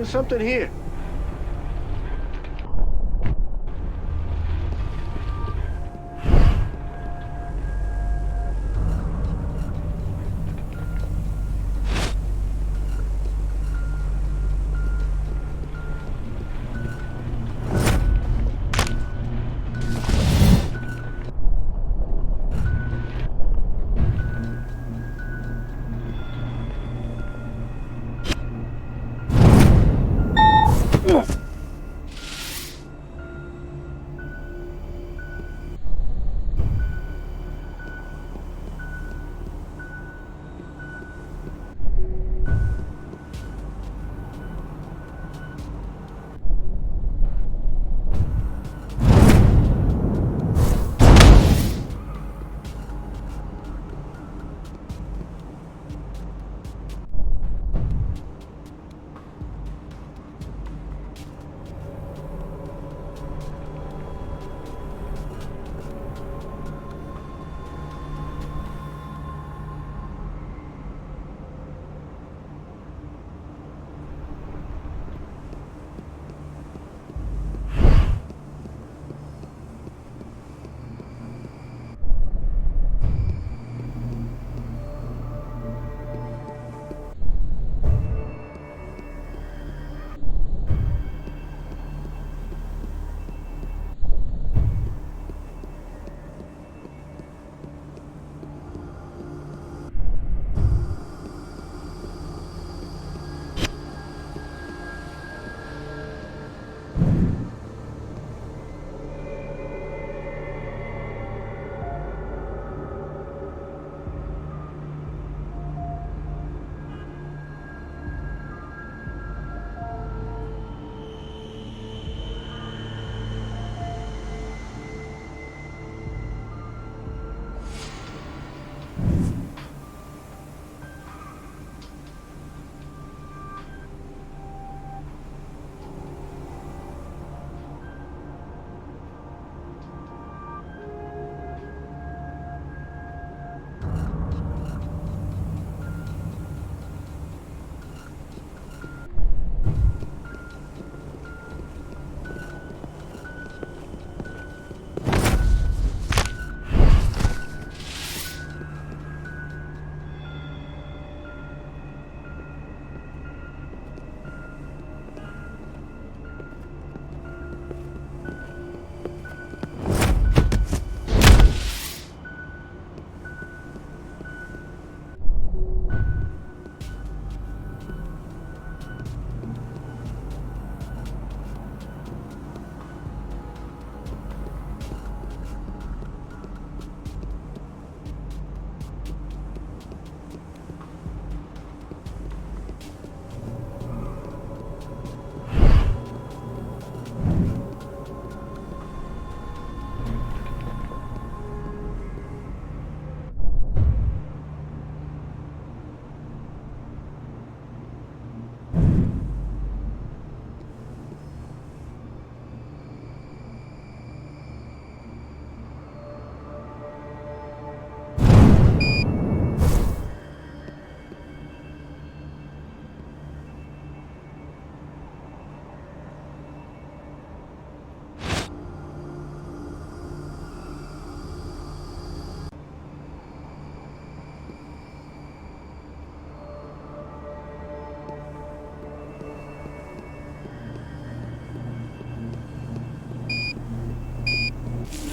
There's something here.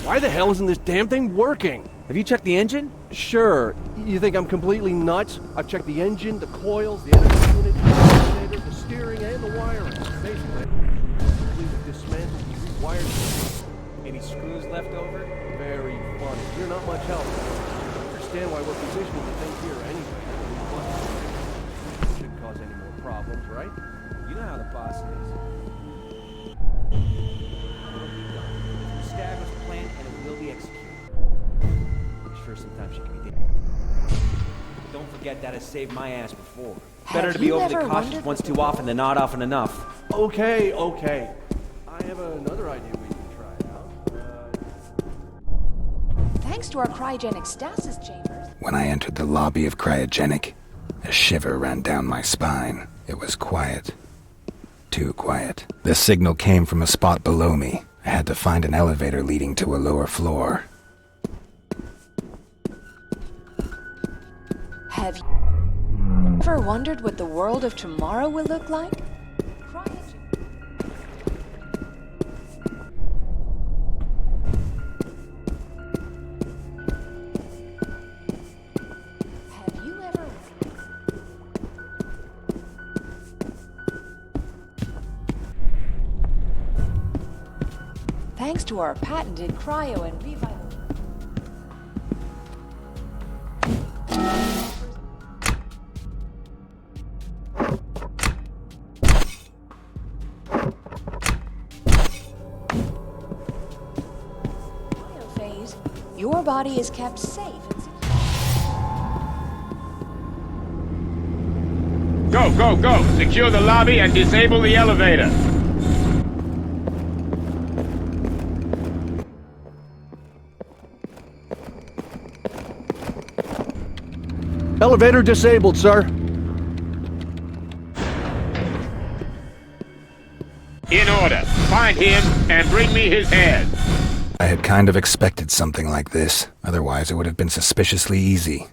Why the hell isn't this damn thing working? Have you checked the engine? Sure. You think I'm completely nuts? I've checked the engine, the coils, the energy unit, the alternator, the steering, and the wiring. Basically, completely dismantled and rewired. Any screws left over? Very funny. You're not much help. I understand why we're positioning the thing here anyway. But shouldn't cause any more problems, right? You know how the boss is. The stag was planned and it will be executed. I'm sure sometimes she can be dangerous. Don't forget that has saved my ass before. Better to be overly cautious once too often than not often enough. Okay. I have another idea we can try out. Thanks to our cryogenic stasis chambers. When I entered the lobby of Cryogenic, a shiver ran down my spine. It was quiet. Too quiet. The signal came from a spot below me. I had to find an elevator leading to a lower floor. Have you ever wondered what the world of tomorrow will look like? Have you ever... Thanks to our patented cryo and revival. Phase, your body is kept safe and secure. Go! Secure the lobby and disable the elevator. Elevator disabled, sir. In order. Find him and bring me his head. I had kind of expected something like this. Otherwise, it would have been suspiciously easy.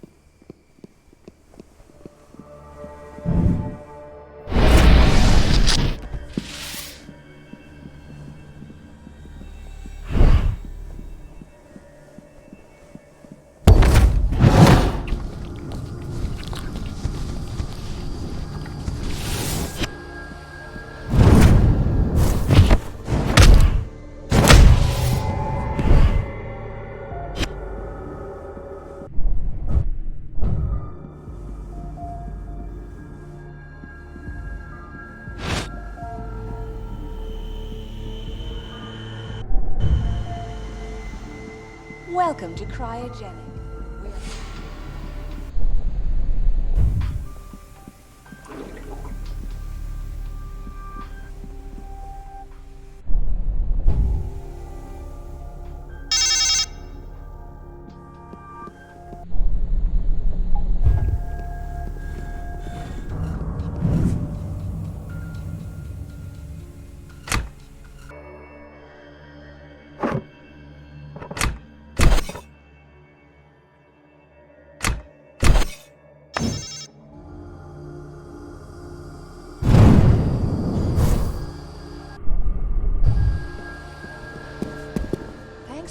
Welcome to Cryogenic.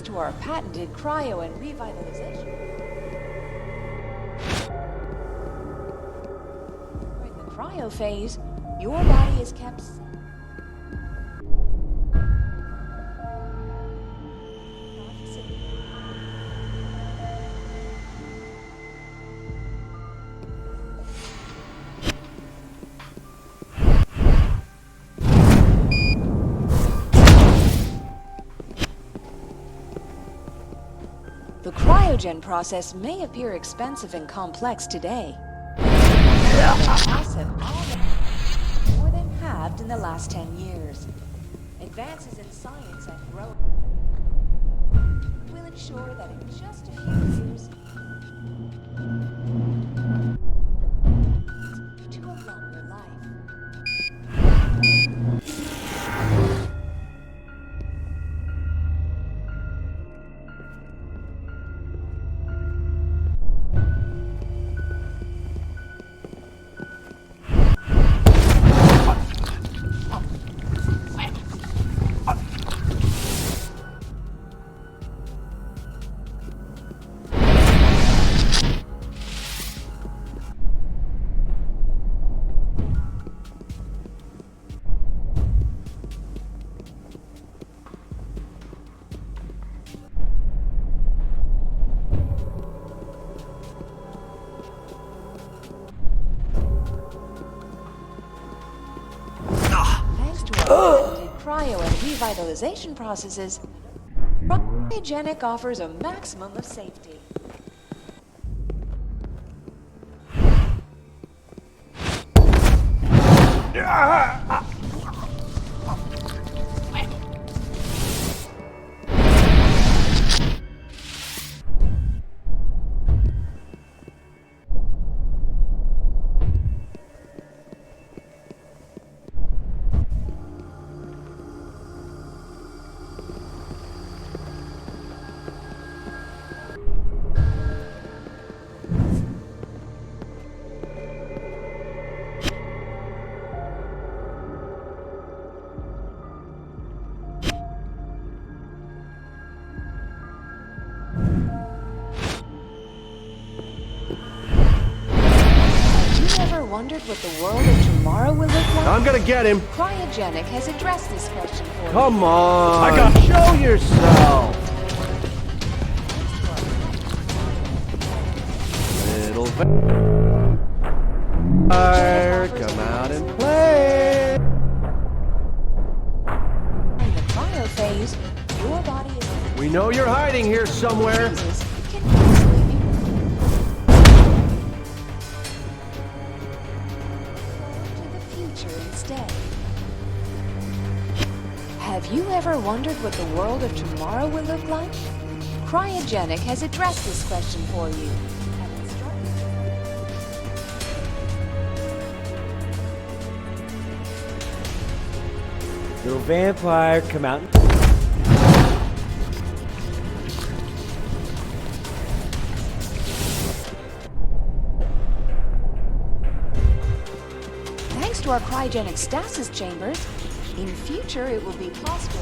To our patented cryo and revitalization. During the cryo phase, your body is kept safe. The cryogen process may appear expensive and complex today. Costs have more than halved in the last 10 years. Advances in science and growth will ensure that in just a few years, to a longer life. revitalization processes, Cryogenic offers a maximum of safety. Wondered what the world of tomorrow will look like? I'm gonna get him. Cryogenic has addressed this question for Come you. on. I got- Show yourself. Little vampire, come out and play. In the cryo phase, your body is... We know you're hiding here somewhere. Jesus, can possibly be instead. Have you ever wondered what the world of tomorrow will look like? Cryogenic has addressed this question for you. Little vampire, come out. Thanks to our cryogenic stasis chambers, in future it will be possible.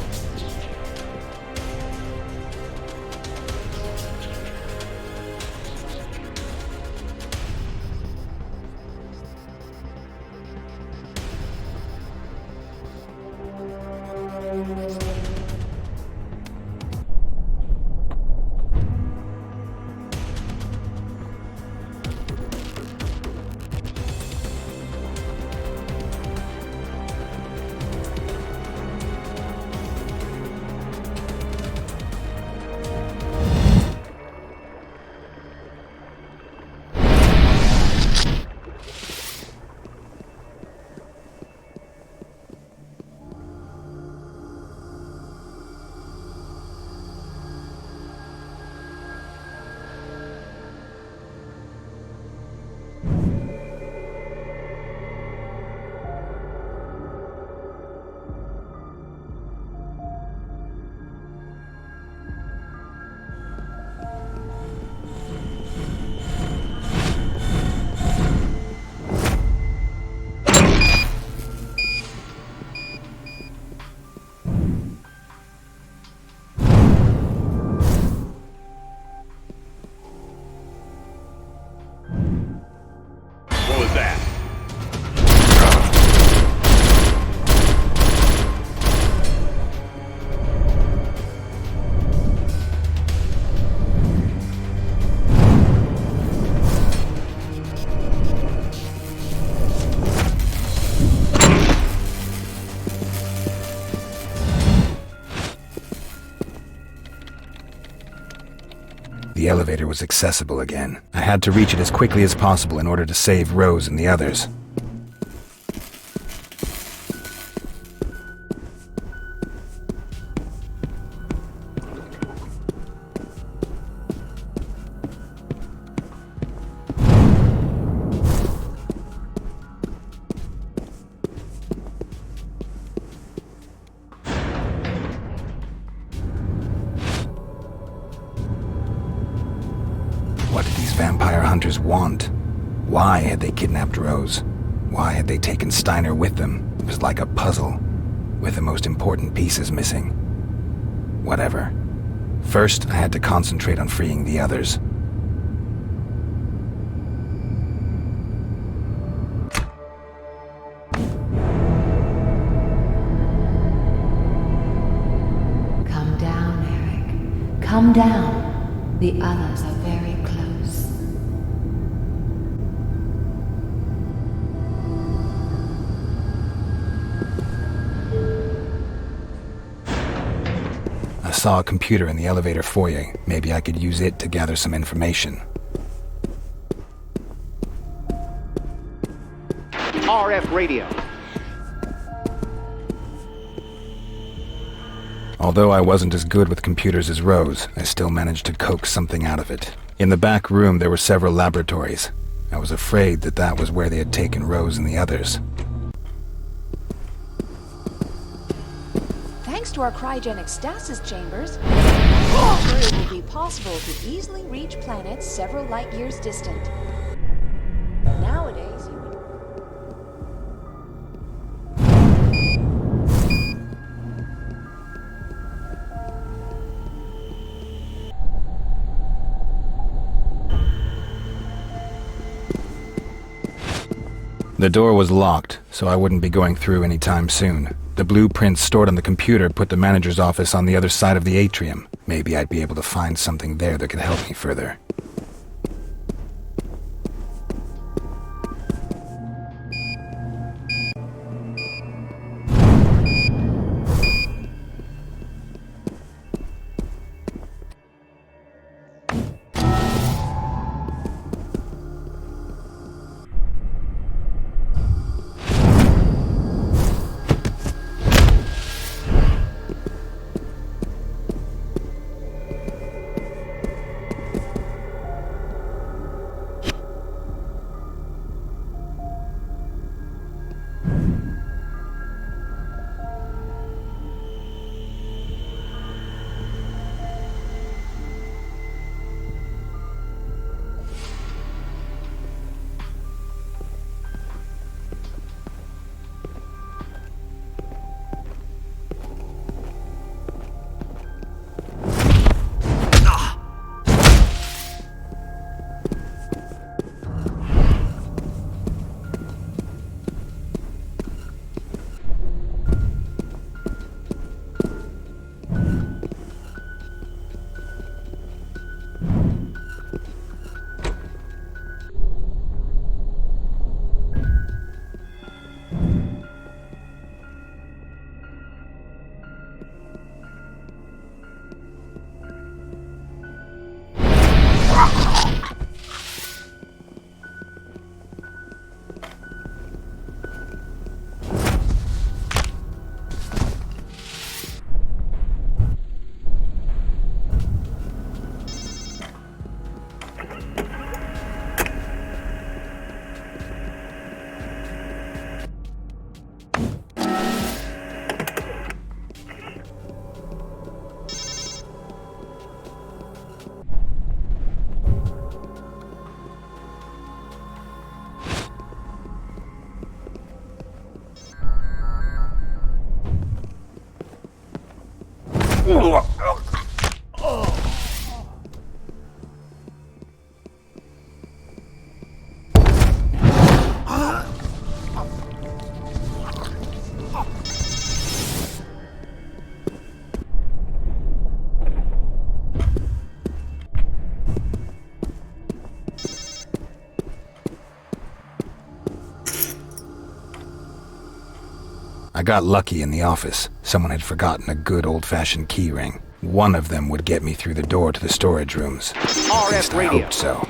The elevator was accessible again. I had to reach it as quickly as possible in order to save Rose and the others. What did these vampire hunters want? Why had they kidnapped Rose? Why had they taken Steiner with them? It was like a puzzle, with the most important pieces missing. Whatever. First, I had to concentrate on freeing the others. Come down, Eric. Come down. The others are very close. saw a computer in the elevator foyer. Maybe I could use it to gather some information. RF radio. Although I wasn't as good with computers as Rose, I still managed to coax something out of it. In the back room, there were several laboratories. I was afraid that that was where they had taken Rose and the others. Thanks to our cryogenic stasis chambers, it will be possible to easily reach planets several light years distant. Nowadays, you would... The door was locked, so I wouldn't be going through any time soon. The blueprints stored on the computer put the manager's office on the other side of the atrium. Maybe I'd be able to find something there that could help me further. I got lucky in the office. Someone had forgotten a good old-fashioned key ring. One of them would get me through the door to the storage rooms. At least I hoped so.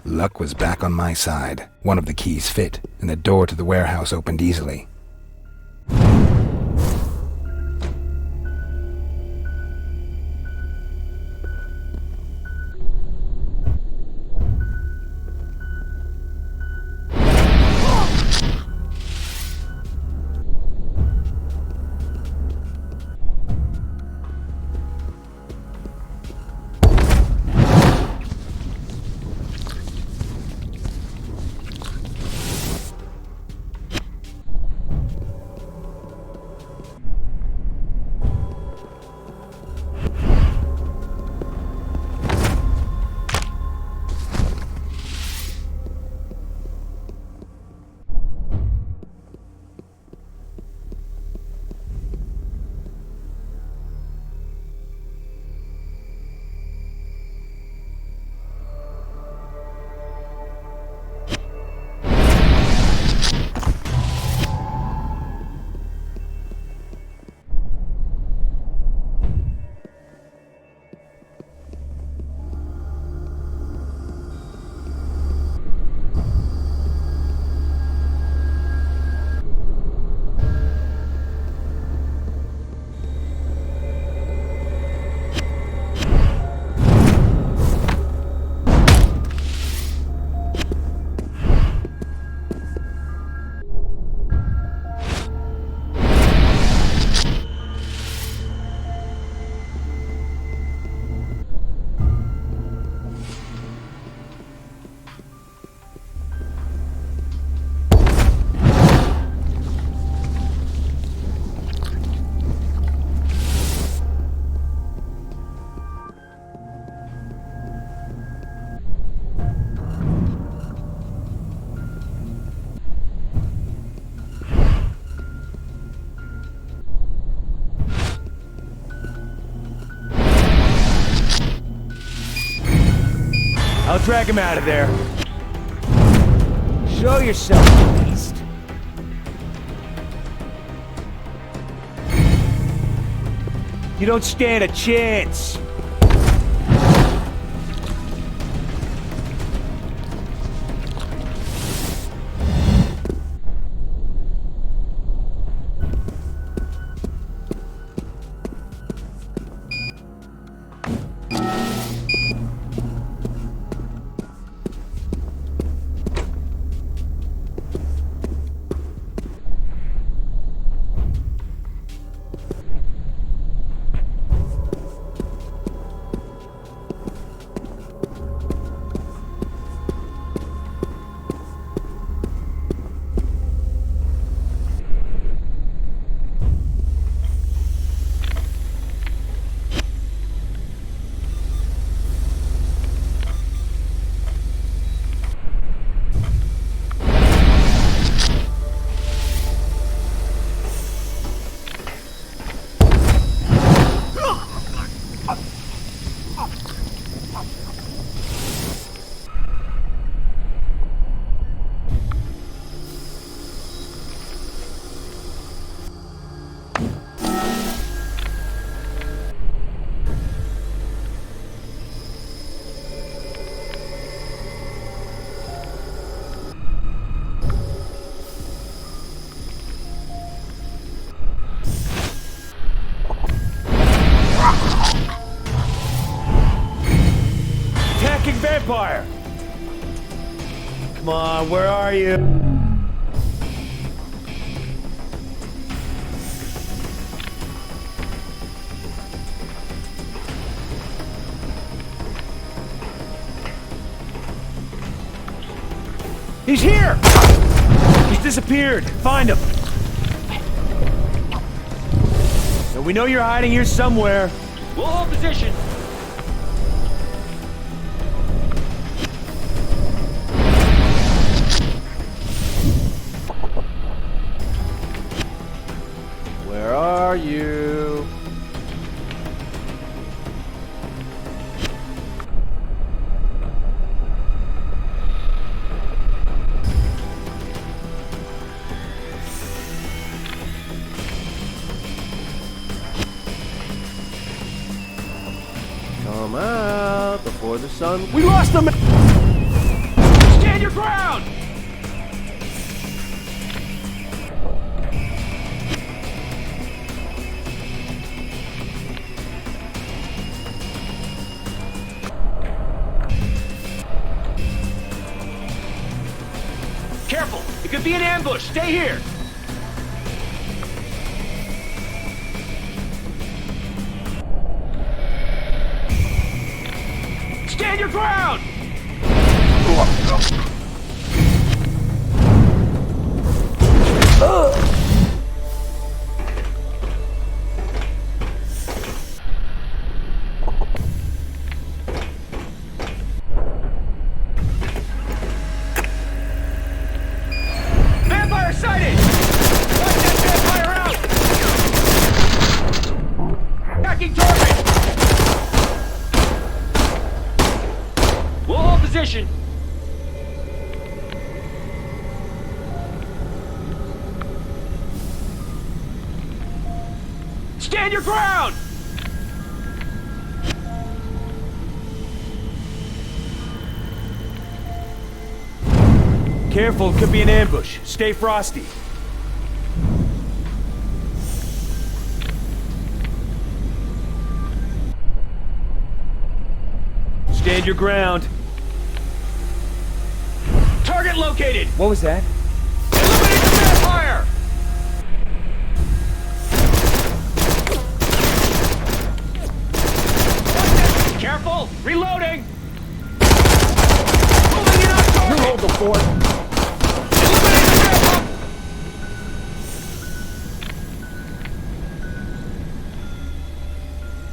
Luck was back on my side. One of the keys fit, and the door to the warehouse opened easily. I'll drag him out of there. Show yourself, beast. You don't stand a chance. Vampire! Come on, where are you? He's here! He's disappeared. Find him. Now we know you're hiding here somewhere. We'll hold position. Where are you? Come out before the sun. We lost them! Stand your ground! Careful! It could be an ambush! Stay here! Stand your ground! Vampire sighted! Watch that vampire out! Attacking target! We'll hold position. Stand your ground! Careful, it could be an ambush. Stay frosty. Stand your ground. Target located! What was that? Eliminate the vampire! Careful! Reloading! Moving in on target! You hold the fort. Eliminate the vampire!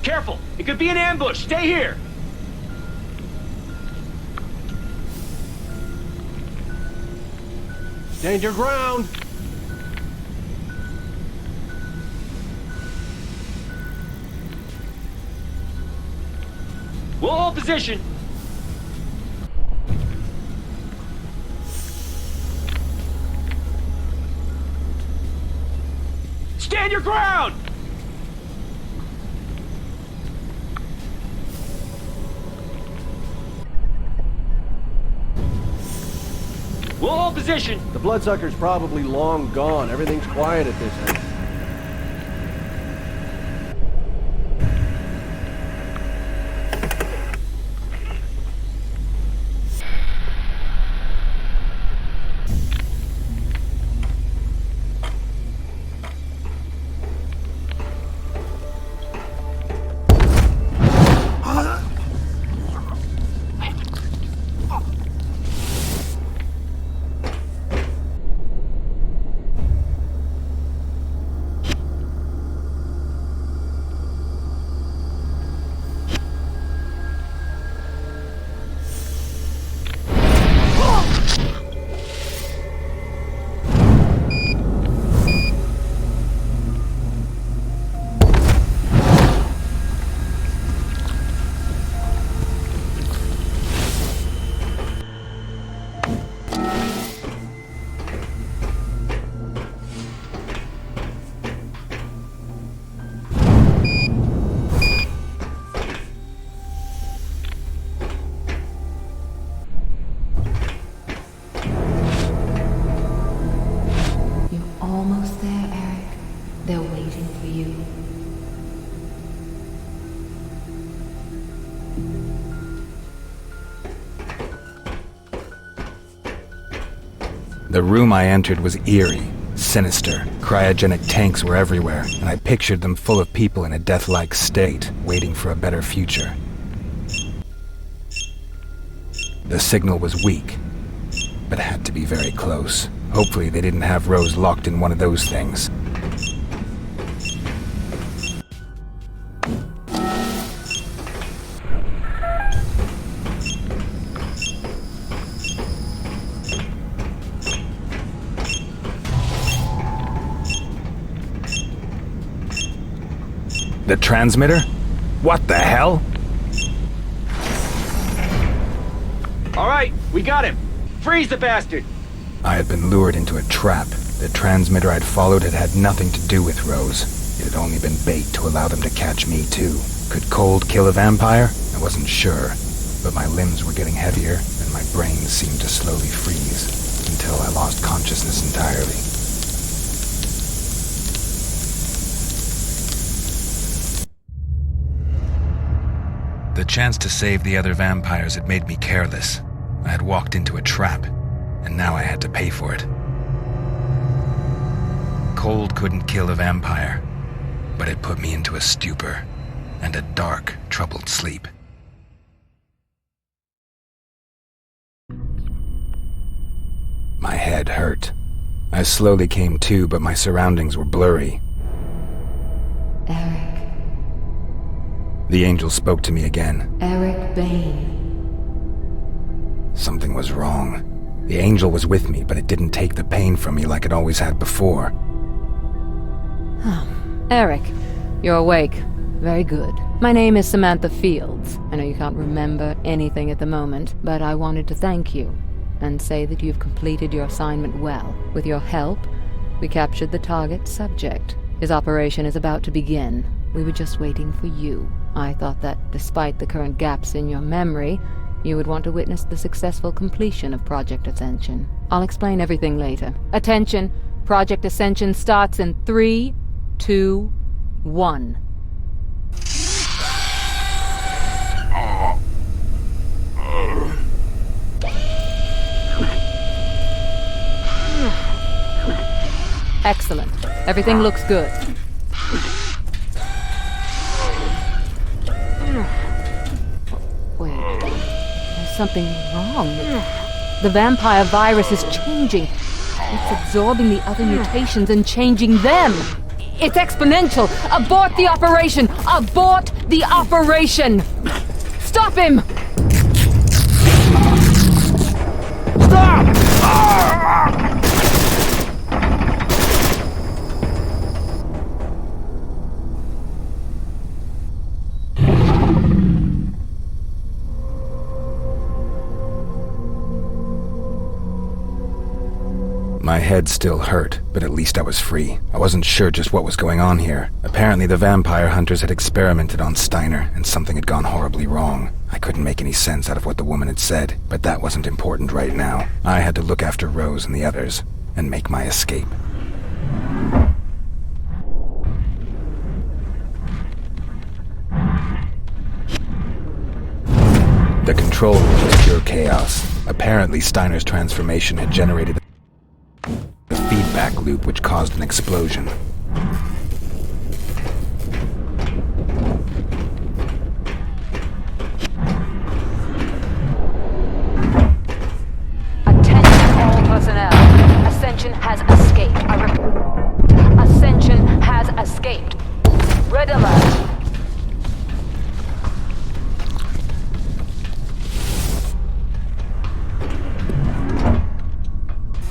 Careful! It could be an ambush! Stay here! Stand your ground. We'll hold position. Stand your ground! We'll hold position. The bloodsucker's probably long gone. Everything's quiet at this end. Almost there, Eric. They're waiting for you. The room I entered was eerie, sinister. Cryogenic tanks were everywhere, and I pictured them full of people in a death-like state, waiting for a better future. The signal was weak, but it had to be very close. Hopefully they didn't have Rose locked in one of those things. The transmitter? What the hell? All right, we got him. Freeze the bastard. I had been lured into a trap. The transmitter I'd followed had had nothing to do with Rose. It had only been bait to allow them to catch me, too. Could cold kill a vampire? I wasn't sure. But my limbs were getting heavier, and my brain seemed to slowly freeze, until I lost consciousness entirely. The chance to save the other vampires had made me careless. I had walked into a trap, and now I had to pay for it. Cold couldn't kill a vampire, but it put me into a stupor and a dark, troubled sleep. My head hurt. I slowly came to, but my surroundings were blurry. Eric. The angel spoke to me again. Eric Bane. Something was wrong. The angel was with me, but it didn't take the pain from me like it always had before. Eric, you're awake. Very good. My name is Samantha Fields. I know you can't remember anything at the moment, but I wanted to thank you and say that you've completed your assignment well. With your help, we captured the target subject. His operation is about to begin. We were just waiting for you. I thought that despite the current gaps in your memory, you would want to witness the successful completion of Project Ascension. I'll explain everything later. Attention! Project Ascension starts in 3, 2, 1. Excellent. Everything looks good. Wait. There's something wrong. The vampire virus is changing. It's absorbing the other mutations and changing them. It's exponential. Abort the operation. Abort the operation. Stop him. Stop! My My head still hurt, but at least I was free. I wasn't sure just what was going on here. Apparently the vampire hunters had experimented on Steiner, and something had gone horribly wrong. I couldn't make any sense out of what the woman had said, but that wasn't important right now. I had to look after Rose and the others, and make my escape. The control room was pure chaos. Apparently Steiner's transformation had generated a feedback loop which caused an explosion. Attention all personnel. Ascension has escaped. I repeat. Ascension has escaped. Red alert.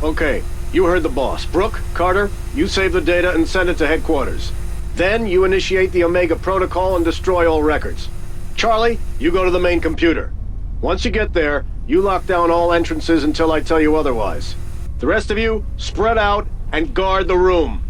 Okay, you heard the boss. Brooke, Carter, you save the data and send it to headquarters. Then you initiate the Omega Protocol and destroy all records. Charlie, you go to the main computer. Once you get there, you lock down all entrances until I tell you otherwise. The rest of you, spread out and guard the room.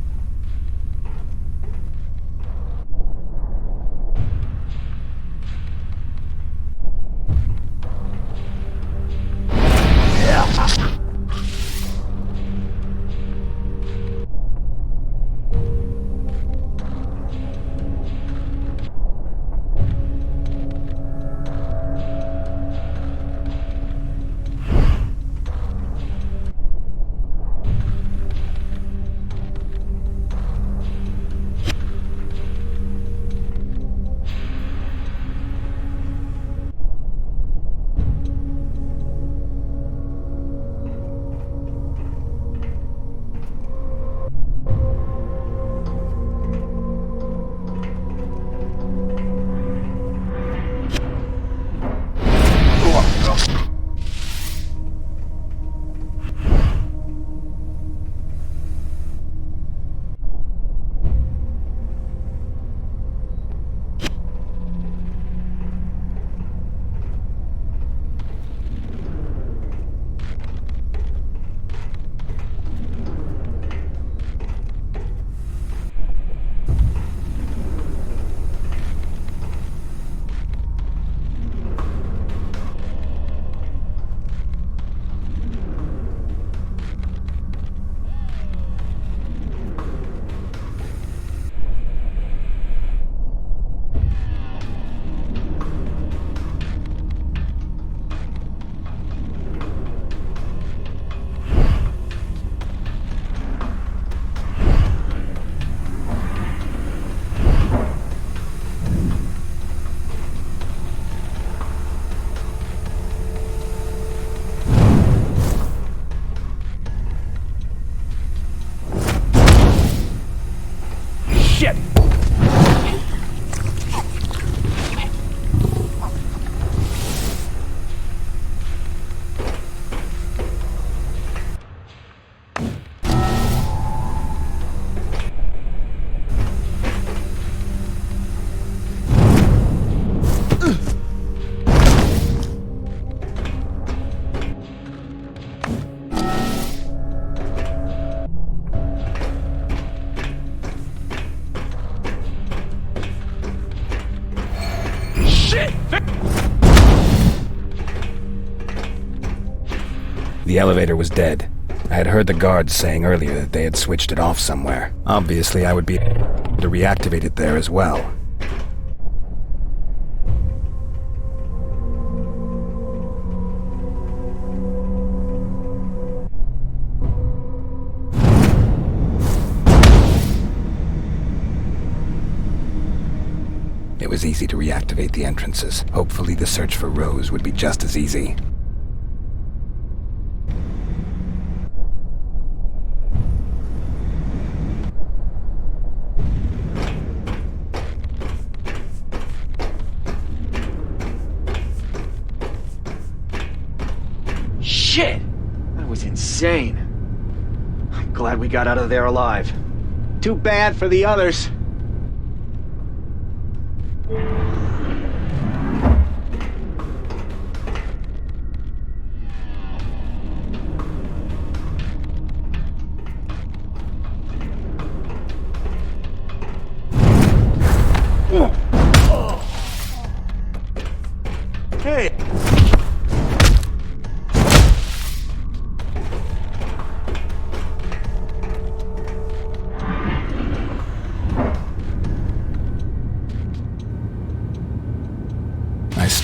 The elevator was dead. I had heard the guards saying earlier that they had switched it off somewhere. Obviously, I would be able to reactivate it there as well. It was easy to reactivate the entrances. Hopefully the search for Rose would be just as easy. Shit! That was insane. I'm glad we got out of there alive. Too bad for the others.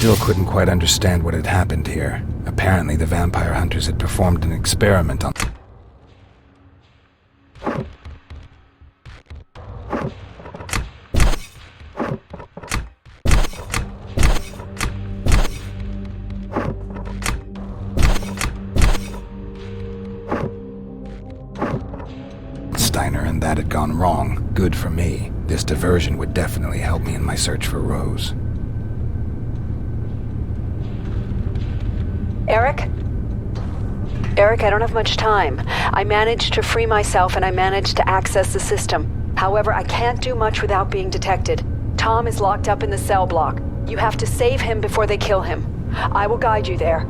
still couldn't quite understand what had happened here. Apparently, the vampire hunters had performed an experiment on... Steiner, and that had gone wrong. Good for me. This diversion would definitely help me in my search for Rose. Eric? Eric, I don't have much time. I managed to free myself and I managed to access the system. However, I can't do much without being detected. Tom is locked up in the cell block. You have to save him before they kill him. I will guide you there.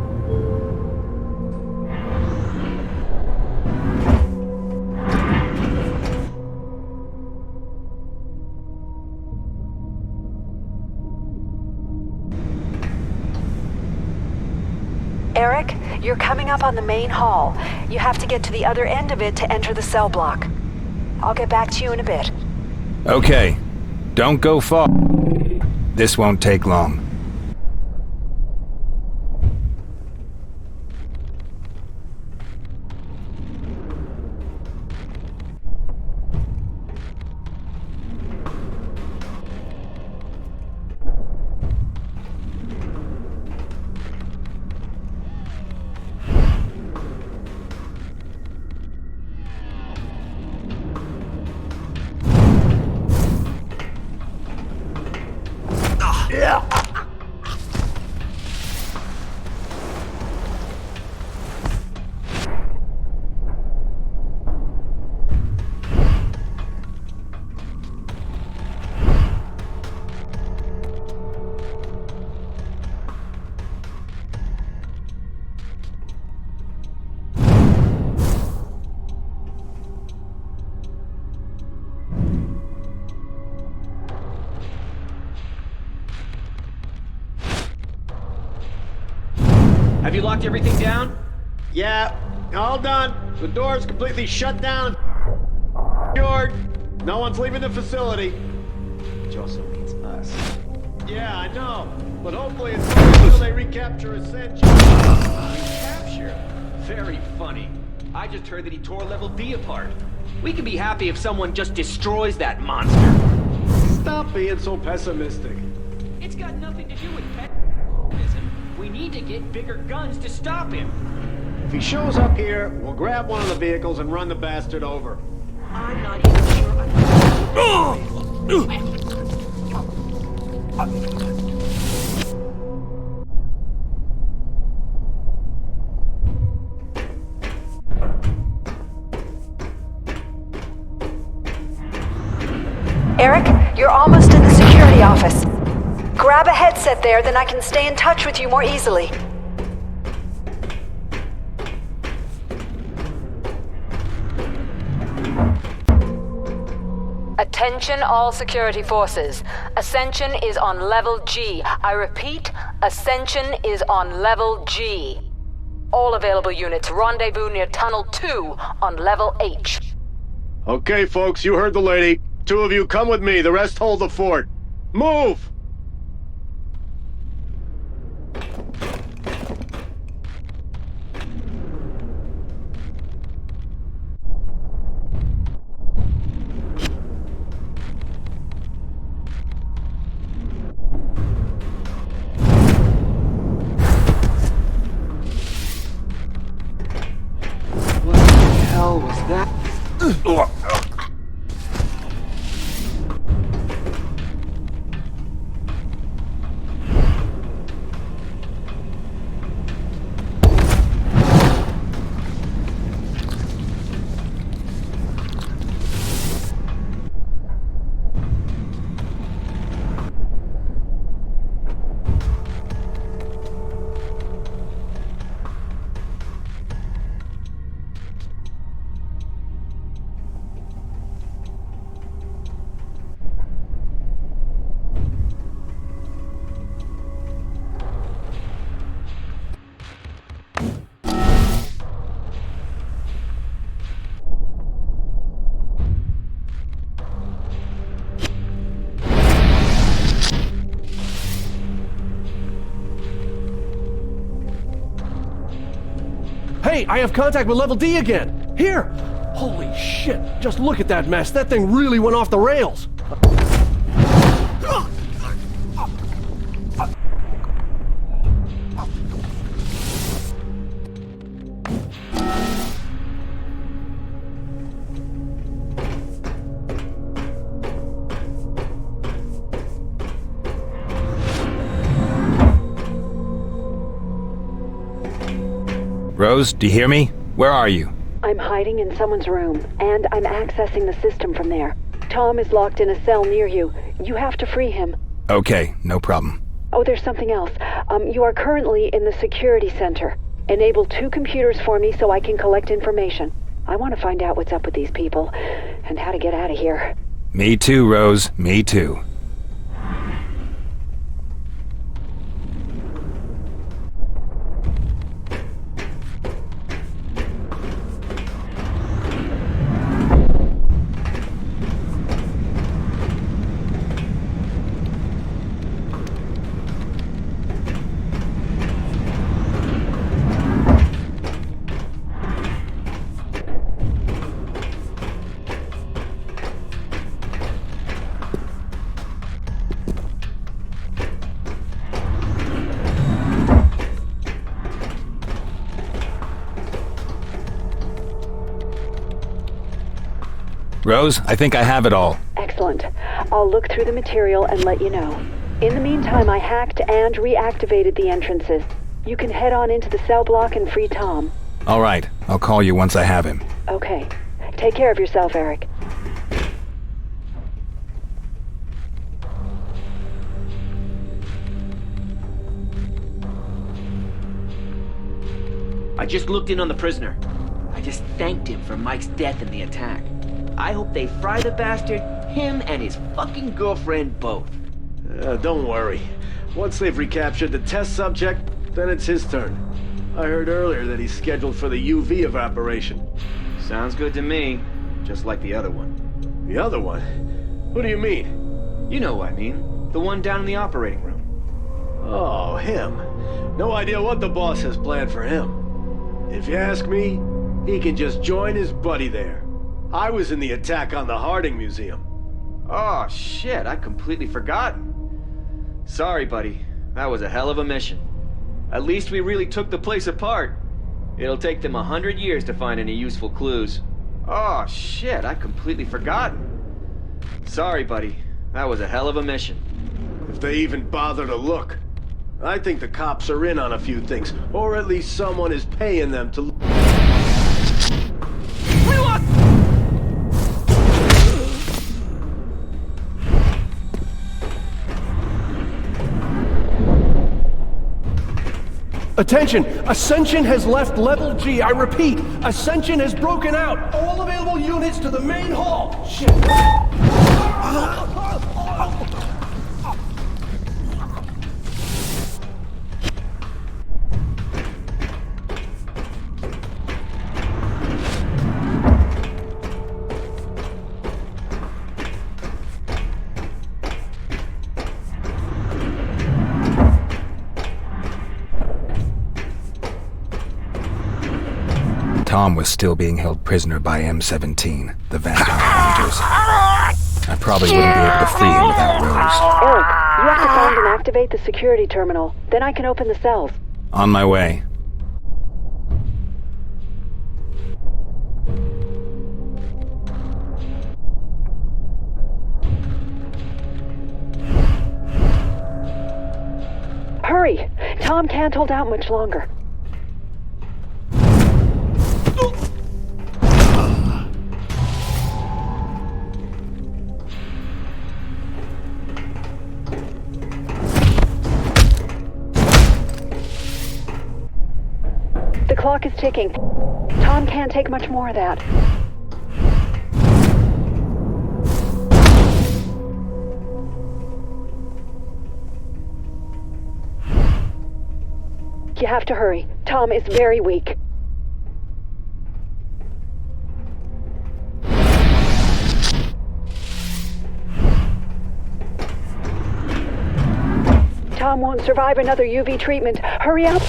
Eric, you're coming up on the main hall. You have to get to the other end of it to enter the cell block. I'll get back to you in a bit. Okay. Don't go far. This won't take long. Have you locked everything down? Yeah, all done. The door's completely shut down. Secured. No one's leaving the facility. Which also means us. Yeah, I know. But hopefully it's not until they recapture Ascension. Recapture? Very funny. I just heard that he tore Level D apart. We can be happy if someone just destroys that monster. Stop being so pessimistic. It's got nothing to do with pessimism. We need to get bigger guns to stop him. If he shows up here, we'll grab one of the vehicles and run the bastard over. I'm not even sure Eric, you're almost in the security office. Grab a headset there, then I can stay in touch with you more easily. Attention all security forces. Ascension is on level G. I repeat, Ascension is on level G. All available units rendezvous near Tunnel 2 on level H. Okay, folks, you heard the lady. 2 of you come with me, the rest hold the fort. Move! What the hell was that? Hey, I have contact with level D again! Here! Holy shit, just look at that mess. That thing really went off the rails. Rose, do you hear me? Where are you? I'm hiding in someone's room, and I'm accessing the system from there. Tom is locked in a cell near you. You have to free him. Okay, no problem. Oh, there's something else. You are currently in the security center. Enable 2 computers for me so I can collect information. I want to find out what's up with these people, and how to get out of here. Me too, Rose. Me too. Rose, I think I have it all. Excellent. I'll look through the material and let you know. In the meantime, I hacked and reactivated the entrances. You can head on into the cell block and free Tom. All right, I'll call you once I have him. Okay. Take care of yourself, Eric. I just looked in on the prisoner. I just thanked him for Mike's death in the attack. I hope they fry the bastard, him and his fucking girlfriend both. Don't worry. Once they've recaptured the test subject, then it's his turn. I heard earlier that he's scheduled for the UV evaporation. Sounds good to me. Just like the other one. The other one? What do you mean? You know what I mean. The one down in the operating room. Oh, him. No idea what the boss has planned for him. If you ask me, he can just join his buddy there. I was in the attack on the Harding Museum. Oh, shit, I'd completely forgotten. Sorry, buddy. That was a hell of a mission. At least we really took the place apart. It'll take them 100 years to find any useful clues. Oh, shit, I'd completely forgotten. Sorry, buddy. That was a hell of a mission. If they even bother to look. I think the cops are in on a few things, or at least someone is paying them to... Attention! Ascension has left level G. I repeat, Ascension has broken out. All available units to the main hall. Shit. Tom was still being held prisoner by M17, the vampire hunters. I probably wouldn't be able to free him without Rose. Eric, you have to find and activate the security terminal. Then I can open the cells. On my way. Hurry! Tom can't hold out much longer. The clock is ticking. Tom can't take much more of that. You have to hurry. Tom is very weak. Tom won't survive another UV treatment. Hurry up!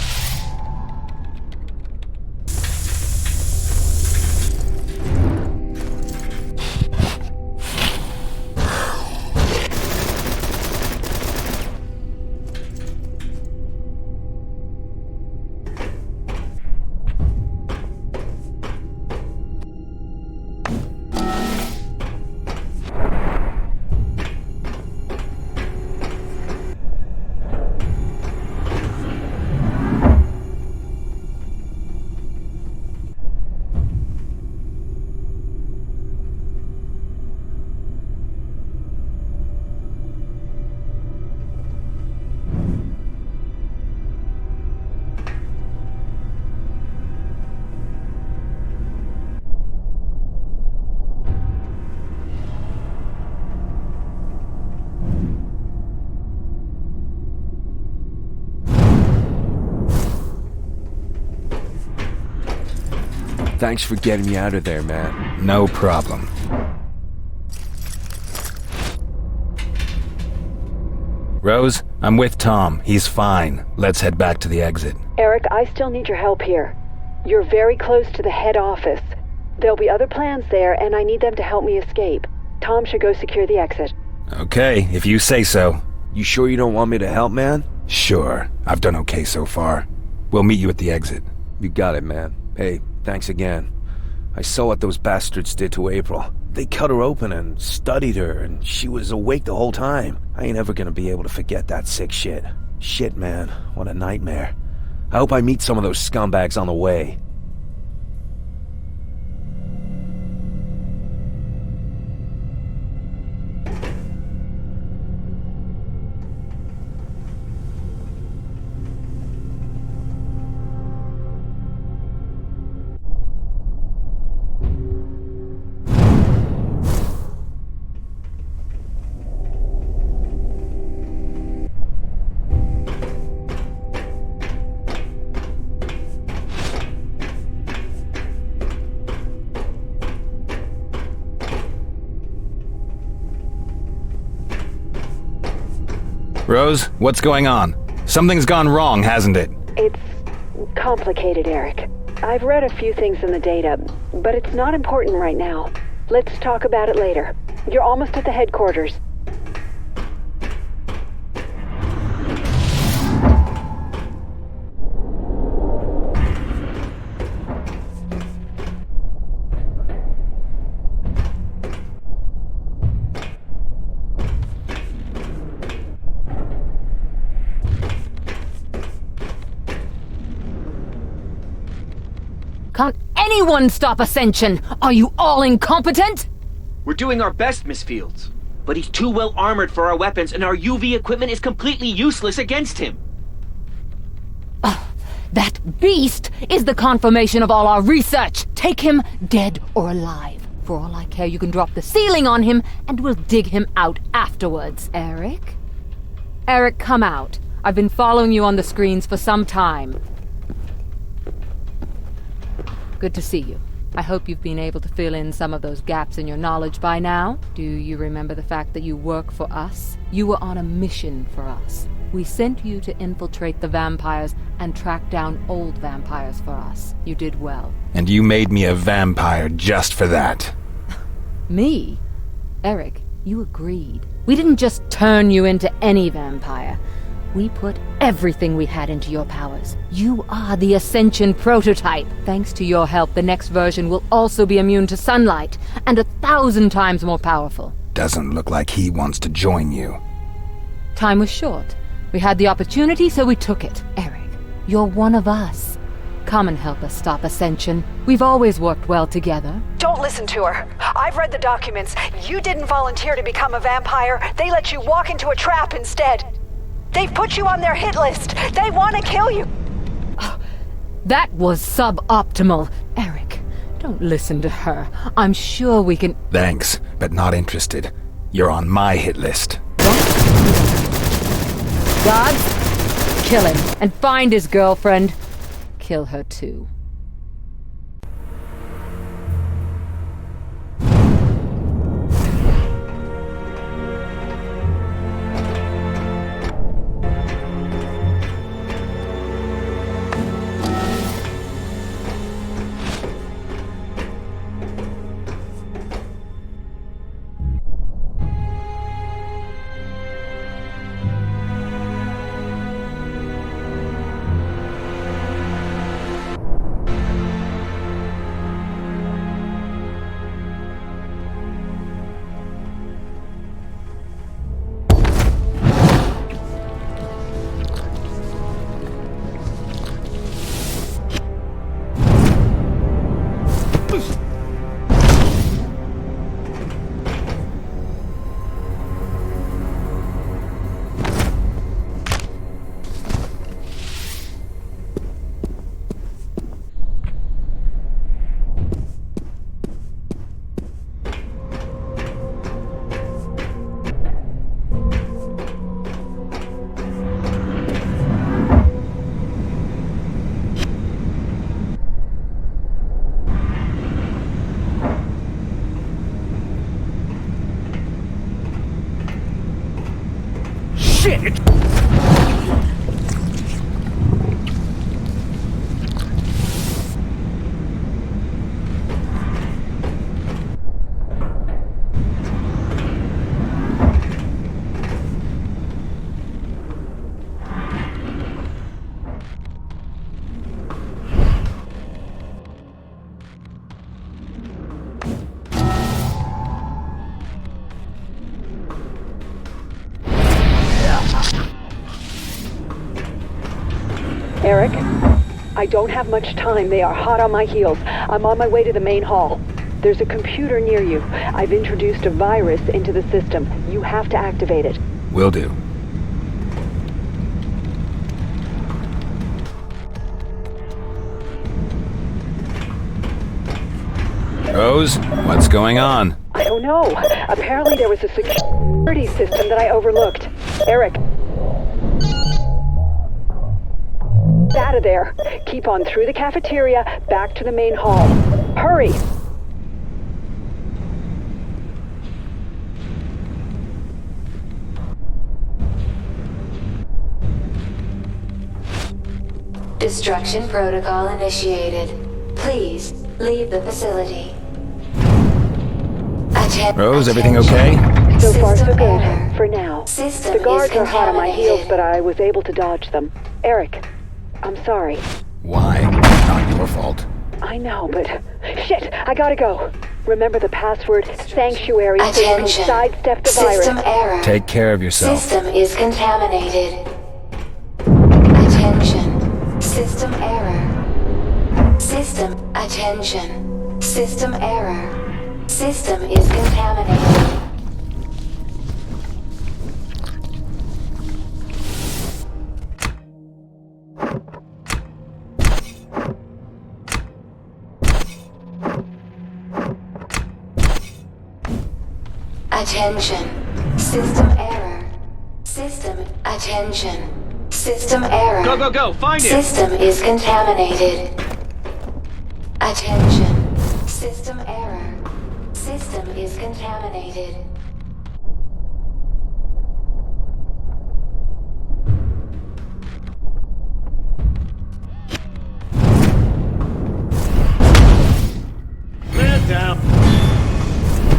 Thanks for getting me out of there, man. No problem. Rose, I'm with Tom. He's fine. Let's head back to the exit. Eric, I still need your help here. You're very close to the head office. There'll be other plans there, and I need them to help me escape. Tom should go secure the exit. Okay, if you say so. You sure you don't want me to help, man? Sure, I've done okay so far. We'll meet you at the exit. You got it, man. Hey, thanks again. I saw what those bastards did to April. They cut her open and studied her, and she was awake the whole time. I ain't ever gonna be able to forget that sick shit. Shit, man. What a nightmare. I hope I meet some of those scumbags on the way. Rose, what's going on? Something's gone wrong, hasn't it? It's complicated, Eric. I've read a few things in the data, but it's not important right now. Let's talk about it later. You're almost at the headquarters. Can't anyone stop Ascension? Are you all incompetent? We're doing our best, Miss Fields. But he's too well armored for our weapons, and our UV equipment is completely useless against him. That beast is the confirmation of all our research. Take him, dead or alive. For all I care, you can drop the ceiling on him, and we'll dig him out afterwards. Eric? Eric, come out. I've been following you on the screens for some time. Good to see you. I hope you've been able to fill in some of those gaps in your knowledge by now. Do you remember the fact that you work for us? You were on a mission for us. We sent you to infiltrate the vampires and track down old vampires for us. You did well. And you made me a vampire just for that. Me? Eric, you agreed. We didn't just turn you into any vampire. We put everything we had into your powers. You are the Ascension prototype. Thanks to your help, the next version will also be immune to sunlight, and 1,000 times more powerful. Doesn't look like he wants to join you. Time was short. We had the opportunity, so we took it. Eric, you're one of us. Come and help us stop Ascension. We've always worked well together. Don't listen to her. I've read the documents. You didn't volunteer to become a vampire. They let you walk into a trap instead. They've put you on their hit list. They want to kill you. That was suboptimal. Eric, don't listen to her. I'm sure we can... Thanks, but not interested. You're on my hit list. Gods, kill him and find his girlfriend. Kill her too. shit! Eric, I don't have much time. They are hot on my heels. I'm on my way to the main hall. There's a computer near you. I've introduced a virus into the system. You have to activate it. Will do. Rose, what's going on? I don't know. Apparently there was a security system that I overlooked. Eric. Out of there. Keep on through the cafeteria, back to the main hall. Hurry! Destruction protocol initiated. Please leave the facility. Rose, everything okay? So far so good, for now. The guards are hot on my heels, but I was able to dodge them. Eric, I'm sorry. Why? Not your fault. I know, but... Shit! I gotta go. Remember the password, Sanctuary, so you can sidestep the virus. System error. Take care of yourself. System is contaminated. Attention. System error. System. Attention. System error. System is contaminated. Attention. System error. System. Attention. System error. Go, go, go! Find it! System is contaminated. Attention. System error. System is contaminated. Man down!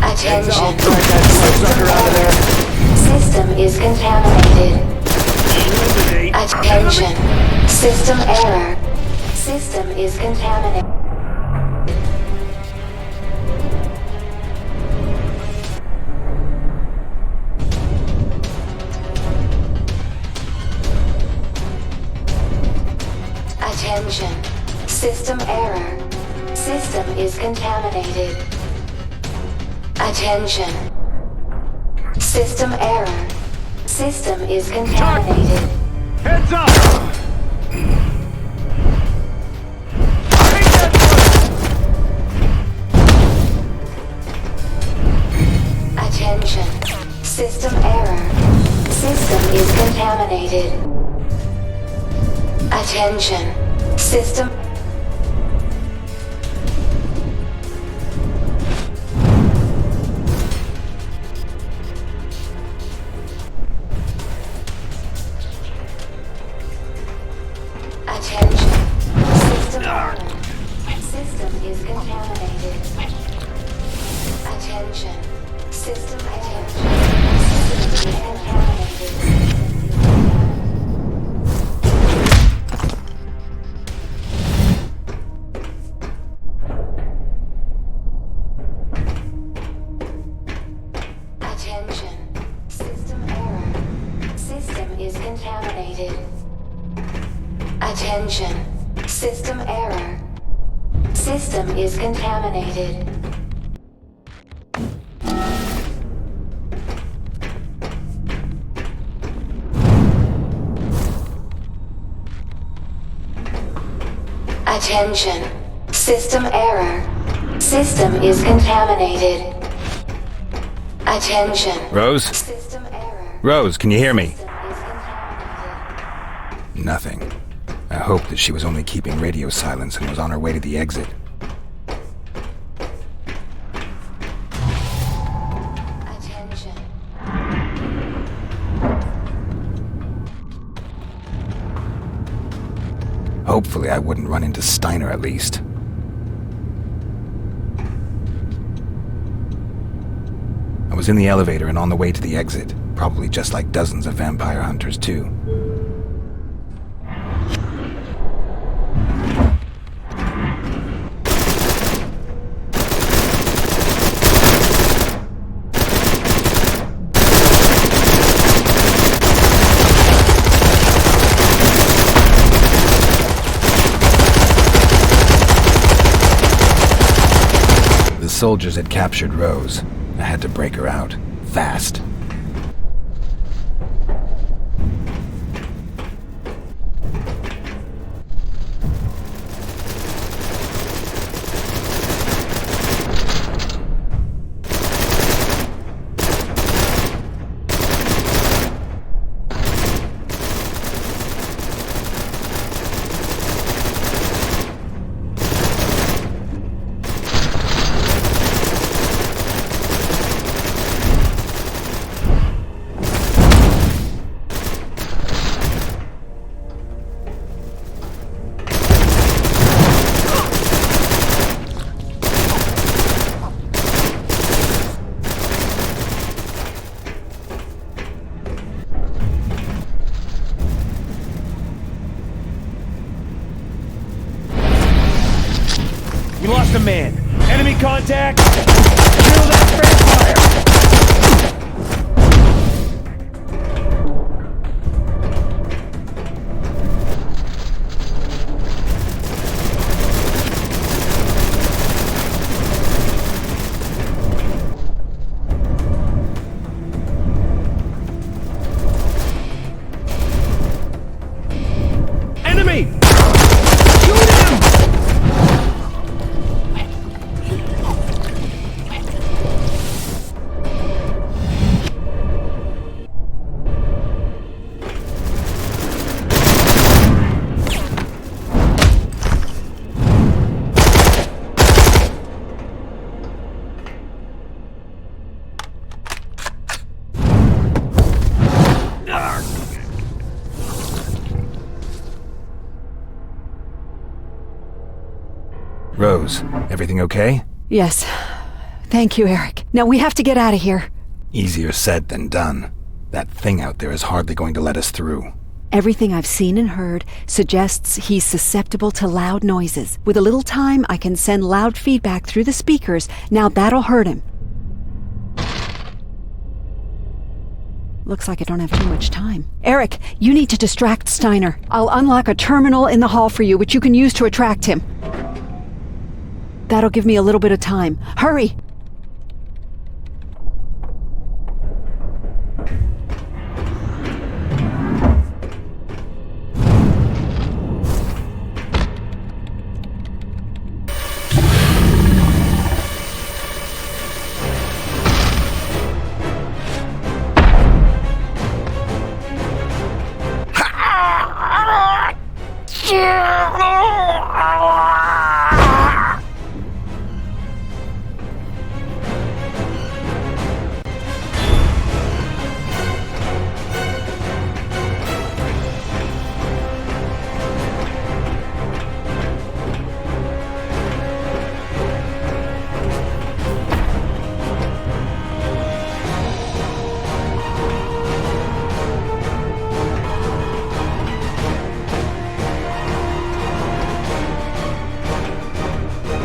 Attention. I'll drag that sucker out of there. System is contaminated. Attention. System error. System is contaminated. Attention. System error. System is contaminated. Attention. System error. System is contaminated. Heads up! Attention. System error. System is contaminated. Attention. System. Attention. System error. System is contaminated. Attention. System error. System is contaminated. Attention. System error. System is contaminated. Attention. System error. System is contaminated. Attention. System error. System is contaminated. Attention. Rose? System error. Rose, can you hear me? Nothing. I hoped that she was only keeping radio silence and was on her way to the exit. Attention. Hopefully I wouldn't run into Steiner at least. I was in the elevator and on the way to the exit, probably just like dozens of vampire hunters too. The soldiers had captured Rose. I had to break her out. Fast. We lost a man. Enemy contact! Kill that vampire! Enemy! Shoot him! Rose, everything okay? Yes. Thank you, Eric. Now we have to get out of here. Easier said than done. That thing out there is hardly going to let us through. Everything I've seen and heard suggests he's susceptible to loud noises. With a little time, I can send loud feedback through the speakers. Now that'll hurt him. Looks like I don't have too much time. Eric, you need to distract Steiner. I'll unlock a terminal in the hall for you, which you can use to attract him. That'll give me a little bit of time. Hurry!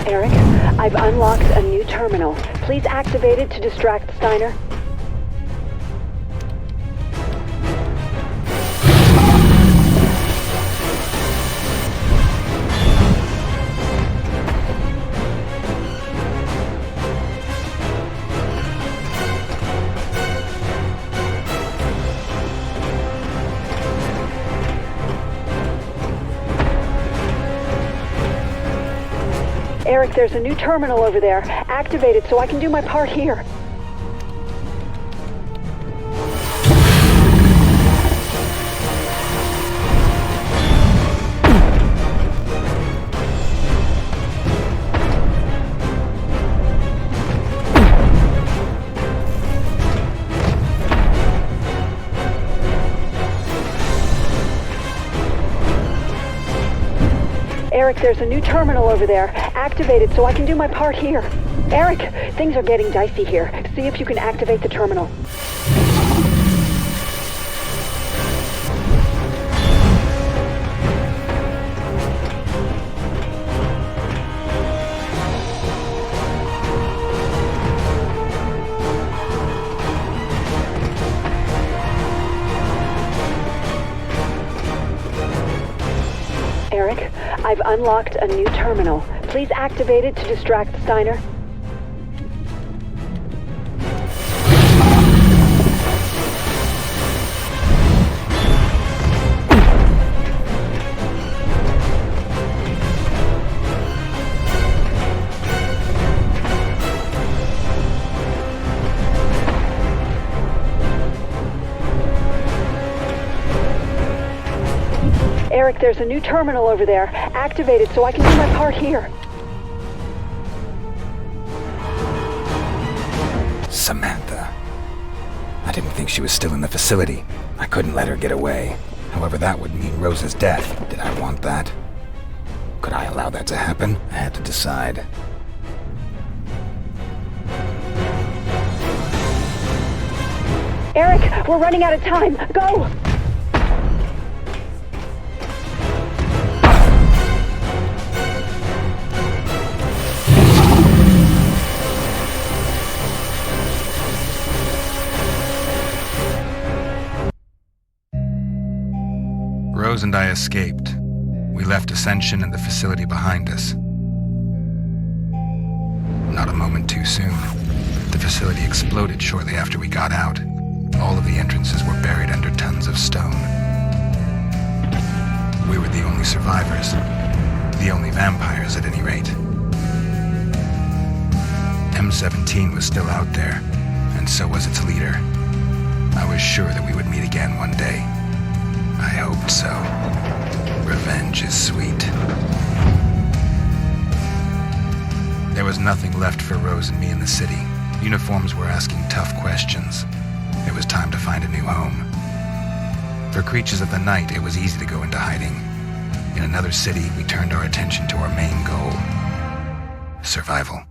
Eric, I've unlocked a new terminal. Please activate it to distract Steiner. Eric, there's a new terminal over there. Activate it so I can do my part here. Eric, there's a new terminal over there. Activate it so I can do my part here. Eric, things are getting dicey here. See if you can activate the terminal. Eric, I've unlocked a new terminal. Please activate it to distract Steiner. Eric, there's a new terminal over there. Activate it so I can do my part here. Samantha. I didn't think she was still in the facility. I couldn't let her get away. However, that would mean Rose's death. Did I want that? Could I allow that to happen? I had to decide. Eric, we're running out of time. Go! Rose and I escaped. We left Ascension and the facility behind us. Not a moment too soon. The facility exploded shortly after we got out. All of the entrances were buried under tons of stone. We were the only survivors. The only vampires, at any rate. M17 was still out there, and so was its leader. I was sure that we would meet again one day. I hoped so. Revenge is sweet. There was nothing left for Rose and me in the city. Uniforms were asking tough questions. It was time to find a new home. For creatures of the night, it was easy to go into hiding. In another city, we turned our attention to our main goal: survival.